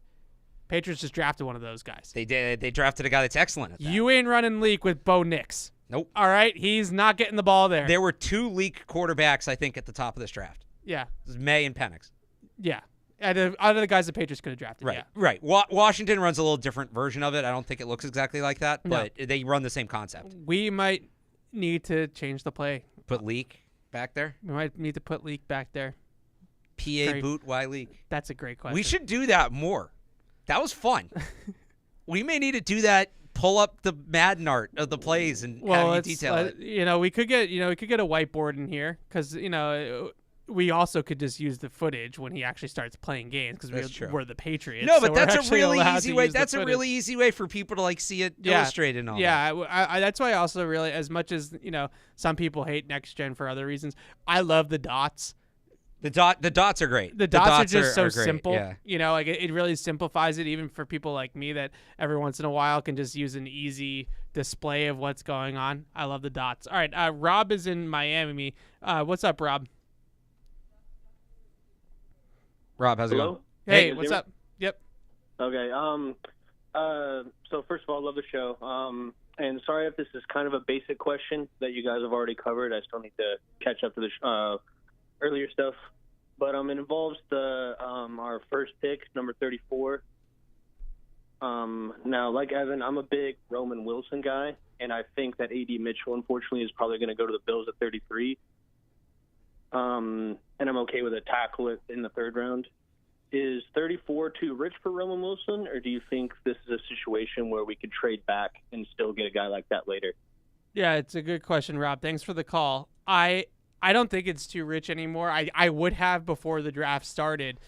S2: Patriots just drafted one of those guys.
S5: They did. They drafted a guy that's excellent at that.
S2: You ain't running Leak with Bo Nix.
S5: Nope.
S2: All right? He's not getting the ball there.
S5: There were 2 Leak quarterbacks, I think, at the top of this draft.
S2: Yeah.
S5: It was May and Penix.
S2: Yeah. Out of the guys the Patriots could have drafted.
S5: Right.
S2: Yeah.
S5: Right. Washington runs a little different version of it. I don't think it looks exactly like that, but they run the same concept.
S2: We might need to change the play.
S5: Put Leak back there?
S2: We might need to put Leak back there.
S5: PA boot, why Leak?
S2: That's a great question.
S5: We should do that more. That was fun. We may need to do that. Pull up the Madden art of the plays and have you detail it.
S2: We could get a whiteboard in here because we also could just use the footage when he actually starts playing games because we're the Patriots.
S5: No, but
S2: so
S5: that's a really easy way. That's
S2: a
S5: really easy way for people to see it illustrated and all.
S2: Yeah, that's why I also really, as much as some people hate next gen for other reasons, I love the dots.
S5: The dots are great.
S2: The dots are just so
S5: are great.
S2: simple.
S5: Yeah.
S2: It really simplifies it even for people like me that every once in a while can just use an easy display of what's going on. I love the dots. All right, Rob is in Miami. What's up, Rob?
S5: Rob, how's it going?
S2: Hey, what's up? Yep.
S10: Okay. So first of all, I love the show. And sorry if this is kind of a basic question that you guys have already covered. I still need to catch up to the earlier stuff. But it involves our first pick, number 34. Now, like Evan, I'm a big Roman Wilson guy, and I think that A.D. Mitchell, unfortunately, is probably going to go to the Bills at 33. And I'm okay with a tackle in the 3rd round. Is 34 too rich for Roman Wilson, or do you think this is a situation where we could trade back and still get a guy like that later?
S2: Yeah, it's a good question, Rob. Thanks for the call. I don't think it's too rich anymore. I would have before the draft started,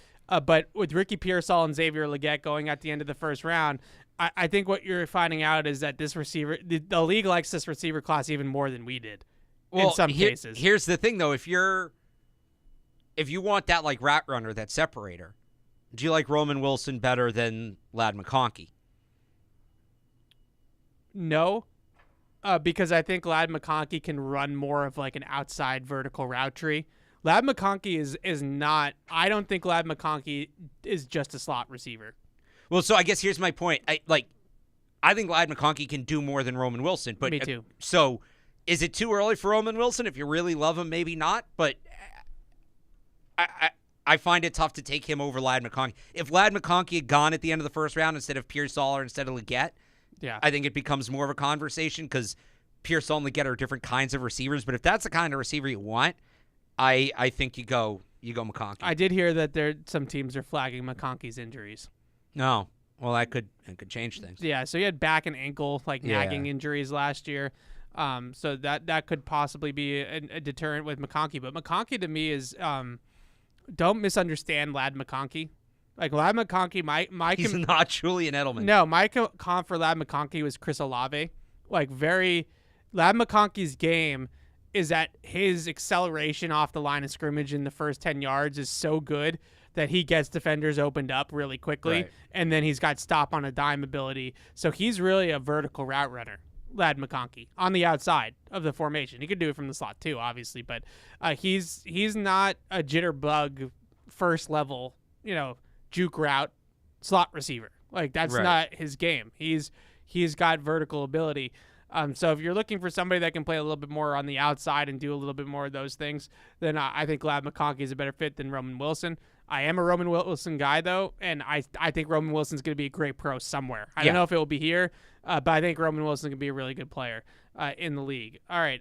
S2: but with Ricky Pearsall and Xavier Legette going at the end of the 1st round, I think what you're finding out is that this receiver, the league likes this receiver class even more than we did.
S5: Well,
S2: in some cases.
S5: Here's the thing, though. If you want that route runner, that separator, do you like Roman Wilson better than Ladd McConkey?
S2: No, because I think Ladd McConkey can run more of an outside vertical route tree. Ladd McConkey is not. I don't think Ladd McConkey is just a slot receiver.
S5: Well, so I guess here's my point. I think Ladd McConkey can do more than Roman Wilson. But
S2: me too.
S5: So is it too early for Roman Wilson? If you really love him, maybe not. But I find it tough to take him over Ladd McConkey. If Ladd McConkey had gone at the end of the 1st round instead of Pearsall or instead of Legette, I think it becomes more of a conversation because Pearsall and Legette are different kinds of receivers. But if that's the kind of receiver you want, I think you go McConkey.
S2: I did hear that some teams are flagging McConkey's injuries.
S5: No. Well, that could change things.
S2: Yeah, so he had back and ankle nagging injuries last year. So that could possibly be a deterrent with McConkey. But McConkey to me is don't misunderstand Ladd McConkey. Ladd McConkey,
S5: he's not Julian Edelman.
S2: No, my comp for Ladd McConkey was Chris Olave. Ladd McConkey's game is that his acceleration off the line of scrimmage in the first 10 yards is so good that he gets defenders opened up really quickly, and then he's got stop on a dime ability. So he's really a vertical route runner, Ladd McConkey, on the outside of the formation. He could do it from the slot too, obviously, but he's not a jitterbug first level, juke route slot receiver. That's not his game. He's got vertical ability. So if you're looking for somebody that can play a little bit more on the outside and do a little bit more of those things, then I think Ladd McConkey is a better fit than Roman Wilson. I am a Roman Wilson guy, though, and I think Roman Wilson's going to be a great pro somewhere. I don't know if it will be here, but I think Roman Wilson can be a really good player in the league. All right.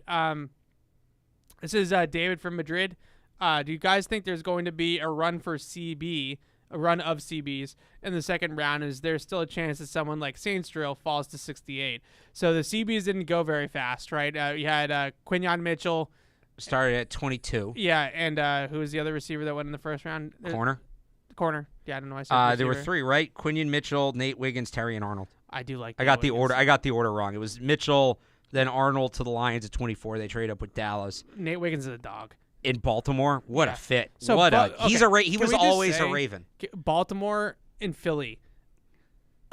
S2: This is David from Madrid. Do you guys think there's going to be a run of CBs in the 2nd round? Is there still a chance that someone like Saints Drill falls to 68? So the CBs didn't go very fast, right? You had Quinyon Mitchell.
S5: Started at 22.
S2: Yeah, and who was the other receiver that went in the 1st round? Corner. Yeah, I don't know why I said receiver.
S5: There were 3, right? Quinyon Mitchell, Nate Wiggins, Terry, and Arnold.
S2: I do like
S5: I got the order wrong. It was Mitchell, then Arnold to the Lions at 24. They trade up with Dallas.
S2: Nate Wiggins is a dog.
S5: In Baltimore? What a fit.
S2: So,
S5: he was always a Raven.
S2: Baltimore and Philly.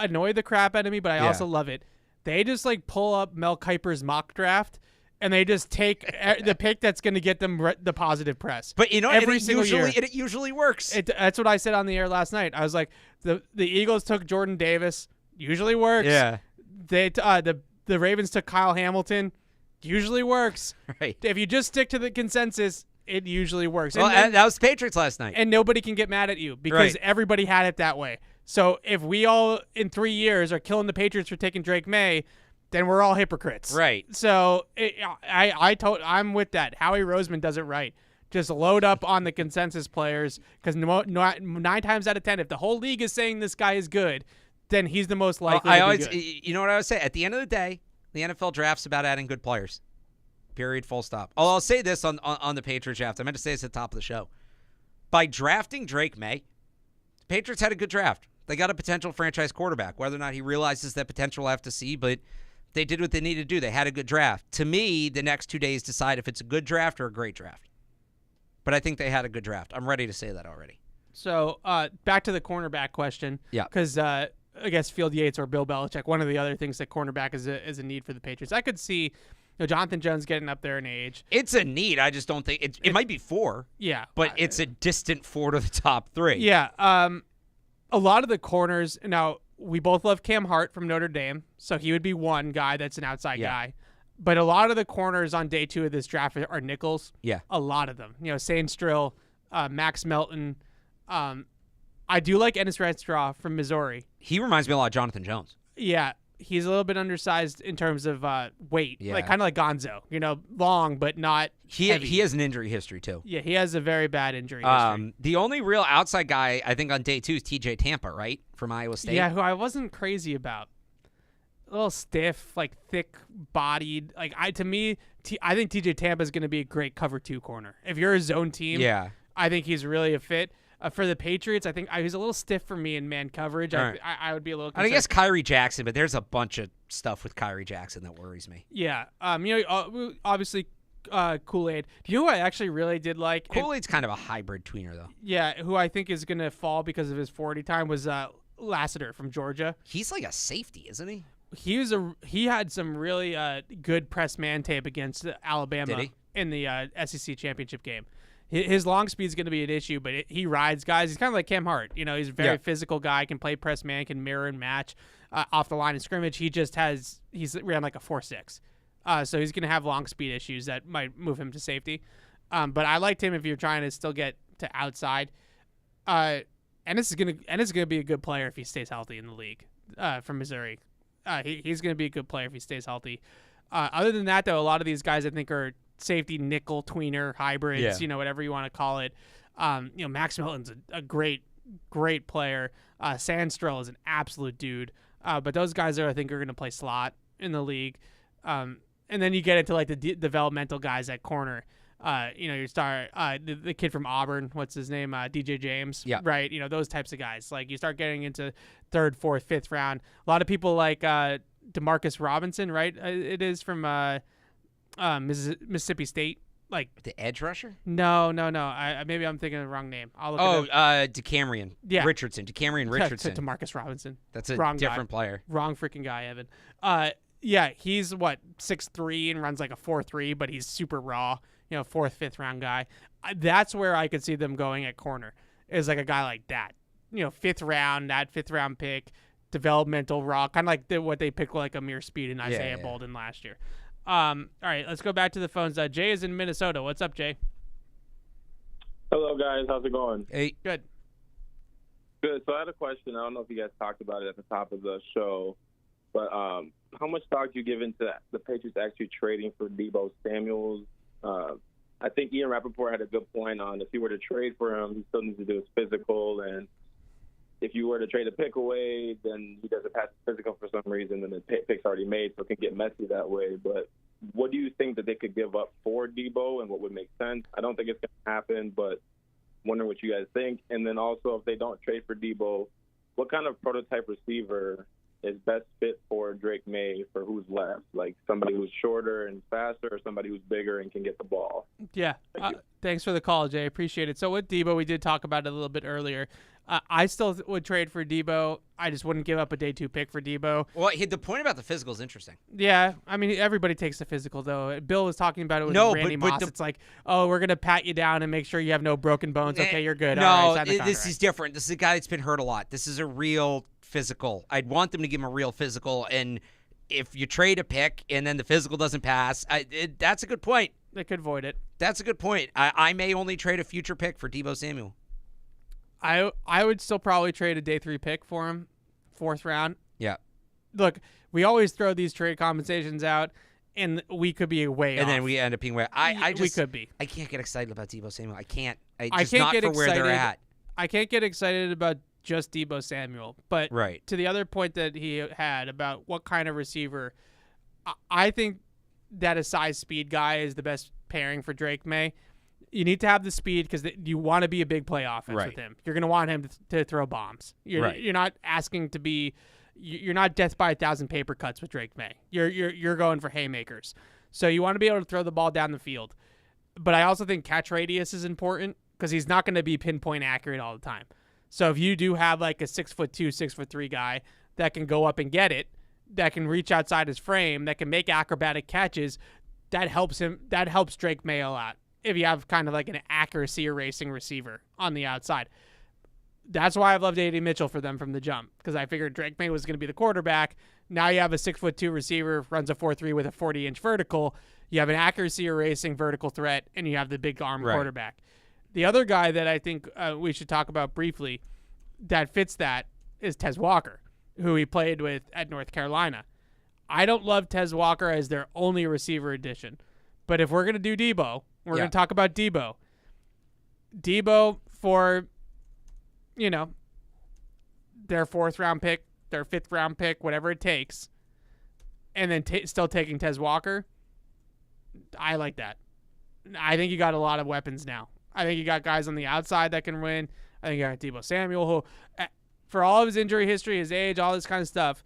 S2: annoy the crap out of me, but I also love it. They just like pull up Mel Kiper's mock draft, and they just take the pick that's going to get them the positive press.
S5: But you know,
S2: every single year,
S5: it usually works.
S2: That's what I said on the air last night. I was like, the Eagles took Jordan Davis, usually works.
S5: Yeah.
S2: The Ravens took Kyle Hamilton, usually works.
S5: Right.
S2: If you just stick to the consensus, it usually works.
S5: Well, and that was the Patriots last night.
S2: And nobody can get mad at you because everybody had it that way. So if we all in 3 years are killing the Patriots for taking Drake Maye, then we're all hypocrites.
S5: Right.
S2: So I'm with that. Howie Roseman does it right. Just load up on the consensus players because 9 times out of 10, if the whole league is saying this guy is good, then he's the most likely to be good.
S5: You know what I would say? At the end of the day, the NFL draft's about adding good players. Period. Full stop. Oh, I'll say this on the Patriots draft. I meant to say this at the top of the show. By drafting Drake Maye, the Patriots had a good draft. They got a potential franchise quarterback. Whether or not he realizes that potential, we'll have to see, but they did what they needed to do. They had a good draft. To me, the next 2 days decide if it's a good draft or a great draft. But I think they had a good draft. I'm ready to say that already.
S2: So back to the cornerback question.
S5: Yeah.
S2: Because I guess Field Yates or Bill Belichick, one of the other things that cornerback is a need for the Patriots. I could see Jonathan Jones getting up there in age.
S5: It's a need. I just don't think it might be 4.
S2: Yeah.
S5: But it's a distant 4 to the top 3.
S2: Yeah. A lot of the corners, now we both love Cam Hart from Notre Dame, so he would be one guy that's an outside guy. But a lot of the corners on day 2 of this draft are nickels.
S5: Yeah.
S2: A lot of them. Sane Strill, Max Melton. I do like Ennis Renstraw from Missouri.
S5: He reminds me a lot of Jonathan Jones.
S2: Yeah. He's a little bit undersized in terms of weight,
S5: Yeah.
S2: kind of like Gonzo, long but not heavy.
S5: He has an injury history too.
S2: Yeah, he has a very bad injury history.
S5: The only real outside guy I think on day 2 is TJ Tampa, right, from Iowa State.
S2: Yeah, who I wasn't crazy about. A little stiff, like thick-bodied. Like I think TJ Tampa is going to be a great cover 2 corner. If you're a zone team, I think he's really a fit. For the Patriots, I think he's a little stiff for me in man coverage.
S5: Right.
S2: I would be a little concerned.
S5: I guess Kyrie Jackson, but there's a bunch of stuff with Kyrie Jackson that worries me.
S2: Yeah. Obviously, Kool-Aid. Do you know who I actually really did like?
S5: Kool-Aid's kind of a hybrid tweener, though.
S2: Yeah, who I think is going to fall because of his 40 time was Lassiter from Georgia.
S5: He's like a safety, isn't he?
S2: He had some really good press man tape against Alabama
S5: Did he?
S2: In the SEC championship game. His long speed is going to be an issue, but he rides guys. He's kind of like Cam Hart. He's a very physical guy, can play press man, can mirror and match off the line of scrimmage. He's ran like a 4.6. So he's going to have long speed issues that might move him to safety. But I liked him if you're trying to still get to outside. Ennis is going to be a good player if he stays healthy in the league from Missouri. He's going to be a good player if he stays healthy. Other than that, though, a lot of these guys I think are safety nickel tweener hybrids, whatever you want to call it. Max Melton's a great player. Sandstrell is an absolute dude. But those guys I think are going to play slot in the league. And then you get into like the developmental guys at corner. You start the kid from Auburn, what's his name? DJ James.
S5: Yeah. Right.
S2: Those types of guys. Like you start getting into 3rd, 4th, 5th round. A lot of people like DeMarcus Robinson, right? It is from Mississippi State, like
S5: the edge rusher.
S2: No. Maybe I'm thinking of the wrong name. I'll look it up.
S5: DeCamerion.
S2: Richardson.
S5: Richardson.
S2: Marcus Robinson.
S5: That's a
S2: wrong
S5: different player.
S2: Wrong freaking guy, Evan. He's 6'3" and runs like a 4.3, but he's super raw. 4th, 5th round guy. That's where I could see them going at corner. Is like a guy like that. 5th round, that 5th round pick, developmental raw, kind of like what they picked like Amir Speed and Isaiah Bolden last year. All right, let's go back to the phones. Jay is in Minnesota. What's up, Jay?
S11: Hello, guys. How's it going?
S5: Hey.
S2: Good.
S11: Good. So I had a question. I don't know if you guys talked about it at the top of the show, but how much stock do you give into the Patriots actually trading for Deebo Samuels? I think Ian Rappaport had a good point on if you were to trade for him, he still needs to do his physical, and if you were to trade a pick away, then he doesn't pass the physical for some reason, and the pick's already made, so it can get messy that way. But what do you think that they could give up for Deebo, and what would make sense? I don't think it's going to happen, but wondering what you guys think. And then also, if they don't trade for Deebo, what kind of prototype receiver is best fit for Drake Maye for who's left? Like somebody who's shorter and faster, or somebody who's bigger and can get the ball?
S2: Yeah. Thanks for the call, Jay. Appreciate it. So with Debo, we did talk about it a little bit earlier. I still would trade for Debo. I just wouldn't give up a day 2 pick for Debo.
S5: Well, the point about the physical is interesting.
S2: Yeah, I mean, everybody takes the physical, though. Bill was talking about it with Randy
S5: but
S2: Moss. It's like, oh, we're going to pat you down and make sure you have no broken bones. Okay, you're good.
S5: No,
S2: all right,
S5: this is different. This is a guy that's been hurt a lot. This is a real physical. I'd want them to give him a real physical, and if you trade a pick and then the physical doesn't pass, that's a good point.
S2: They could void it.
S5: That's a good point. I may only trade a future pick for Deebo Samuel.
S2: I would still probably trade a day 3 pick for him, 4th round.
S5: Yeah.
S2: Look, we always throw these trade compensations out, and we could be way off.
S5: And then we end up being way.
S2: We could be.
S5: I can't get excited about Deebo Samuel. I can't.
S2: I can't
S5: not
S2: get
S5: for
S2: excited.
S5: where they're at.
S2: I can't get excited about just Deebo Samuel. But
S5: right.
S2: To the other point that he had about what kind of receiver, I think that a size speed guy is the best pairing for Drake Maye. You need to have the speed because you want to be a big play offense with him. You're going to want him to throw bombs. You're not asking to be. You're not death by 1,000 paper cuts with Drake Maye. You're going for haymakers. So you want to be able to throw the ball down the field. But I also think catch radius is important because he's not going to be pinpoint accurate all the time. So if you do have like a 6'2", 6'3" guy that can go up and get it, that can reach outside his frame, that can make acrobatic catches, that helps him. That helps Drake Maye a lot. If you have kind of like an accuracy erasing receiver on the outside. That's why I've loved A.D. Mitchell for them from the jump, because I figured Drake Maye was going to be the quarterback. Now you have a 6'2" receiver, runs a 4.3 with a 40-inch vertical. You have an accuracy erasing vertical threat, and you have the big arm quarterback. The other guy that I think we should talk about briefly that fits that is Tez Walker, who he played with at North Carolina. I don't love Tez Walker as their only receiver addition, but if we're going to do Debo, we're going to talk about Debo. Debo for, their 4th round pick, their 5th round pick, whatever it takes, and then still taking Tez Walker. I like that. I think you got a lot of weapons now. I think you got guys on the outside that can win. I think you got Deebo Samuel, who, for all of his injury history, his age, all this kind of stuff,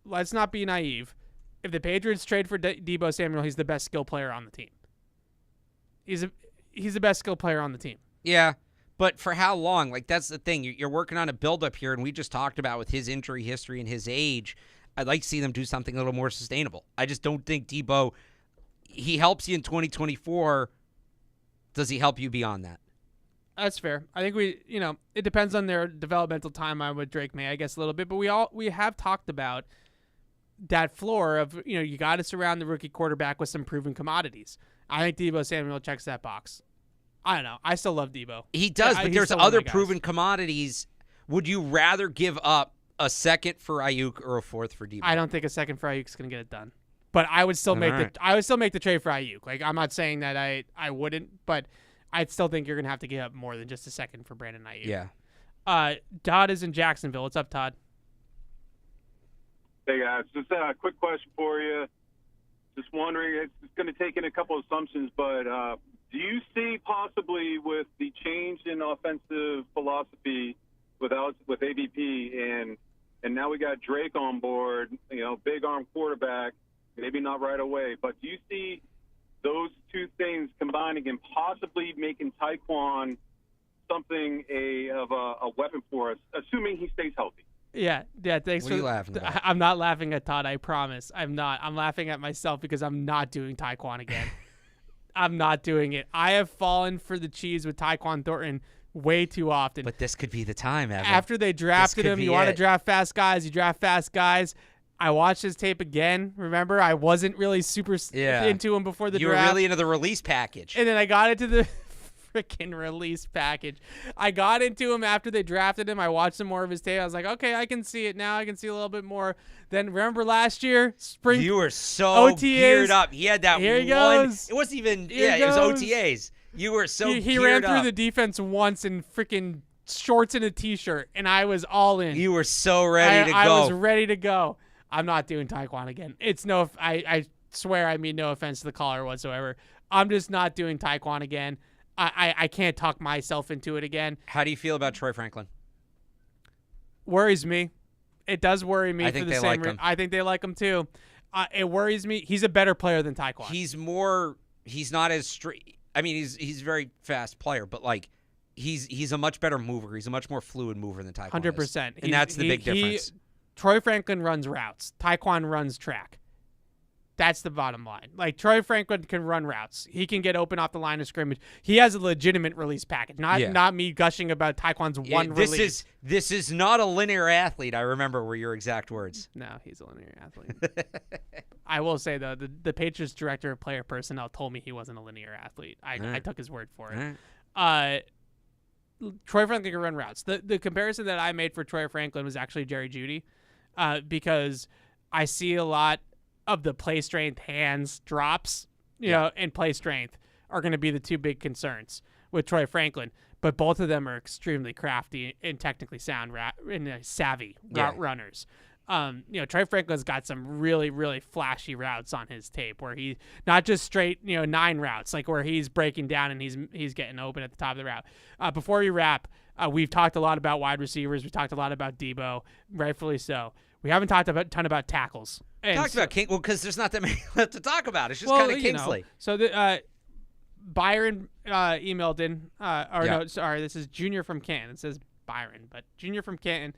S2: let's not be naive. If the Patriots trade for Deebo Samuel, he's the best skill player on the team. He's the best skill player on the team.
S5: Yeah, but for how long? Like, that's the thing. You're working on a build-up here, and we just talked about with his injury history and his age, I'd like to see them do something a little more sustainable. I just don't think Deebo, he helps you in 2024. Does he help you beyond that?
S2: That's fair. I think it depends on their developmental timeline with Drake Maye, I guess, a little bit. But we have talked about that floor of, you got to surround the rookie quarterback with some proven commodities. I think Deebo Samuel checks that box. I don't know. I still love Deebo.
S5: He does, but there's other proven commodities. Would you rather give up a 2nd for Ayuk or a 4th for Deebo?
S2: I don't think a 2nd for Ayuk is going to get it done. But I would still make the trade for Ayuk. Like, I'm not saying that I wouldn't, but I'd still think you're going to have to give up more than just a 2nd for Brandon Ayuk.
S5: Yeah.
S2: Todd is in Jacksonville. What's up, Todd?
S12: Hey, guys. Just a quick question for you. Just wondering, it's going to take in a couple of assumptions, but do you see possibly with the change in offensive philosophy with ABP and now we got Drake on board, big arm quarterback, maybe not right away, but do you see those two things combining and possibly making Tyquan something of a weapon for us, assuming he stays healthy?
S2: Yeah. Thanks.
S5: What are you laughing about?
S2: I'm not laughing at Todd. I promise. I'm not. I'm laughing at myself because I'm not doing Tyquan again. I'm not doing it. I have fallen for the cheese with Tyquan Thornton way too often.
S5: But this could be the time, Evan.
S2: After they drafted him, you want to draft fast guys. You draft fast guys. I watched his tape again. Remember, I wasn't really super into him before the draft.
S5: You were really into the release package.
S2: And then I got into the freaking release package. I got into him after they drafted him. I watched some more of his tape. I was like, okay, I can see it now. I can see a little bit more. Then remember last year, spring.
S5: You were so
S2: OTAs,
S5: geared up. He had that
S2: here he
S5: one.
S2: Goes.
S5: It wasn't even.
S2: Here
S5: it was OTAs. You were so.
S2: He
S5: geared
S2: ran through
S5: up.
S2: the defense once in freaking shorts and a t-shirt, and I was all in.
S5: You were so ready to go.
S2: I was ready to go. I'm not doing Tyquan again. It's no. I swear I mean no offense to the caller whatsoever. I'm just not doing Tyquan again. I can't talk myself into it again.
S5: How do you feel about Troy Franklin?
S2: Worries me. It does worry me.
S5: I think
S2: for the
S5: they
S2: same
S5: like him.
S2: I think they like him too. It worries me. He's a better player than Tyquan.
S5: He's not as straight. I mean, he's a very fast player, but like he's a much better mover. He's a much more fluid mover than Tyquan.
S2: 100%.
S5: And that's the big difference.
S2: Troy Franklin runs routes. Tyquan runs track. That's the bottom line. Like, Troy Franklin can run routes. He can get open off the line of scrimmage. He has a legitimate release package. Not me gushing about Tyquan's release.
S5: This is not a linear athlete. I remember were your exact words.
S2: No, he's a linear athlete. I will say, though, the Patriots director of player personnel told me he wasn't a linear athlete. I took his word for it. Troy Franklin can run routes. The comparison that I made for Troy Franklin was actually Jerry Jeudy, because I see a lot of the play strength hands drops, you know, and play strength are going to be the two big concerns with Troy Franklin. But both of them are extremely crafty and technically sound savvy route runners. Troy Franklin's got some really, really flashy routes on his tape where he not just straight, 9 routes, like where he's breaking down and he's getting open at the top of the route. Before we wrap, we've talked a lot about wide receivers. We talked a lot about Debo, rightfully so. We haven't talked a ton about tackles.
S5: Talked about King, because there's not that many left to talk about. It's just kind of Kingsley.
S2: So Byron emailed in, no, sorry, this is Junior from Canton. It says Byron, but Junior from Canton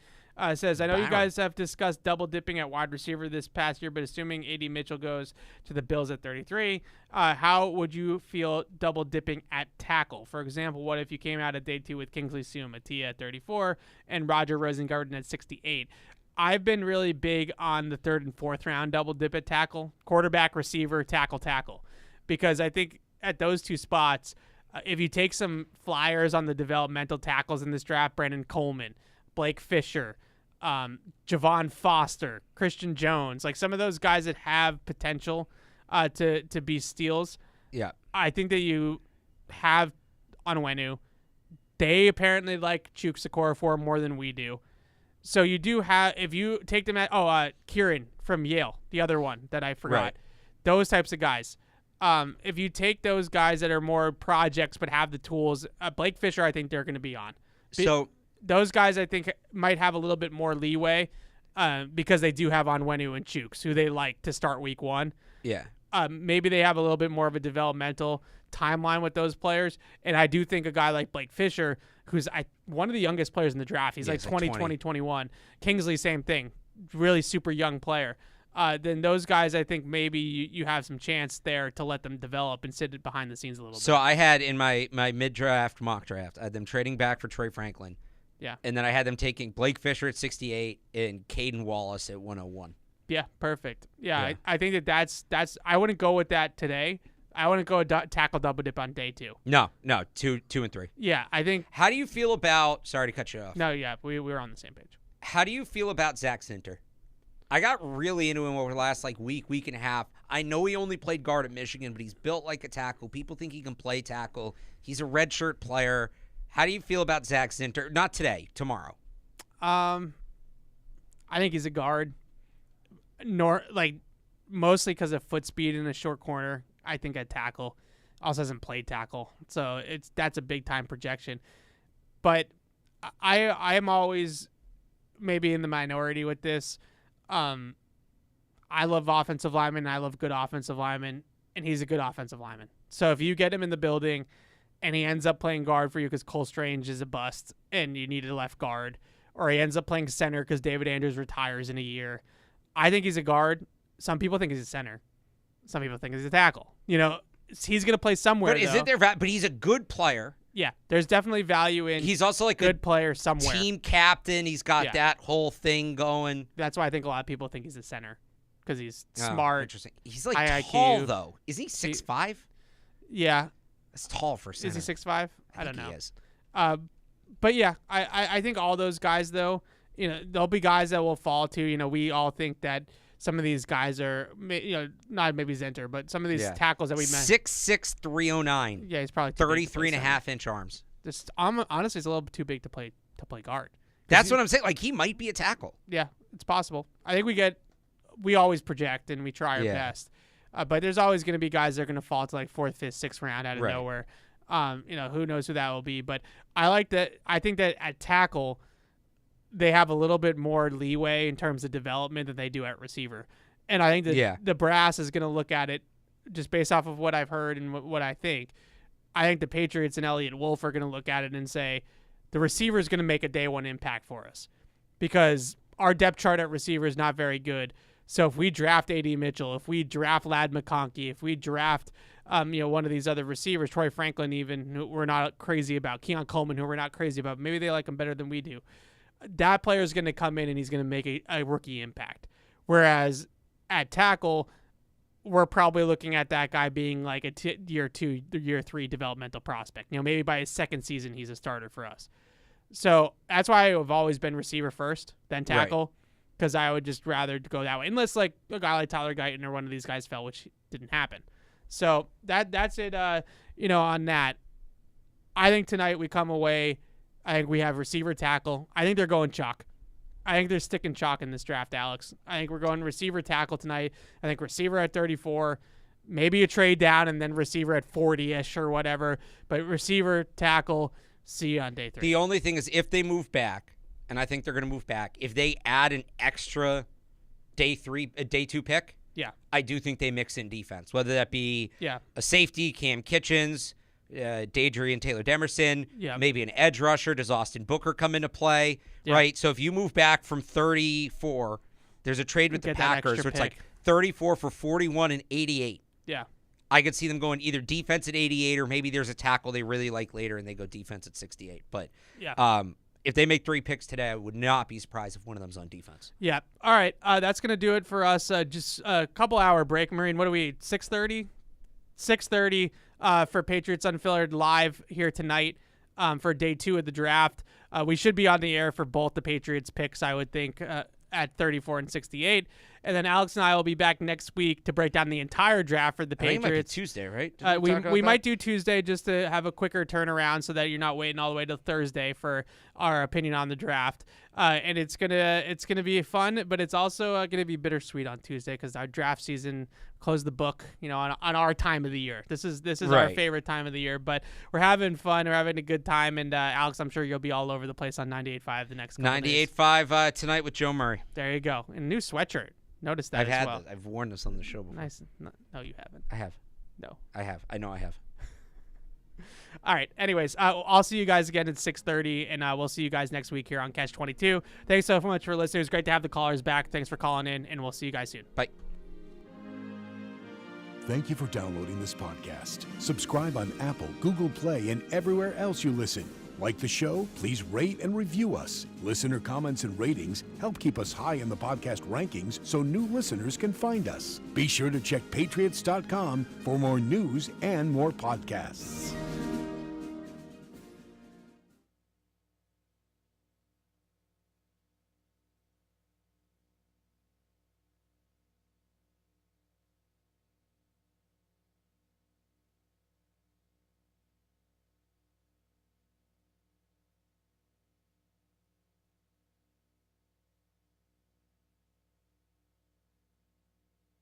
S2: says, I know you guys have discussed double dipping at wide receiver this past year, but assuming A.D. Mitchell goes to the Bills at 33, how would you feel double dipping at tackle? For example, what if you came out at day 2 with Kingsley Sumatia at 34 and Roger Rosengarten at 68? I've been really big on the 3rd and 4th round double dip at tackle, quarterback, receiver, tackle, because I think at those two spots, if you take some flyers on the developmental tackles in this draft, Brandon Coleman, Blake Fisher, Javon Foster, Christian Jones, like some of those guys that have potential to be steals.
S5: Yeah,
S2: I think that you have Onwenu. They apparently like Chukwuezekorfor more than we do. So you do have, if you take them at, Kieran from Yale, the other one that I forgot.
S5: Right.
S2: Those types of guys. If you take those guys that are more projects but have the tools, Blake Fisher, I think they're going to be on.
S5: So
S2: those guys, I think, might have a little bit more leeway because they do have Onwenu and Chooks, who they like to start week 1.
S5: Yeah.
S2: Maybe they have a little bit more of a developmental timeline with those players. And I do think a guy like Blake Fisher, who's one of the youngest players in the draft, he's like 20, 21. Kingsley, same thing. Really super young player. Then those guys, I think maybe you have some chance there to let them develop and sit behind the scenes a little bit.
S5: So I had in my mid-draft mock draft, I had them trading back for Troy Franklin.
S2: Yeah.
S5: And then I had them taking Blake Fisher at 68 and Caden Wallace at 101.
S2: Yeah, perfect. Yeah. I think that's I wouldn't go with that today. I wouldn't go tackle double dip on day 2.
S5: No, 2 and 3.
S2: Yeah, I think.
S5: How do you feel about? Sorry to cut you off.
S2: No, yeah, we were on the same page.
S5: How do you feel about Zach Sinter? I got really into him over the last week and a half. I know he only played guard at Michigan, but he's built like a tackle. People think he can play tackle. He's a redshirt player. How do you feel about Zach Sinter? Not today, tomorrow.
S2: I think he's a guard. Mostly because of foot speed in a short corner. I think at tackle. Also hasn't played tackle, so that's a big time projection. But I am always maybe in the minority with this. I love offensive linemen. I love good offensive linemen, and he's a good offensive lineman. So if you get him in the building, and he ends up playing guard for you because Cole Strange is a bust, and you need a left guard, or he ends up playing center because David Andrews retires in a year, I think he's a guard. Some people think he's a center. Some people think he's a tackle. He's going to play somewhere.
S5: But isn't there? But he's a good player.
S2: Yeah, there's definitely value in.
S5: He's also like
S2: good player somewhere.
S5: Team captain. He's got that whole thing going.
S2: That's why I think a lot of people think he's a center because he's smart.
S5: Interesting. He's like
S2: high
S5: tall
S2: IQ.
S5: though. Is he 6'5"?
S2: Yeah,
S5: that's tall for center.
S2: Is he 6'5"? I don't know.
S5: He is.
S2: But yeah, I think all those guys though, there'll be guys that will fall to. We all think that. Some of these guys are, not maybe Zenter, but some of these tackles that we mentioned.
S5: 6'6", 309.
S2: Yeah, he's probably
S5: 33.5-inch arms.
S2: Honestly, it's a little too big to play guard.
S5: That's what I'm saying. Like, he might be a tackle.
S2: Yeah, it's possible. I think we always project and we try our best. But there's always going to be guys that are going to fall to like 4th, 5th, 6th round out of nowhere. Who knows who that will be. But I like that. I think that at tackle, they have a little bit more leeway in terms of development than they do at receiver. And I think that the brass is going to look at it just based off of what I've heard and what I think. I think the Patriots and Elliott Wolf are going to look at it and say, the receiver is going to make a day one impact for us because our depth chart at receiver is not very good. So if we draft A.D. Mitchell, if we draft Ladd McConkey, if we draft one of these other receivers, Troy Franklin even, who we're not crazy about, Keon Coleman, who we're not crazy about, maybe they like him better than we do, that player is going to come in and he's going to make a rookie impact. Whereas at tackle, we're probably looking at that guy being like a year 2, year 3 developmental prospect. Maybe by his second season, he's a starter for us. So that's why I've always been receiver first, then tackle, because I would just rather go that way. Unless like a guy like Tyler Guyton or one of these guys fell, which didn't happen. So that's it, on that. I think tonight we come away, I think we have receiver tackle. I think they're going chalk. I think they're sticking chalk in this draft, Alex. I think we're going receiver tackle tonight. I think receiver at 34, maybe a trade down and then receiver at 40-ish or whatever. But receiver tackle, see you on day 3.
S5: The only thing is if they move back, and I think they're going to move back, if they add an extra day 2 pick, I do think they mix in defense, whether that be a safety, Cam Kitchens, Dadrian Taylor Demerson, maybe an edge rusher. Does Austin Booker come into play? Right. So if you move back from 34, there's a trade with the Packers where it's like 34 for 41 and 88.
S2: Yeah.
S5: I could see them going either defense at 88 or maybe there's a tackle they really like later and they go defense at 68. But if they make 3 picks today, I would not be surprised if one of them's on defense.
S2: Yeah. All right. That's going to do it for us. Just a couple-hour break. Marine, what are we, 6:30? 6:30 for Patriots Unfiltered live here tonight for day 2 of the draft. We should be on the air for both the Patriots picks, I would think, at 34 and 68. And then Alex and I will be back next week to break down the entire draft for the Patriots.
S5: I think it might be Tuesday, right?
S2: We might do Tuesday just to have a quicker turnaround so that you're not waiting all the way till Thursday for our opinion on the draft. And it's gonna be fun, but it's also gonna be bittersweet on Tuesday because our draft season closed the book, on our time of the year. This is our favorite time of the year, but we're having fun. We're having a good time, and Alex, I'm sure you'll be all over the place on 98.5 the next couple days.
S5: 98.5 tonight with Joe Murray.
S2: There you go. And new sweatshirt. Notice that as well.
S5: I've worn this on the show before.
S2: Nice. No, you haven't.
S5: I have.
S2: No.
S5: I have. I know I have.
S2: All right. Anyways, I'll see you guys again at 6:30, and we'll see you guys next week here on Catch-22. Thanks so much for listening. It was great to have the callers back. Thanks for calling in, and we'll see you guys soon.
S5: Bye.
S13: Thank you for downloading this podcast. Subscribe on Apple, Google Play, and everywhere else you listen. Like the show? Please rate and review us. Listener comments and ratings help keep us high in the podcast rankings so new listeners can find us. Be sure to check patriots.com for more news and more podcasts.